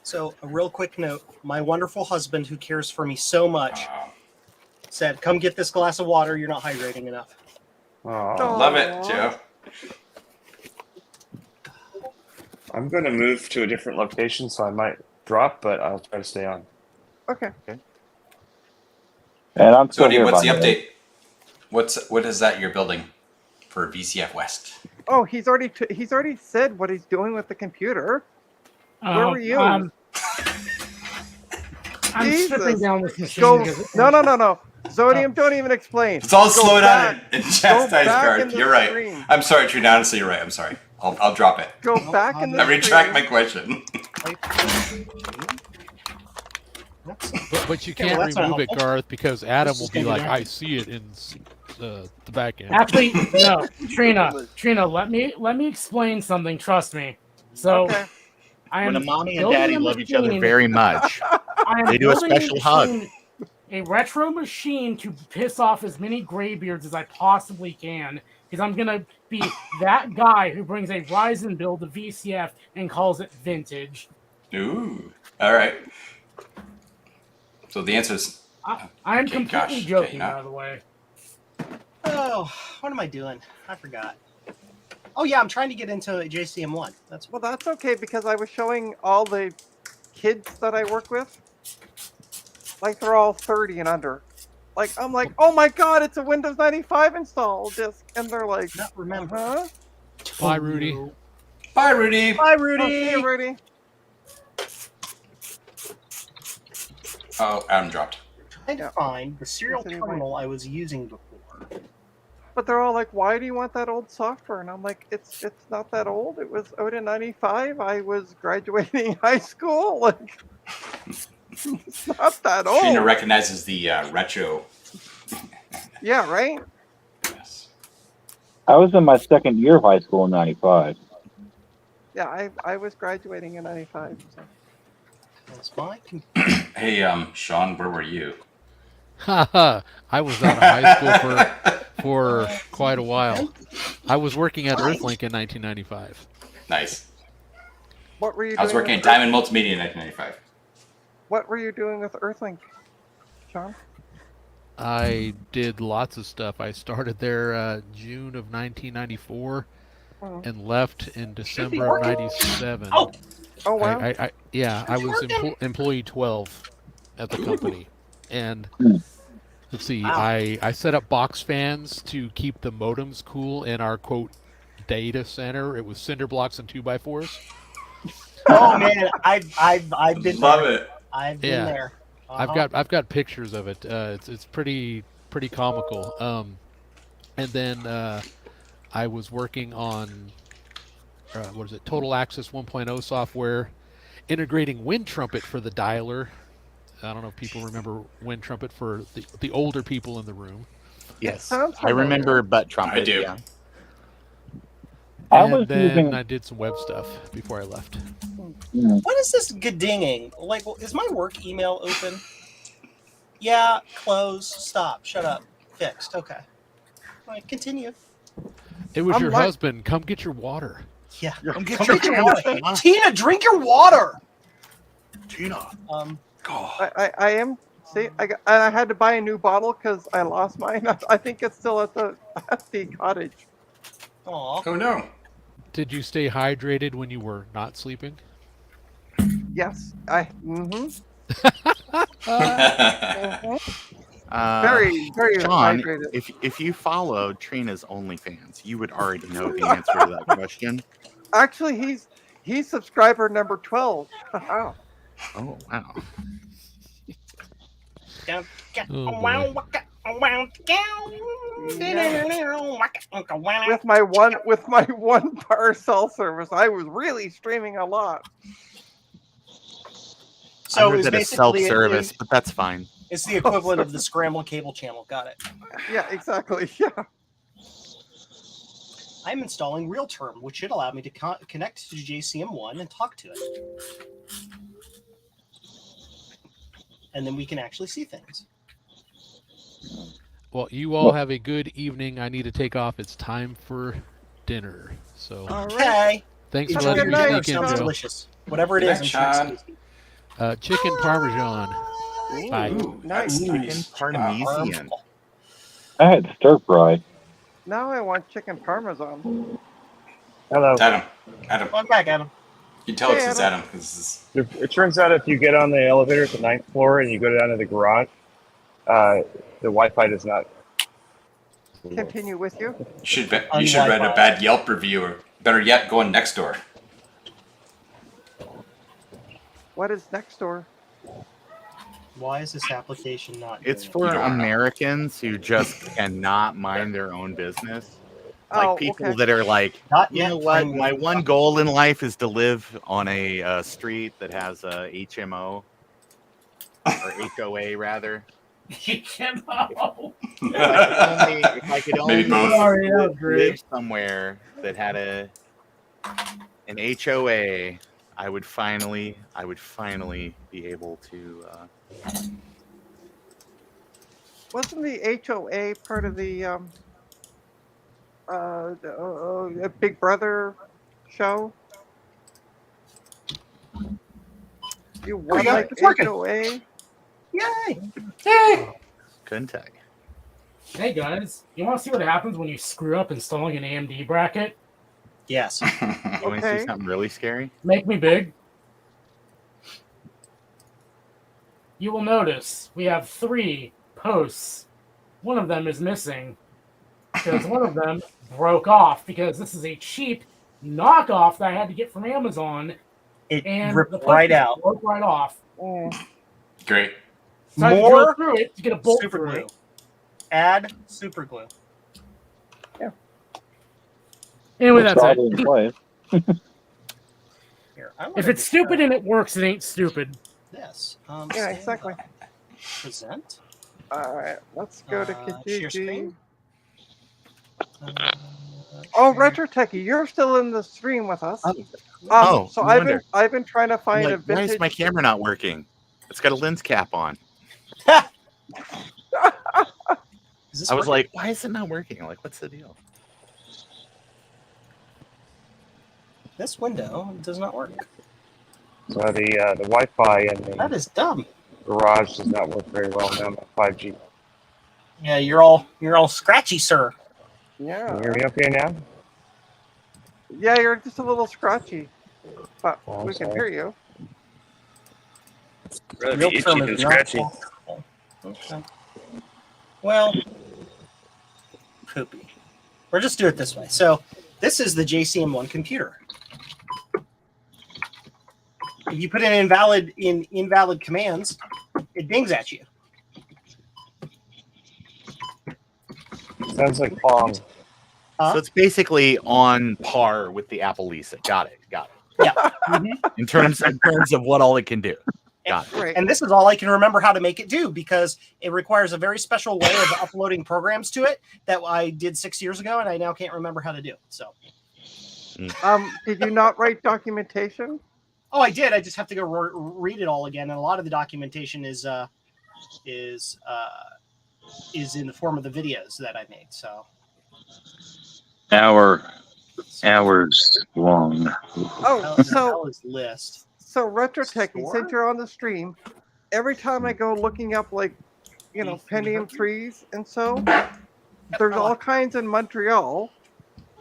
So, a real quick note: my wonderful husband, who cares for me so much, said, "Come get this glass of water. You're not hydrating enough." Oh, Love it, Joe. I'm going to move to a different location, so I might drop, but I'll try to stay on. Okay. And I'm still Cody, here, what's the by the way. update? What is that you're building for VCF West? Oh, he's already said what he's doing with the computer. Where were you? I'm Jesus. stripping down this machine. Go. because- No. Zodium, don't even explain. It's all Go slow down back. and chastise back guard. in the You're right. stream. I'm sorry, Trina. Honestly, you're right. I'm sorry. I'll drop it. Go back in the I retract stream. my question. But you Okay, well, can't that's not remove it, helpful. Garth, because Adam This will is be gonna be like, back. I see it in the back end. Actually, no, Trina, let me explain something. Trust me. So, Okay. I am When a mommy and building daddy a love each other machine- very much, I am they do a building special hug. machine, a retro machine to piss off as many graybeards as I possibly can, because I'm gonna be that guy who brings a Ryzen build to VCF and calls it vintage. Ooh. All right. So the answer is I'm Okay, completely gosh, joking, okay, by the way. Oh, what am I doing? I forgot. Oh yeah, I'm trying to get into JCM 1. That's Well, that's okay because I was showing all the kids that I work with. Like they're all 30 and under. Like I'm like, oh my god, it's a Windows 95 install disk, and they're like, not remember. huh? Bye, Rudy. bye, Rudy. Bye, Oh, Rudy. see you, Rudy. Oh, Adam dropped. Trying to find the serial Yes, it terminal I was using before. But they're all like, why do you want that old software? And I'm like, it's not that old. It was out in '95. I was graduating high school. Like, it's not that old. Trina recognizes the retro. Yeah, right. Yes. I was in my second year of high school in '95. Yeah, I was graduating in '95. So. Is my Hey, Sean, where were you? Haha. I was out of high school for quite a while. I was working at Earthlink in 1995. Nice. What were you I was doing working with at Diamond Multimedia in 1995. What were you doing with Earthlink, Sean? I did lots of stuff. I started there June of 1994 Oh, and left in December of working. '97. Oh. oh wow. I was working. employee 12 at the company, and Hmm. let's see, Wow. I set up box fans to keep the modems cool in our quote data center. It was cinder blocks and 2x4s. Oh man, I've been Love there. it. I've been Yeah. there. Uh-huh. I've got pictures of it. It's pretty comical. And then I was working on what is it? Total Access 1.0 software, integrating Wind Trumpet for the dialer. I don't know if people remember Wind Trumpet for the older people in the room. Yes, Sounds I remember butt trumpet. I do. Yeah. I And was then using. I did some web stuff before I left. What is this gadinging? Like, is my work email open? Yeah, close, stop, shut up, fixed. Okay. All right, continue. It was I'm your like- husband. Come get your water. Yeah. Come Come get your water. Tina, drink your water. Tina. I am. See, and I had to buy a new bottle because I lost mine. I think it's still at the cottage. Aw. Oh no. Did you stay hydrated when you were not sleeping? Yes, mm-hmm. Very Sean, hydrated. if you followed Trina's OnlyFans, you would already know the answer to that question. Actually, he's subscriber number 12. Wow. Oh wow. With my one bar cell service, I was really streaming a lot. So I it heard was that it's basically self-service, but that's fine. it's the equivalent of the scrambled cable channel. Got it. Yeah, exactly. Yeah. I'm installing RealTerm, which should allow me to connect to JCM1 and talk to it. And then we can actually see things. Well, you all have a good evening. I need to take off. It's time for dinner. So All right. Okay. thanks for Have a letting good me night, sneak in, Sounds Joe. delicious. Whatever it Good is, night, I'm sure it's Sean. tasty. Chicken parmesan. Bye. Ooh, Nice. nice. Chicken parmesan. I had stir fry. Now I want chicken parmesan. Hello. Adam. Welcome back, Adam. You can tell Hey, it's Adam. This is... It turns out if you get on the elevator at the 9th floor and you go down to the garage, the Wi-Fi does not. Continue with you. You should read a bad Yelp review, or better yet, go on Nextdoor. What is next door? Why is this application not? It's doing for You don't know. Americans who just cannot mind their own business. Like Oh, people okay. that are like, Not you yet. know what? I'm My going- one goal in life is to live on a street that has a HMO or HOA rather. HMO. If I could only Maybe both. Sorry, that was great. live somewhere that had an HOA, I would finally be able to. Wasn't the HOA part of the Big Brother show? You won go. like It's working. HOA? Yay! Couldn't tell you. Hey guys, you want to see what happens when you screw up installing an AMD bracket? Yes. You want to see Okay. something really scary? Make me big. You will notice we have 3 posts. One of them is missing because one of them broke off because this is a cheap knockoff that I had to get from Amazon, It and ripped the post right just out. broke right off. Great. So I had to More go through it to get a bolt super through glue. it. Add super glue. Anyway, that's Solder it. in place. Here, I'm If gonna it's just, stupid and it works, it ain't stupid. this. Yeah, Stand exactly. by. Present. All right, let's go to Share Kijiji. screen. Oh, Retro Techie, you're still in the stream with us. Oh, So no I've wonder. been trying to I'm find like, a why vintage. is my camera not working? It's got a lens cap on. Is this I was working? like, why is it not working? Like, what's the deal? This window does not work. So the Wi-Fi in That the is dumb. garage does not work very well now. 5G. Yeah, you're all scratchy, sir. Yeah. Can you hear me okay now? Yeah, you're just a little scratchy, but Oh, we can sorry. hear you. Rather Real be itchy term than is not scratchy. possible. Okay. Well, poopy. We'll just do it this way. So this is the JCM1 computer. If you put in invalid commands, it dings at you. Sounds like Pong. So it's basically on par with the Apple Lisa. Got it. Yeah. Mhm. In terms of what all it can do. Got it. Right. And this is all I can remember how to make it do because it requires a very special way of uploading programs to it that I did 6 years ago, and I now can't remember how to do. So, Did you not write documentation? oh, I did. I just have to go read it all again, and a lot of the documentation is in the form of the videos that I made. So, Hours long. Oh, hell is list. So Retro Techie, Store? since you're on the stream, every time I go looking up like, Pentium 3s and so, there's all kinds in Montreal,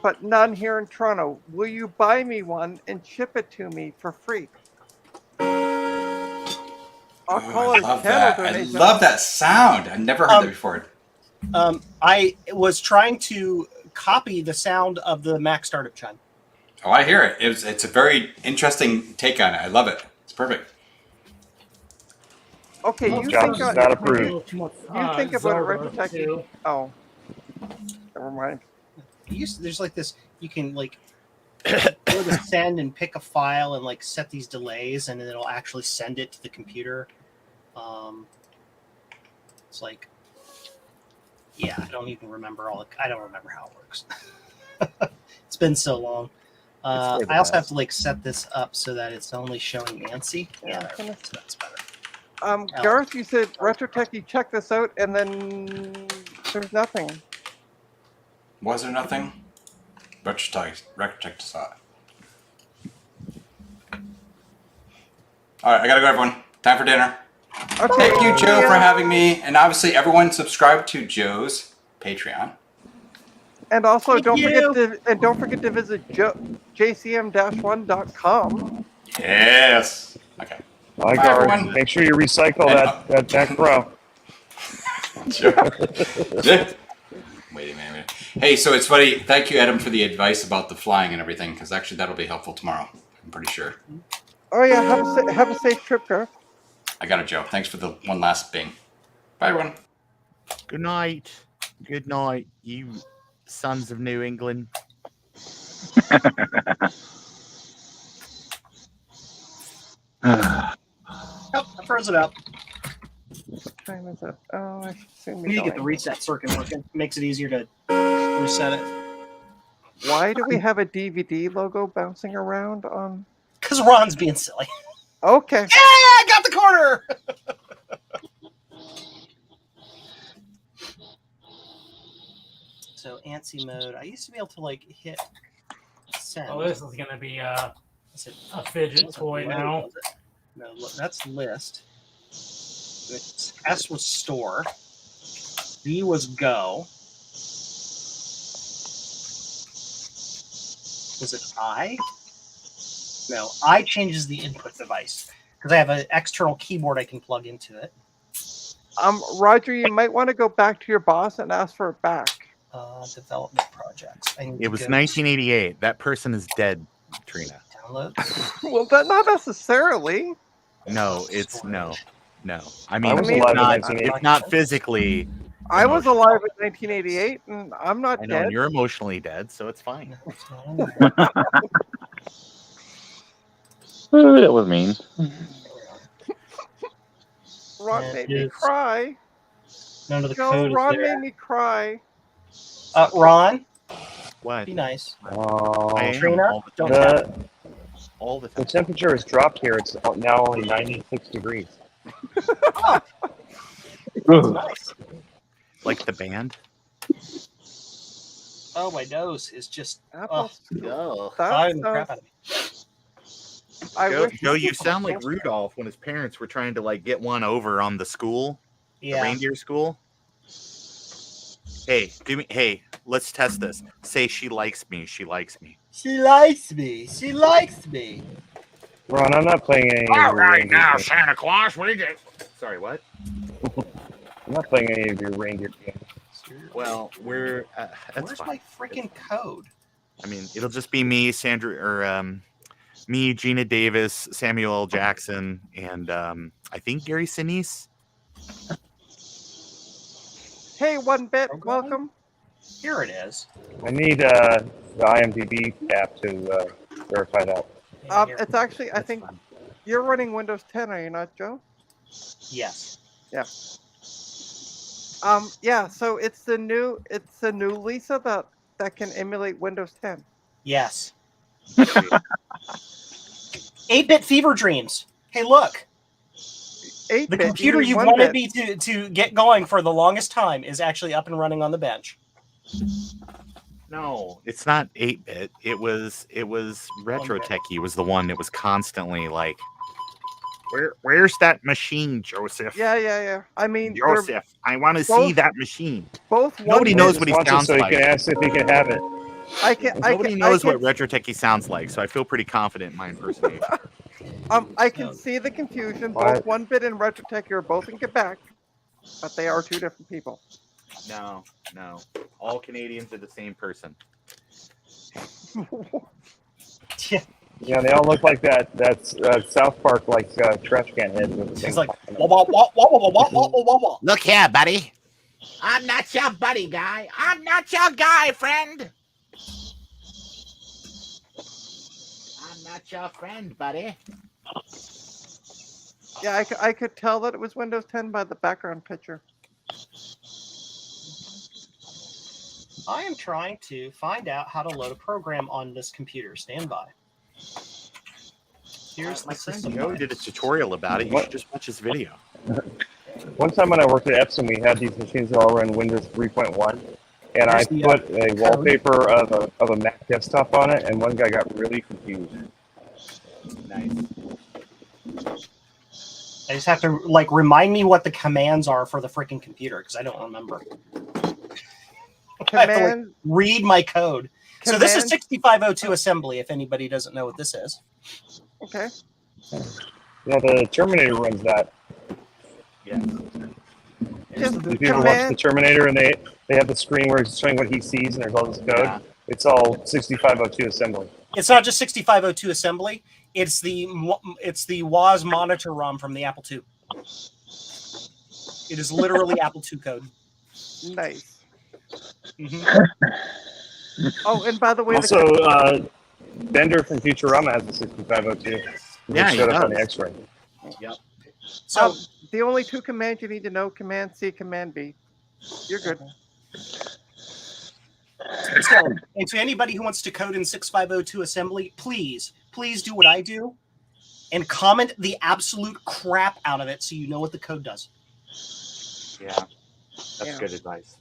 but none here in Toronto. Will you buy me one and ship it to me for free? I'll call it a channel I donation. love that sound. I've never heard that before. I was trying to copy the sound of the Mac startup chime. Oh, I hear it. It's a very interesting take on it. I love it. It's perfect. Okay, you John's think not approved. you think about it, Retro Techie. Oh, never mind. There's like this. You can like go to send and pick a file and like set these delays, and then it'll actually send it to the computer. It's like, yeah, I don't even remember I don't remember how it works. It's been so long. I also have to like set this up so that it's only showing ANSI. Yeah, that's better. Gareth, you said Retro Techie, check this out, and then there's nothing. Was there nothing? Retro Tech saw it. All right, I gotta go, everyone. Time for dinner. Okay, Thank you, Joe, for having me, and obviously everyone subscribe to Joe's Patreon. And also, Thank don't you. forget to visit jcm-1.com. Yes. Okay. Bye, Bye, guard. everyone. Make sure you recycle that Mac Pro. Joe. Wait a minute. Hey, so it's funny. Thank you, Adam, for the advice about the flying and everything, because actually that'll be helpful tomorrow. I'm pretty sure. Oh yeah, have a safe trip, Gareth. I got it, Joe. Thanks for the one last bing. Bye, everyone. Good night. Good night, you sons of New England. Oh, I froze it up. What time is it? Oh, I should soon We be need to get going. the reset circuit working. Makes it easier to reset it. Why do we have a DVD logo bouncing around on? Because Ron's being silly. Okay. Yeah, I got the corner. So ANSI mode. I used to be able to like hit send. Oh, this is gonna be a fidget Wasn't toy load, now. was it? No, that's list. S was store. B was go. Was it I? No, I changes the input device because I have an external keyboard I can plug into it. Roger, you might want to go back to your boss and ask for it back. Development projects. It was 1988. That person is dead, Trina. Download. Well, not necessarily. No, it's no. I I mean, was mean, alive in not, 1980. if not physically. I was alive in 1988, and I'm not I know, dead. and you're emotionally dead, so it's fine. That was mean. Ron Yeah, made it me is. cry. None of the Joe, code is Ron there. made me cry. Ron, What? Be nice. I Oh, am Trina, all the don't time. All the the time. temperature has dropped here. It's now only 96 degrees. That's Ugh. nice. Like the band. Oh, my nose is just Apple. Go. clogging the That crap sounds. out of me. I Joe, wish. Joe, you sound like Rudolph when his parents were trying to like get one over on the school, the Yeah. reindeer school. Hey, do me. Hey, let's test this. Say she likes me. She likes me. She likes me. She likes me. Ron, I'm not playing any of your reindeer games. Santa Claus, we get. Sorry, what? I'm not playing any of your reindeer games. Well, we're. That's Where's fine. my freaking code? I mean, it'll just be me, Sandra, or me, Gina Davis, Samuel L. Jackson, and I think Gary Sinise. Hey, 1-bit. Okay. Welcome. Here it is. I need the IMDb app to verify that. Yeah, here. It's actually. I That's think fine. you're running Windows 10, are you not, Joe? Yes. Yeah. So it's the new Lisa that can emulate Windows 10. Yes. 8-bit fever dreams. Hey, look. 8-bit. The computer you wanted me to get going for the longest time is actually up and running on the bench. No, it's not 8-bit. It was Retrotechy was the one that was constantly like, where's that machine, Joseph? Yeah. I mean, Joseph, I want to see both- that machine. both. Nobody 1-bit- knows what he Wants it sounds so he like. can ask if he can have it. Nobody knows what Retrotechy sounds like, so I feel pretty confident in my impersonation. I can see the confusion. What? Both 1-bit and Retrotechy are both in Quebec, but they are two different people. No. All Canadians are the same person. Yeah, they all look like that. That's South Park like trash can heads with the He's thing like, popping wah, up. wah, wah, wah, wah, wah, wah, wah, wah, wah. Look here, buddy. I'm not your buddy guy. I'm not your guy, friend. I'm not your friend, buddy. Yeah, I could tell that it was Windows 10 by the background picture. I am trying to find out how to load a program on this computer. Stand by. Here's My the friend system. Joe did a tutorial about it. You should just watch his video. One time when I worked at Epson, we had these machines that all run Windows 3.1, and I Here's the, put a wallpaper of a Mac desktop on it, and one guy got really confused. Nice. I just have to like remind me what the commands are for the freaking computer because I don't remember. I have to, like, Command. read my code. So this is Command- 6502 assembly. If anybody doesn't know what this is, Okay. Yeah, the Terminator runs that. Yeah. Here's Just the If you ever watch the Terminator and they have the screen where it's showing what he sees and there's all this code, Yeah. it's all 6502 assembly. It's not just 6502 assembly. It's the WAS monitor ROM from the Apple II. It is literally Apple II code. Nice. Mhm. Oh, and by the way, Also, Bender from Futurama has the 6502. Yeah, he showed up on does. the X-ray. So the only two commands you need to know: Command C, Command B. You're good. and to anybody who wants to code in 6502 assembly, please do what I do and comment the absolute crap out of it so you know what the code does. Yeah. That's Yeah. good advice.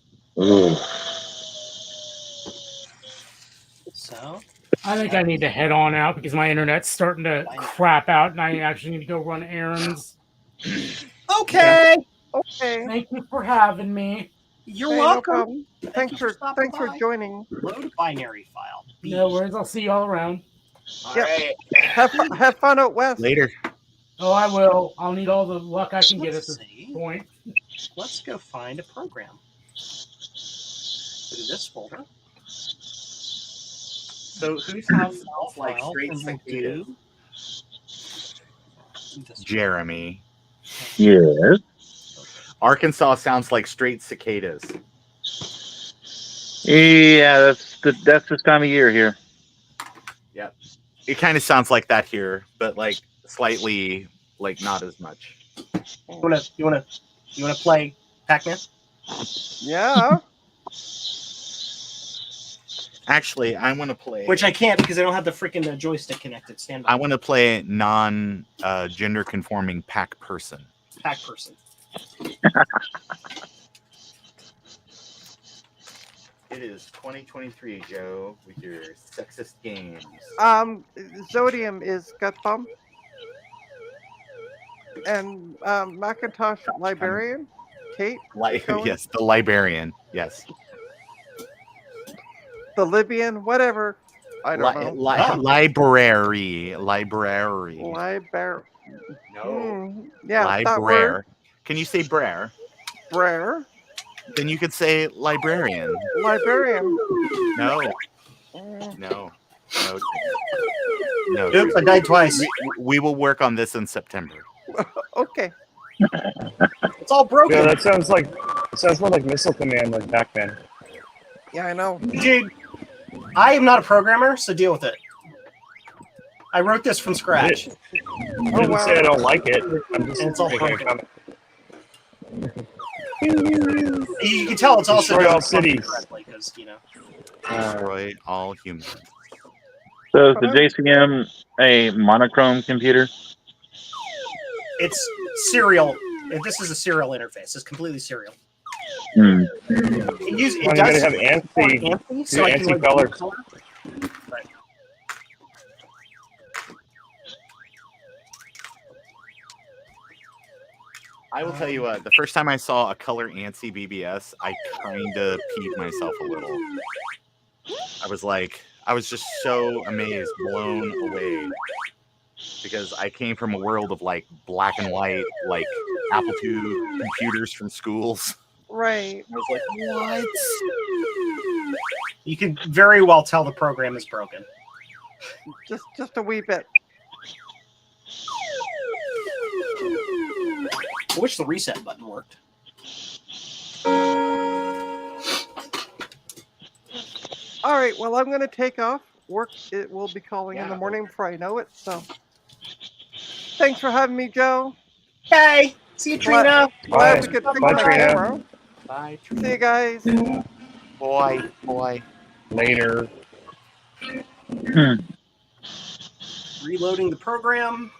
So I think I need to head on out because my internet's starting to crap out, and I actually need to go run errands. okay, Okay. Thank you for having me. you're Hey, no welcome. problem. Thanks for stopping by. joining. Load a binary file. B. No worries. I'll see you all around. All Yep. right. Have fun out west. Later. Oh, I will. I'll need all the luck I can get at Let's this see. point. Let's go find a program. Go to this folder. So whose house smells like File, straight and we'll cicadas? do this. Jeremy. Yes. Arkansas sounds like straight cicadas. Yeah, that's this time of year here. Yep. It kind of sounds like that here, but like slightly like not as much. You wanna play Pac-Man? Yeah. Actually, I want to play. Which I can't because I don't have the freaking joystick connected. Stand by. I want to play non-gender conforming pack person. Pack person. It is 2023, Joe, with your sexist games. Zodium is gut bump. And Macintosh Librarian, Kate. going? Yes, the librarian. Yes. The Libyan, whatever. I don't know. Library. Library. No. Yeah, that word. Library. Can you say brer? Brer. Then you could say librarian. Librarian. No. Mm, No. No. Oops, I died twice. We will work on this in September. Okay. It's all broken. Yeah, that sounds more like Missile Command, like back then. Yeah, I know. Dude, I am not a programmer, so deal with it. I wrote this from scratch. I didn't say I don't like it. I'm just And it's all making a broken. comment. You can tell it's also Destroy all doesn't function cities. correctly, 'cause, you know. Destroy all humans. So is the JCM a monochrome computer? It's serial. This is a serial interface. It's completely serial. Hmm. It Well, you gotta does have ANSI, so I can ANSI like colors. color. Right. I will tell you what, the first time I saw a color ANSI BBS, I kind of peed myself a little. I was just so amazed, blown away. Because I came from a world of like black and white, like Apple II computers from schools. Right. I was like, what? You can very well tell the program is broken. Just a wee bit. I wish the reset button worked. All right. Well, I'm going to take off. Work. It will be calling in Yeah. the morning before I know it. So, thanks for having me, Joe. Hey, see you, Trina. Glad we could Bye, connect Trina. tomorrow. Bye. See you guys. Boy. Later. Reloading the program.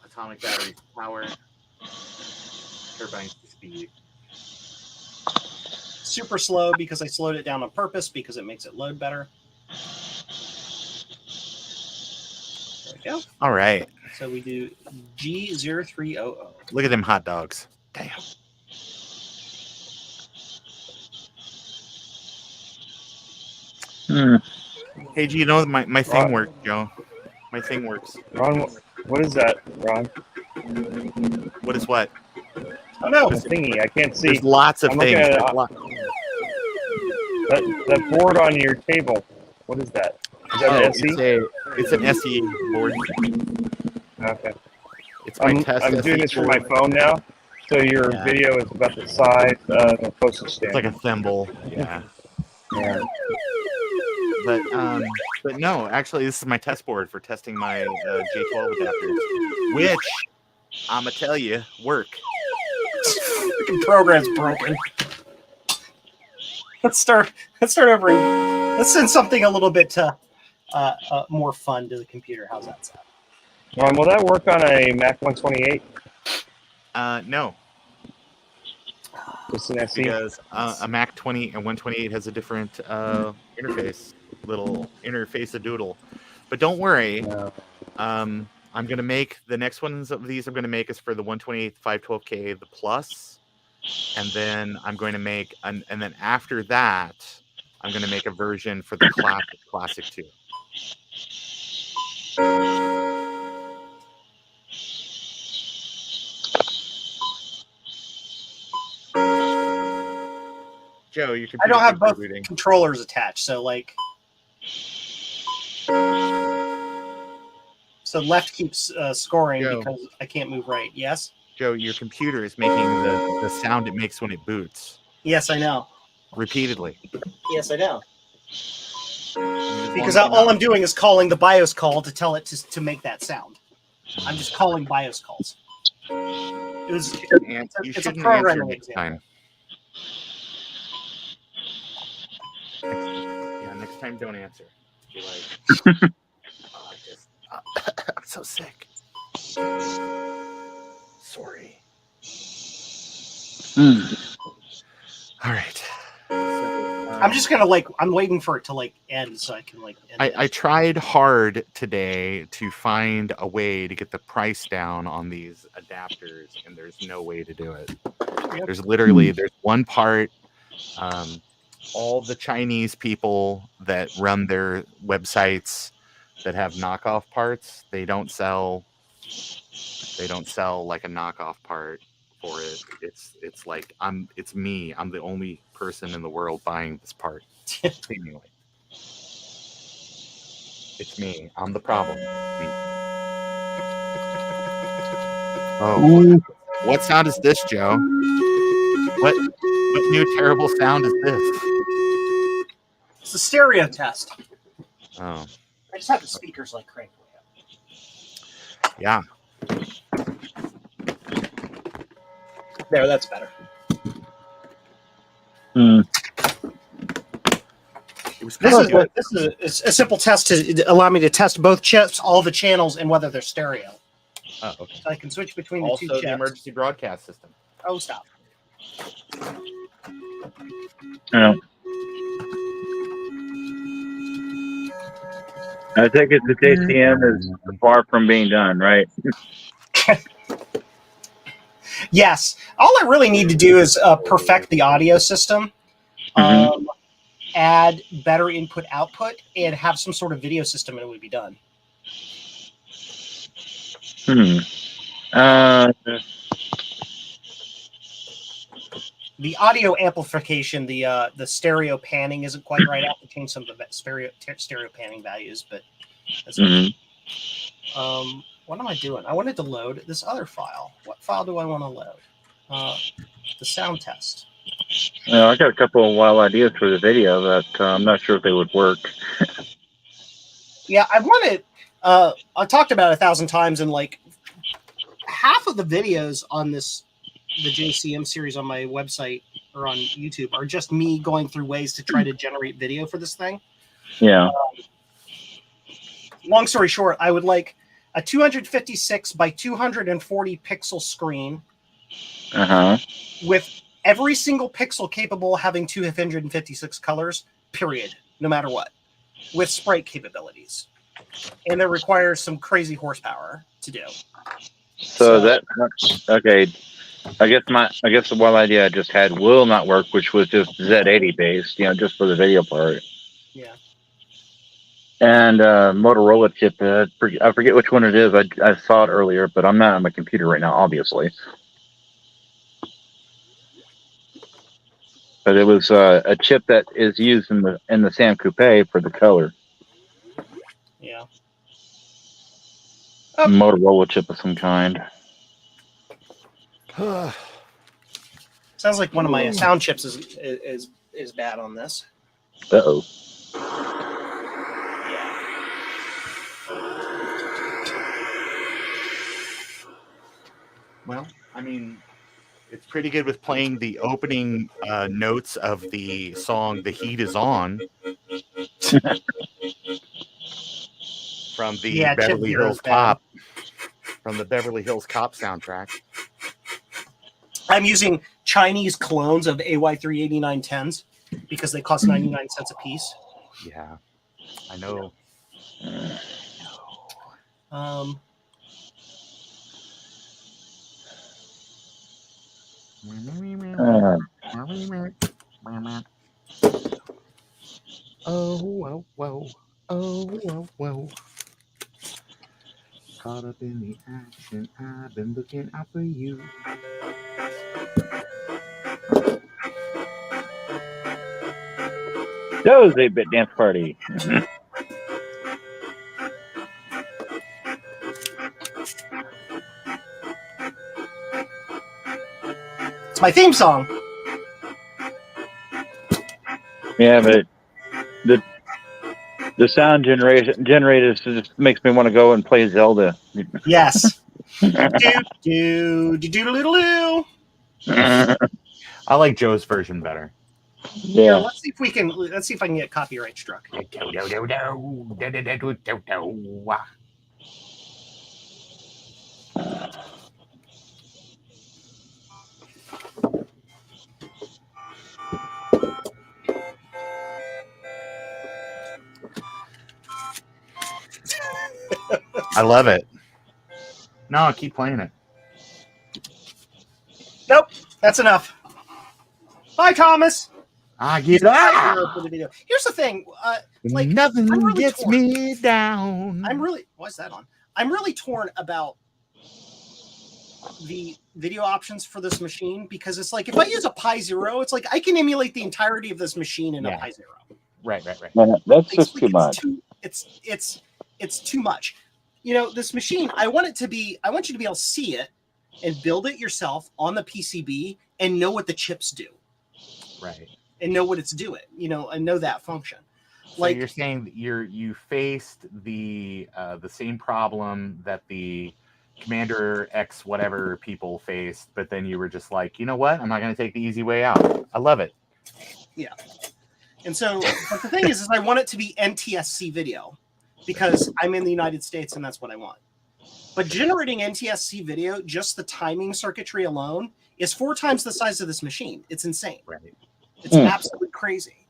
Atomic battery power. Turbine speed. Super slow because I slowed it down on purpose because it makes it load better. There we go. All right. So we do G0300. Look at them hot dogs. Damn. Hmm. Hey, do you know my thing Ron. works, Joe? My thing works. Ron, what is that, Ron? What is what? Oh no! The thingy. I can't see. There's lots of I'm looking things. at it. There's lot- That board on your table. What is that? Is that an SE? It's an SE board. Okay. It's my I'm test. doing SE this from my board. phone now, so your Yeah. video is about the size of a postage stamp. It's like a thimble. Yeah. Yeah. But no, actually, this is my test board for testing my J12 adapters, which I'm gonna tell you work. The program's broken. Let's start over. Let's send something a little bit more fun to the computer. How's that sound? Ron, will that work on a Mac 128? No, Just an SE? because a Mac 20 and 128 has a different interface, little interface a doodle. But don't worry. No. I'm gonna make the next ones of these. I'm gonna make is for the 128 512K, the Plus, and then I'm going to make and then after that, I'm gonna make a version for the Classic 2. Joe, your computer I don't have both rebooting. controllers attached, so like, so left keeps scoring Joe. because I can't move right. Yes, Joe, your computer is making the sound it makes when it boots yes, I know. repeatedly. Yes, I know. As Because long as all I'm doing is calling the BIOS call to tell it to make that sound. I'm just calling BIOS calls. It was. and you it's a shouldn't answer programming next example. time. time, don't answer. Be like, I'm so sick. Sorry. All right. I'm just gonna I'm waiting for it to end so I can end I tried hard today to find a way to get the price down on these adapters, and there's no way to do it. There's one part. All the Chinese people that run their websites that have knockoff parts, they don't sell like a knockoff part for it. It's like it's me. I'm the only person in the world buying this part. Seemingly. It's me. I'm the problem. Me. Oh, what sound is this, Joe? What new terrible sound is this? It's a stereo test. Oh, I just have the speakers cranked way up. yeah. There, that's better. This is a simple test to allow me to test both chips, all the channels, and whether they're stereo. Oh, okay. So I can switch between Also, the two chips. the emergency broadcast system. Oh, stop. Yeah. I think the JCM is far from being done, right? Yes. All I really need to do is perfect the audio system, add better input-output, and have some sort of video system, and it would be done. The audio amplification, the stereo panning isn't quite right. I have to change some of the stereo panning values, but that's okay. What am I doing? I wanted to load this other file. What file do I want to load? The sound test. I got a couple of wild ideas for the video that I'm not sure if they would work. Yeah, I wanted. I talked about it 1,000 times, and half of the videos on the JCM series on my website or on YouTube are just me going through ways to try to generate video for this thing. Yeah. Long story short, I would like a 256 by 240 pixel screen with every single pixel capable of having 256 colors, period, no matter what, with sprite capabilities. And that requires some crazy horsepower to do. So okay. I guess the wild idea I just had will not work, which was just Z80 based, just for the video part. Yeah. And Motorola chip. I forget which one it is. I saw it earlier, but I'm not on my computer right now, obviously. But it was a chip that is used in the Sam Coupe for the color. Yeah. Motorola chip of some kind. Sounds like one of my sound chips is bad on this. Uh-oh. Well, I mean, it's pretty good with playing the opening notes of the song "The Heat Is On" from the Beverly Hills Cop, from the Beverly Hills Cop soundtrack. I'm using Chinese clones of AY38910s because they cost 99 cents a piece. Yeah, I know. Oh, whoa. Caught up in the action, I've been looking out for you. Joe's 8-bit dance party. It's my theme song. Yeah, but the sound generator just makes me want to go and play Zelda. Yes. do. I like Joe's version better. Here, Yeah. let's see if I can get copyright struck. I love it. No, keep playing it. Nope, that's enough. Bye, Thomas. Get out. For the video. Here's the thing. Like, Nothing I'm really gets torn. me down. Why's that on? I'm really torn about the video options for this machine because it's like if I use a Pi Zero, it's like I can emulate the entirety of this machine in a Pi Zero. Right. Man, that's just It's too much. It's too much. You know, this machine, I want you to be able to see it and build it yourself on the PCB and know what the chips do. Right. And know what it's doing, and know that function. So you're saying that you faced the same problem that the Commander X whatever people faced, but then you were just like, you know what? I'm not going to take the easy way out. I love it. Yeah. And so, but the thing is I want it to be NTSC video because I'm in the United States and that's what I want. But generating NTSC video, just the timing circuitry alone, is 4 times the size of this machine. It's insane. Right. It's absolutely crazy.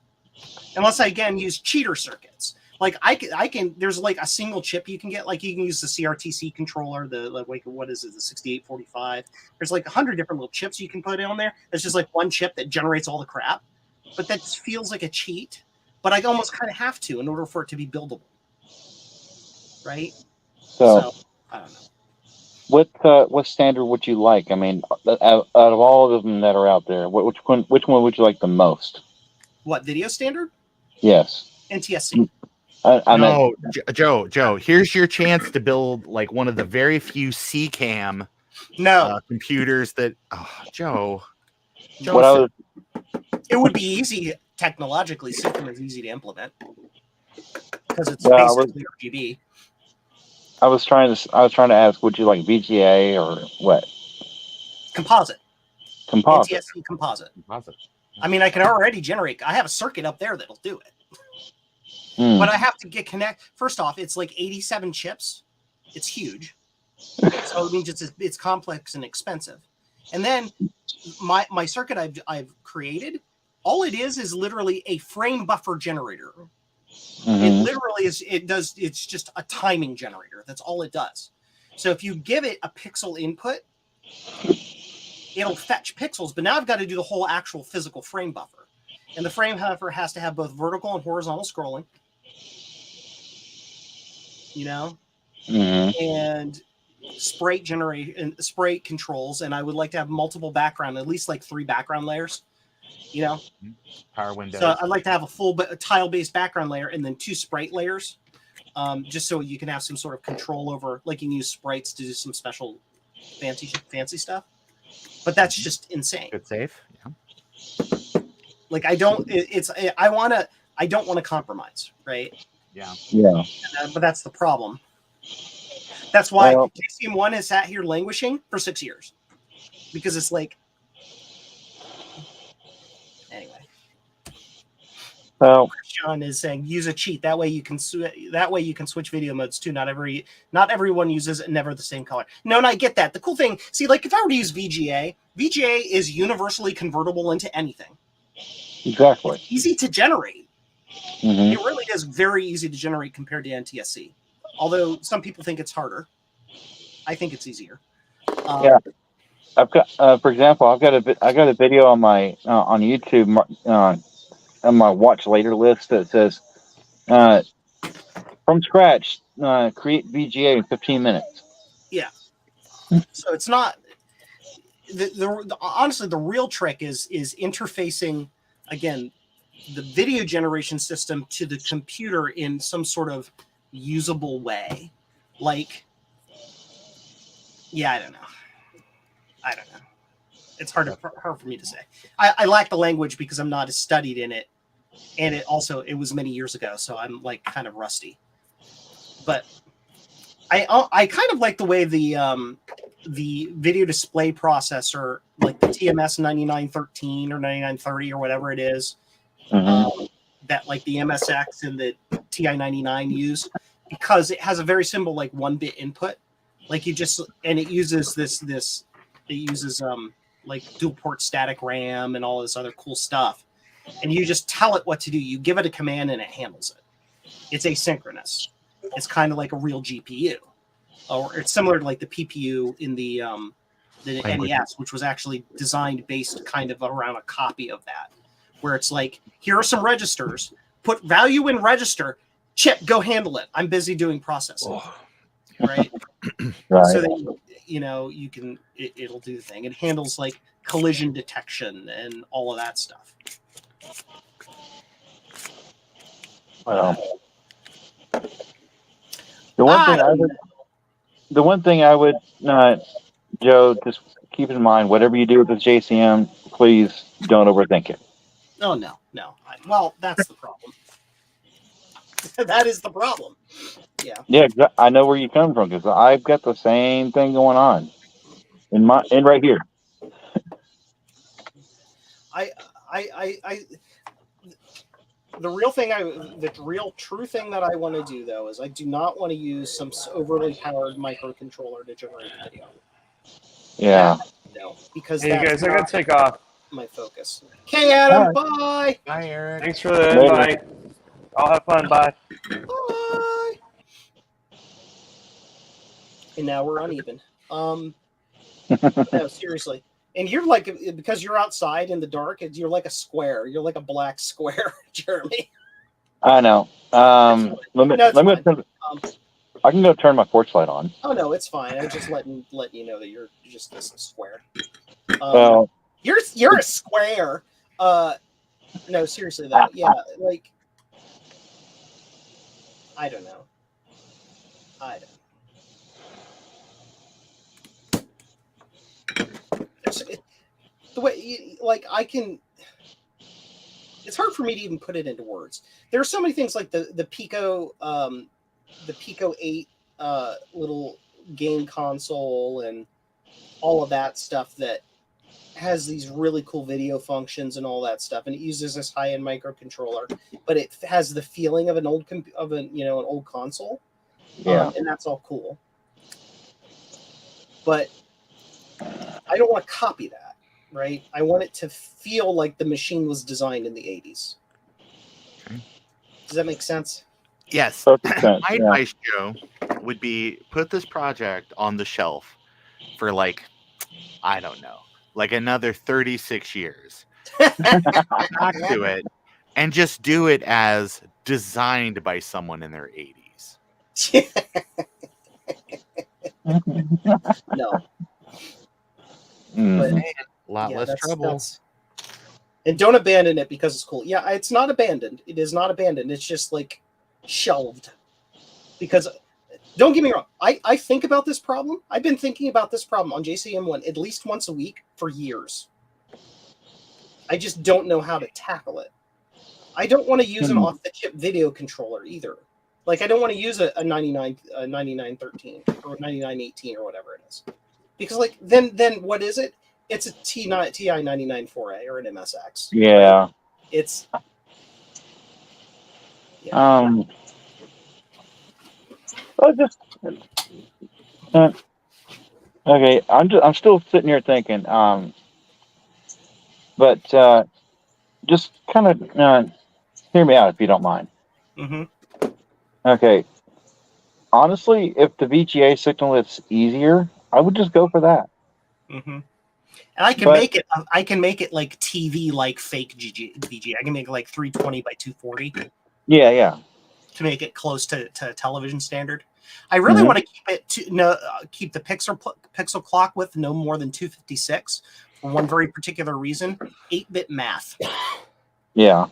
Unless I, again, use cheater circuits. Like I can, there's like a single chip you can get, like you can use the CRTC controller, what is it, the 6845. There's like 100 different little chips you can put on there. There's just like one chip that generates all the crap. But that feels like a cheat. But I almost kind of have to in order for it to be buildable. Right? So I don't know. What standard would you like? I mean, out of all of them that are out there, which one would you like the most? What, video standard? Yes. NTSC. No, Joe. Here's your chance to build like one of the very few CCAM computers that. Oh, Joe. It would be easy technologically. CCAM is easy to implement because it's basically RGB. I was trying to ask, would you like VGA or what? Composite. NTSC composite. Composite. I mean, I can already generate. I have a circuit up there that'll do it. But I have to First off, it's like 87 chips. It's huge. So it means it's complex and expensive. And then my circuit I've created, all it is literally a frame buffer generator. It literally is. It's just a timing generator. That's all it does. So if you give it a pixel input, it'll fetch pixels. But now I've got to do the whole actual physical frame buffer. And the frame buffer has to have both vertical and horizontal scrolling. And sprite sprite controls. And I would like to have multiple background, at least like 3 background layers. Power windows. So I'd like to have a full tile-based background layer and then 2 sprite layers, just so you can have some sort of control over, like you can use sprites to do some special fancy stuff. But that's just insane. Good safe. Yeah. Like I don't want to compromise, right? Yeah. But that's the problem. That's why JCM 1 has sat here languishing for 6 years, because it's like. Anyway. Well, Sean is saying use a cheat. That way you can switch video modes too. Not everyone uses it, never the same color. No, and I get that. The cool thing, see, like if I were to use VGA is universally convertible into anything. Exactly. It's easy to generate. Mm-hmm. It really is very easy to generate compared to NTSC. Although some people think it's harder. I think it's easier. Yeah. I've got, for example, I got a video on my on YouTube on my watch later list that says, from scratch, create VGA in 15 minutes. Yeah. So it's not. Honestly, the real trick is interfacing again the video generation system to the computer in some sort of usable way. Like, yeah, I don't know. It's hard for me to say. I lack the language because I'm not as studied in it, and it was many years ago, so I'm like kind of rusty. But I kind of like the way the video display processor, like the TMS 9913 or 9930 or whatever it is, that like the MSX and the TI-99 use, because it has a very simple like 1-bit input. Like you just, and it uses it uses like dual port static RAM and all this other cool stuff. And you just tell it what to do. You give it a command and it handles it. It's asynchronous. It's kind of like a real GPU, or it's similar to like the PPU in the NES, which was actually designed based kind of around a copy of that, where it's like, here are some registers, put value in register, chip, go handle it. I'm busy doing processing, right? Right. So that you can it'll do the thing. It handles like collision detection and all of that stuff. Well, the one thing I would, Joe, just keep in mind, whatever you do with the JCM, please don't overthink it. Oh no. Well, that's the problem. That is the problem. Yeah. Yeah, I know where you come from because I've got the same thing going on in right here. The real true thing that I want to do though is I do not want to use some overly powered microcontroller to generate video. Yeah. No, because Hey guys, I gotta take off. My focus. Okay, Adam. Bye. Bye, Eric. Thanks for the invite. I'll have fun. Bye. Bye. And now we're uneven. No, seriously. And you're like, because you're outside in the dark, you're like a square. You're like a black square, Jeremy. I know. I can go turn my porch light on. Oh no, it's fine. I'm just letting you know that you're just this square. Well, you're a square. No, seriously though. Yeah, like I don't know. The way, like, I can. It's hard for me to even put it into words. There are so many things like the Pico 8 little game console and all of that stuff that has these really cool video functions and all that stuff, and it uses this high-end microcontroller, but it has the feeling of an old an old console. Yeah, and that's all cool. But I don't want to copy that, right? I want it to feel like the machine was designed in the 80s. Does that make sense? Yes. My advice, Joe, would be put this project on the shelf for like, I don't know, like another 36 years. Back to it and just do it as designed by someone in their 80s. No. Mm. But, A lot less trouble. And don't abandon it because it's cool. Yeah, it's not abandoned. It is not abandoned. It's just like shelved. Because don't get me wrong, I think about this problem. I've been thinking about this problem on JCM1 at least once a week for years. I just don't know how to tackle it. I don't want to use an off-the-chip video controller either. Like, I don't want to use a 9913 or 9918 or whatever it is. Because, like, then what is it? It's a TI-99/4A or an MSX. Yeah. It's... Yeah. Okay, I'm still sitting here thinking, but just kind of hear me out if you don't mind. Mm-hmm. Okay, honestly, if the VGA signal is easier, I would just go for that. Mm-hmm. And I can make it like TV, like fake VGA. I can make it like 320 by 240. Yeah. To make it close to television standard. I really want to keep the pixel clock width no more than 256 for one very particular reason: 8-bit math. Yeah.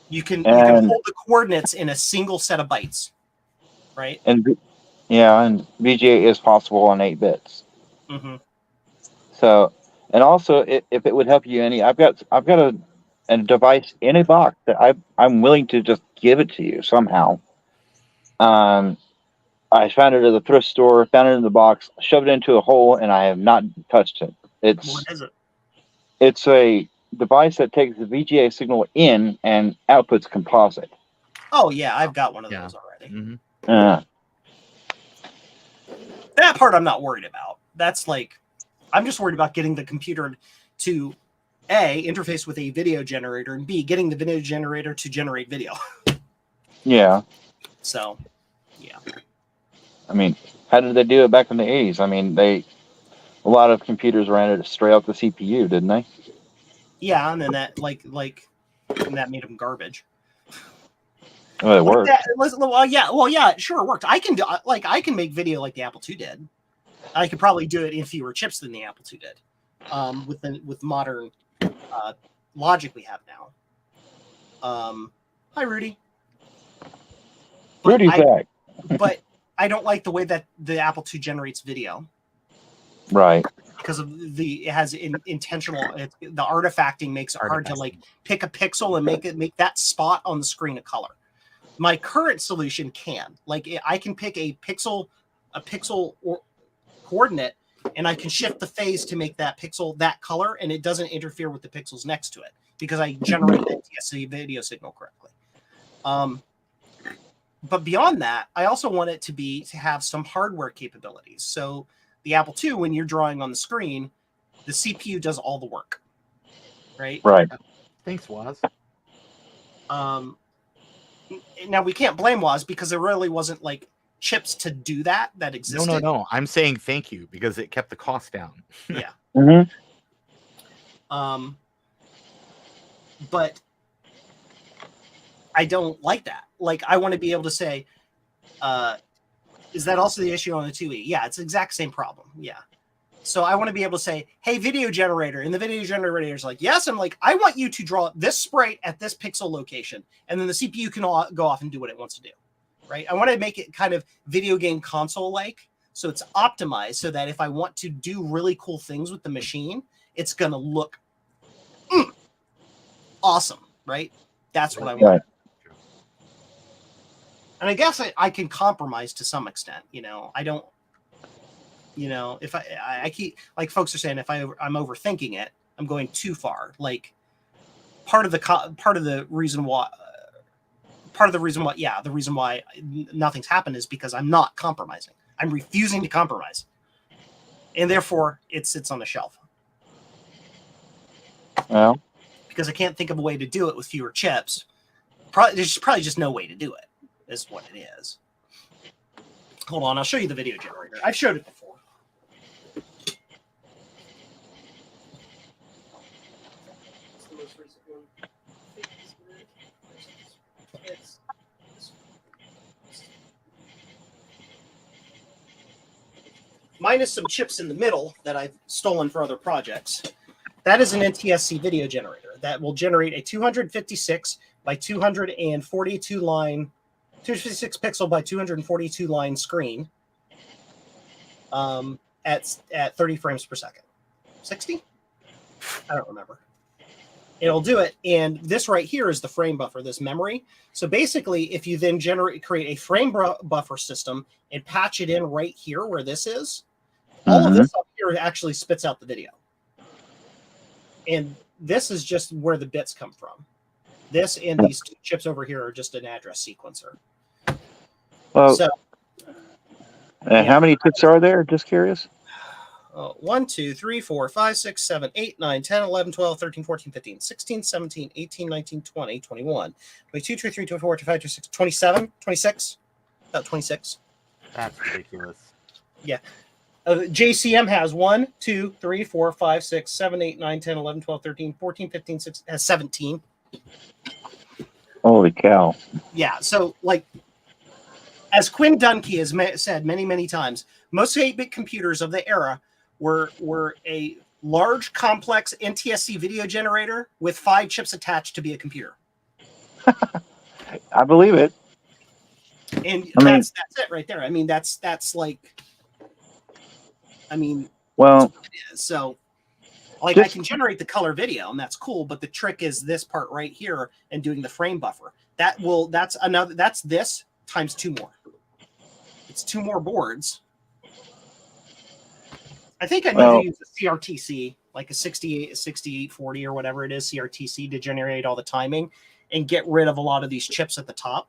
You can hold the coordinates in a single set of bytes, right? And VGA is possible on 8 bits. Mm-hmm. So, and also, if it would help you any, I've got a device in a box that I'm willing to just give it to you somehow. I found it at the thrift store, found it in the box, shoved it into a hole, and I have not touched it. What is it? It's a device that takes the VGA signal in and outputs composite. Oh yeah, I've got one of Yeah. those already. Mm-hmm. That part I'm not worried about. That's like, I'm just worried about getting the computer to A, interface with a video generator, and B, getting the video generator to generate video. Yeah. So, yeah. I mean, how did they do it back in the 80s? I mean, a lot of computers ran it straight off the CPU, didn't they? Yeah, and then that and that made them garbage. Well, it worked. Well, yeah, it sure worked. I can do I can make video like the Apple II did. I could probably do it in fewer chips than the Apple II did, with modern logic we have now. Hi, Rudy. Rudy's back. But I don't like the way that the Apple II generates video. Right. Because of it has intentional. The artifacting makes it hard to like pick a pixel and make that spot on the screen a color. My current solution can I can pick a pixel or coordinate, and I can shift the phase to make that pixel that color, and it doesn't interfere with the pixels next to it because I generate the NTSC video signal correctly. But beyond that, I also want it to have some hardware capabilities. So the Apple II, when you're drawing on the screen, the CPU does all the work, right? Right. Thanks, Waz. Now we can't blame Waz because there really wasn't like chips to do that existed. No. I'm saying thank you because it kept the cost down. Yeah. Mm-hmm. But I don't like that. Like, I want to be able to say, is that also the issue on the 2E? Yeah, it's the exact same problem. Yeah. So I want to be able to say, hey, video generator. And the video generator is like, yes. I'm like, I want you to draw this sprite at this pixel location. And then the CPU can go off and do what it wants to do. Right? I want to make it kind of video game console-like. So it's optimized so that if I want to do really cool things with the machine, it's going to look awesome. Right? That's what I want. Right. And I guess I can compromise to some extent. I don't, if I keep, like folks are saying, if I'm overthinking it, I'm going too far. Like the reason why nothing's happened is because I'm not compromising. I'm refusing to compromise. And therefore it sits on the shelf. Well, because I can't think of a way to do it with fewer chips. There's probably just no way to do it, is what it is. Hold on, I'll show you the video generator. I've showed it before. It's the most recent one. Minus some chips in the middle that I've stolen for other projects. That is an NTSC video generator that will generate a 256 by 242 line, 256 pixel by 242 line screen at 30 frames per second. 60? I don't remember. It'll do it. And this right here is the frame buffer, this memory. So basically, if you then create a frame buffer system and patch it in right here where this is, all of this up here actually spits out the video. And this is just where the bits come from. This and these two chips over here are just an address sequencer. well, So, how many chips are there? Just curious. 1, 2, 3, 4, 5, 6, 7, 8, 9, 10, 11, 12, 13, 14, 15, 16, 17, 18, 19, 20, 21, 22, 23, 24, 25, 26, 27, 26. About 26. That's ridiculous. Yeah. JCM has 1, 2, 3, 4, 5, 6, 7, 8, 9, 10, 11, 12, 13, 14, 15, 16, has 17. Holy cow. Yeah. So, like, as Quinn Dunke has said many, many times, most 8-bit computers of the era were a large, complex NTSC video generator with 5 chips attached to be a computer. I believe it. And that's it right there. I mean, that's like, Well, that's what it is. So, like, I can generate the color video, and that's cool. But the trick is this part right here and doing the frame buffer. That's this times 2 more. It's 2 more boards. I think I need Well- to use a CRTC, like a 6840 or whatever it is, CRTC, to generate all the timing and get rid of a lot of these chips at the top.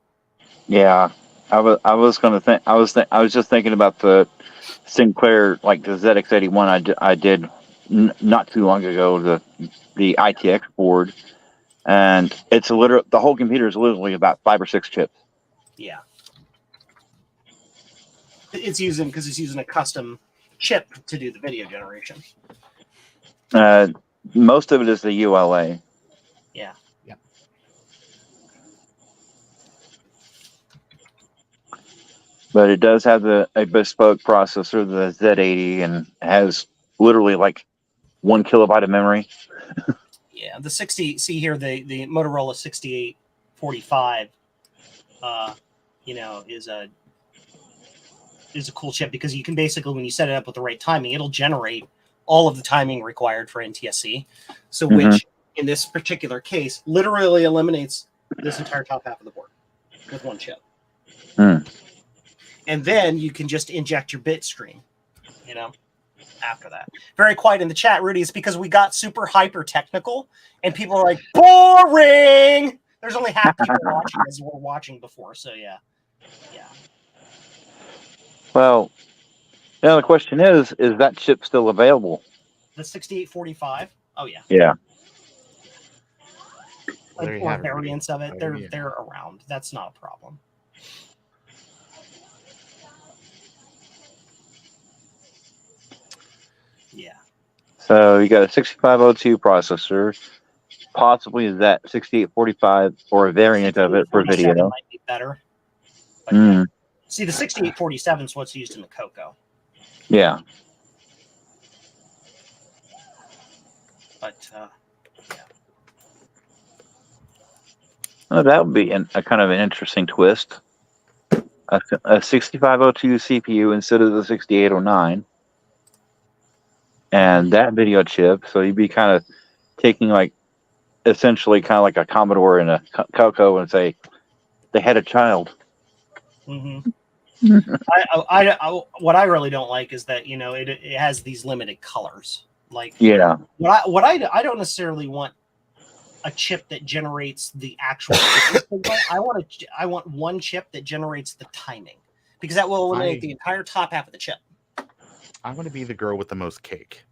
Yeah, I was gonna think. I was just thinking about the Sinclair, like the ZX81. I did not too long ago, the ITX board, and it's the whole computer is literally about 5 or 6 chips. Yeah. It's using a custom chip to do the video generation. Most of it is the ULA. Yeah. Yeah. But it does have a bespoke processor, the Z80, and has literally like 1 kilobyte of memory. Yeah, the 60. See here, the Motorola 6845, is a cool chip because you can basically, when you set it up with the right timing, it'll generate all of the timing required for NTSC. So, which in this particular case, literally eliminates this entire top half of the board with 1 chip. And then you can just inject your bit stream, after that. Very quiet in the chat, Rudy. It's because we got super hyper technical and people are like, boring. There's only half people watching as we're watching before. So yeah. Well, now the question is that chip still available? The 6845. Oh yeah. Yeah. There you Or have it, Rudy. variants of it. Oh, They're yeah. they're around. That's not a problem. Yeah. So you got a 6502 processor, possibly that 6845 or a variant of it for 47 video. might be better. But yeah. Mm, See, the 6847 is what's used in the Coco. yeah. But Oh, that would be a kind of an interesting twist. A 6502 CPU instead of the 6809. And that video chip, so you'd be kind of taking essentially kind of like a Commodore and a Coco and say, they had a child. mm-hmm. What I really don't like is that it has these limited colors. Like Yeah. what I don't necessarily want a chip that generates the actual signal. I want 1 chip that generates the timing, because that will eliminate the entire top half of the chip. I want to be the girl with the most cake.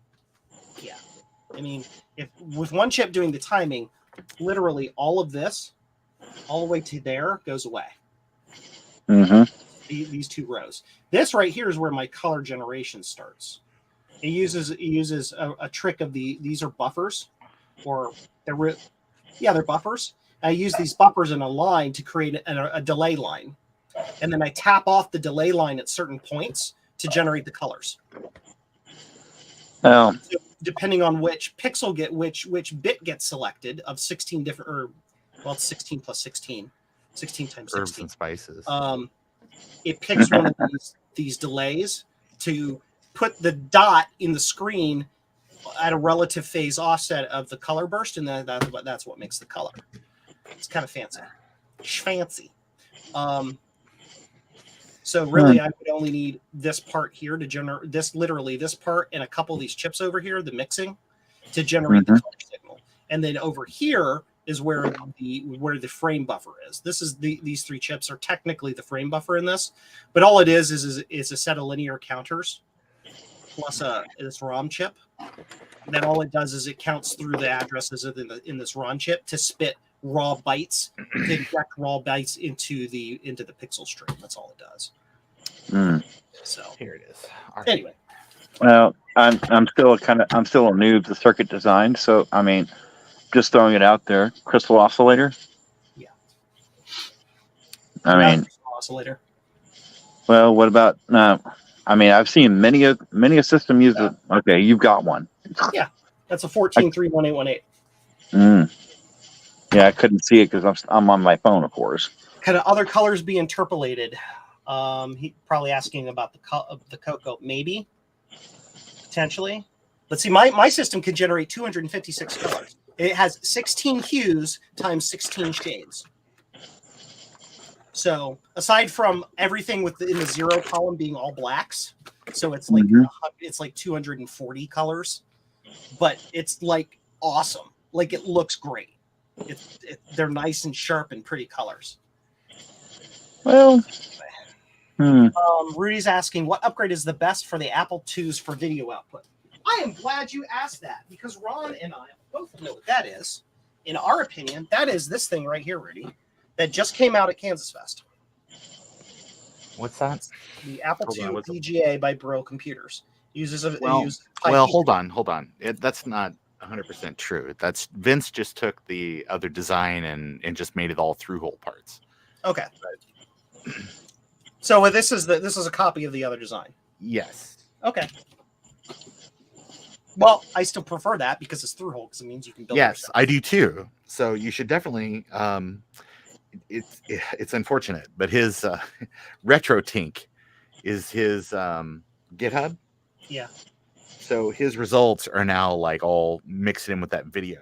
Yeah, I mean, if with 1 chip doing the timing, literally all of this, all the way to there, goes away. Mm-hmm. These 2 rows. This right here is where my color generation starts. It uses a trick of these are buffers, or they're buffers. I use these buffers in a line to create a delay line, and then I tap off the delay line at certain points to generate the colors. Oh, So depending on which pixel which bit gets selected of 16 different, it's 16 plus 16, 16 times 16. Herbs and spices. It picks one of these delays to put the dot in the screen at a relative phase offset of the color burst, and that's what makes the color. It's kind of fancy. So really, I would only need this part here to generate this part and a couple of these chips over here, the mixing, to generate the color signal. And then over here is where the frame buffer is. These 3 chips are technically the frame buffer in this, but all it is a set of linear counters plus this ROM chip. And then all it does is it counts through the addresses in this ROM chip to spit raw bytes, to inject raw bytes into the pixel stream. That's all it does. So Here it is. All right. anyway, well, I'm still a noob to circuit design, so I mean, just throwing it out there. Crystal oscillator. Yeah. I mean, oscillator. well, what about? I mean, I've seen many a system use it. Okay, you've got one. That's a 14-3-1818. Yeah, I couldn't see it because I'm on my phone, of course. Could other colors be interpolated? He probably asking about the Coco, maybe, potentially. Let's see. My system can generate 256 colors. It has 16 hues times 16 shades. So aside from everything in the 0 column being all blacks, so it's like Mhm. it's like 240 colors, but it's like awesome. Like it looks great. They're nice and sharp and pretty colors. Well, Rudy's asking, what upgrade is the best for the Apple IIs for video output? I am glad you asked that because Ron and I both know what that is. In our opinion, that is this thing right here, Rudy, that just came out at Kansas Fest. What's that? The Apple Hold on, II what's it? VGA by Bro Computers. Uses a Well, uses well, IP. hold on. That's not 100% true. That's Vince just took the other design and just made it all through-hole parts. Okay. So this is a copy of the other design. Yes. Okay. Well, I still prefer that because it's through hole because it means you can build. Yes, yourself. I do too. So you should definitely. It's unfortunate, but his RetroTink is his GitHub. Yeah. So his results are now like all mixed in with that video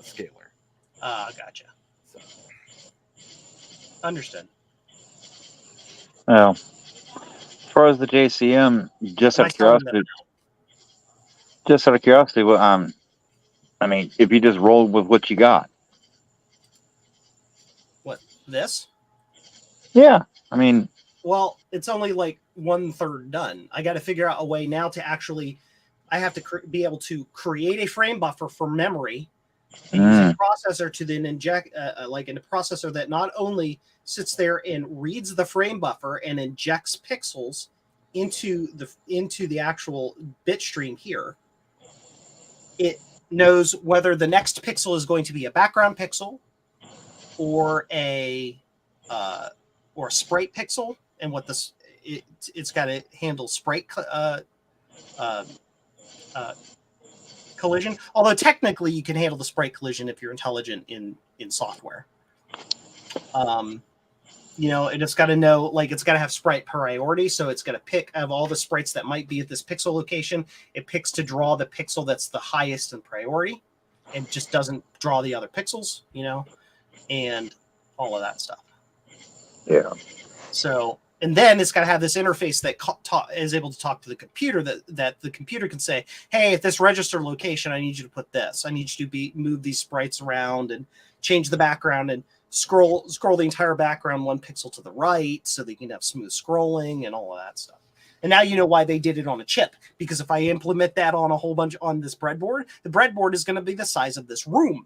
scaler. Gotcha. So. Understood. well, as far as the JCM, just out of curiosity, well, I mean, if you just roll with what you got, What this? yeah, I mean, Well, it's only like 1/3 done. I got to figure out a way now to actually. I have to be able to create a frame buffer for memory and use a processor to then inject, like in a processor that not only sits there and reads the frame buffer and injects pixels into the actual bit stream here. It knows whether the next pixel is going to be a background pixel or a sprite pixel, and what this it's got to handle sprite collision. Although technically you can handle the sprite collision if you're intelligent in software. It's got to know, like, it's got to have sprite priority, so it's got to pick of all the sprites that might be at this pixel location. It picks to draw the pixel that's the highest in priority, and just doesn't draw the other pixels, and all of that stuff. yeah. So, and then it's got to have this interface that is able to talk to the computer that the computer can say, hey, at this register location, I need you to put this. I need you to move these sprites around and change the background and scroll the entire background 1 pixel to the right so that you can have smooth scrolling and all of that stuff. And now you know why they did it on a chip, because if I implement that on a whole bunch on this breadboard, the breadboard is going to be the size of this room.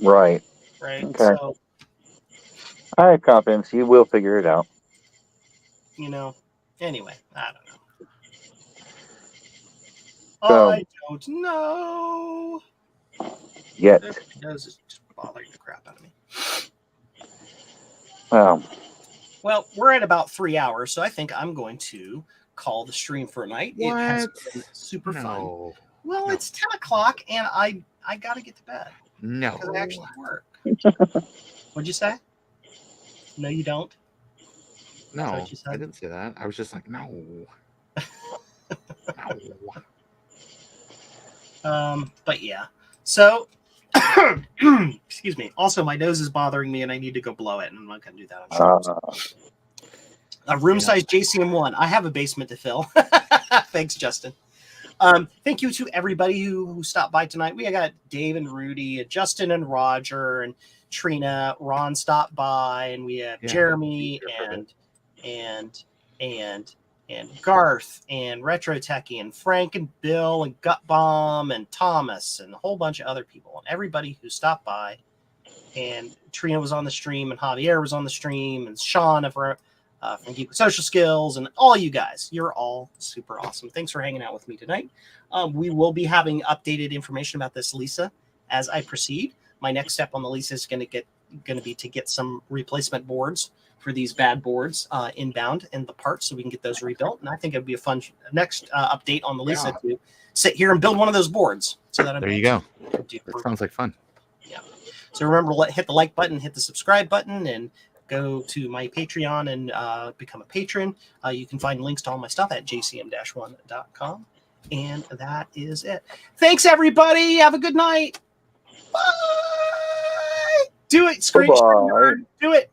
Right. Right. Okay. So, I have confidence you will figure it out. Anyway, I don't know. So, I don't know. Yet. It does just bothering the crap out of me. Well, we're at about 3 hours, so I think I'm going to call the stream for a night. It has been super fun. Well, No. it's 10 o'clock, and I got to get to bed No. because I actually work. What'd you say? No, you don't? No, what you said? I didn't say that. I was just like, no. No. But yeah. So, excuse me. Also, my nose is bothering me, and I need to go blow it, and I'm not going to do that. I'm sure. A room size JCM 1. I have a basement to fill. Thanks, Justin. Thank you to everybody who stopped by tonight. We got Dave and Rudy, and Justin and Roger, and Trina. Ron stopped by, and we have Jeremy and Garth and Retro Techie and Frank and Bill and Gut Bomb and Thomas and a whole bunch of other people, and everybody who stopped by. And Trina was on the stream, and Javier was on the stream, and Sean from Geek with Social Skills, and all you guys. You're all super awesome. Thanks for hanging out with me tonight. We will be having updated information about this Lisa as I proceed. My next step on the Lisa is going to be to get some replacement boards for these bad boards inbound and the parts, so we can get those rebuilt. And I think it'd be a fun next update on the Lisa to sit here and build one of those boards. So that there you go. That sounds like fun. Yeah. So remember, hit the like button, hit the subscribe button, and go to my Patreon and become a patron. You can find links to all my stuff at jcm-1.com. And that is it. Thanks, everybody. Have a good night. Bye. Do it. Screen. Do it.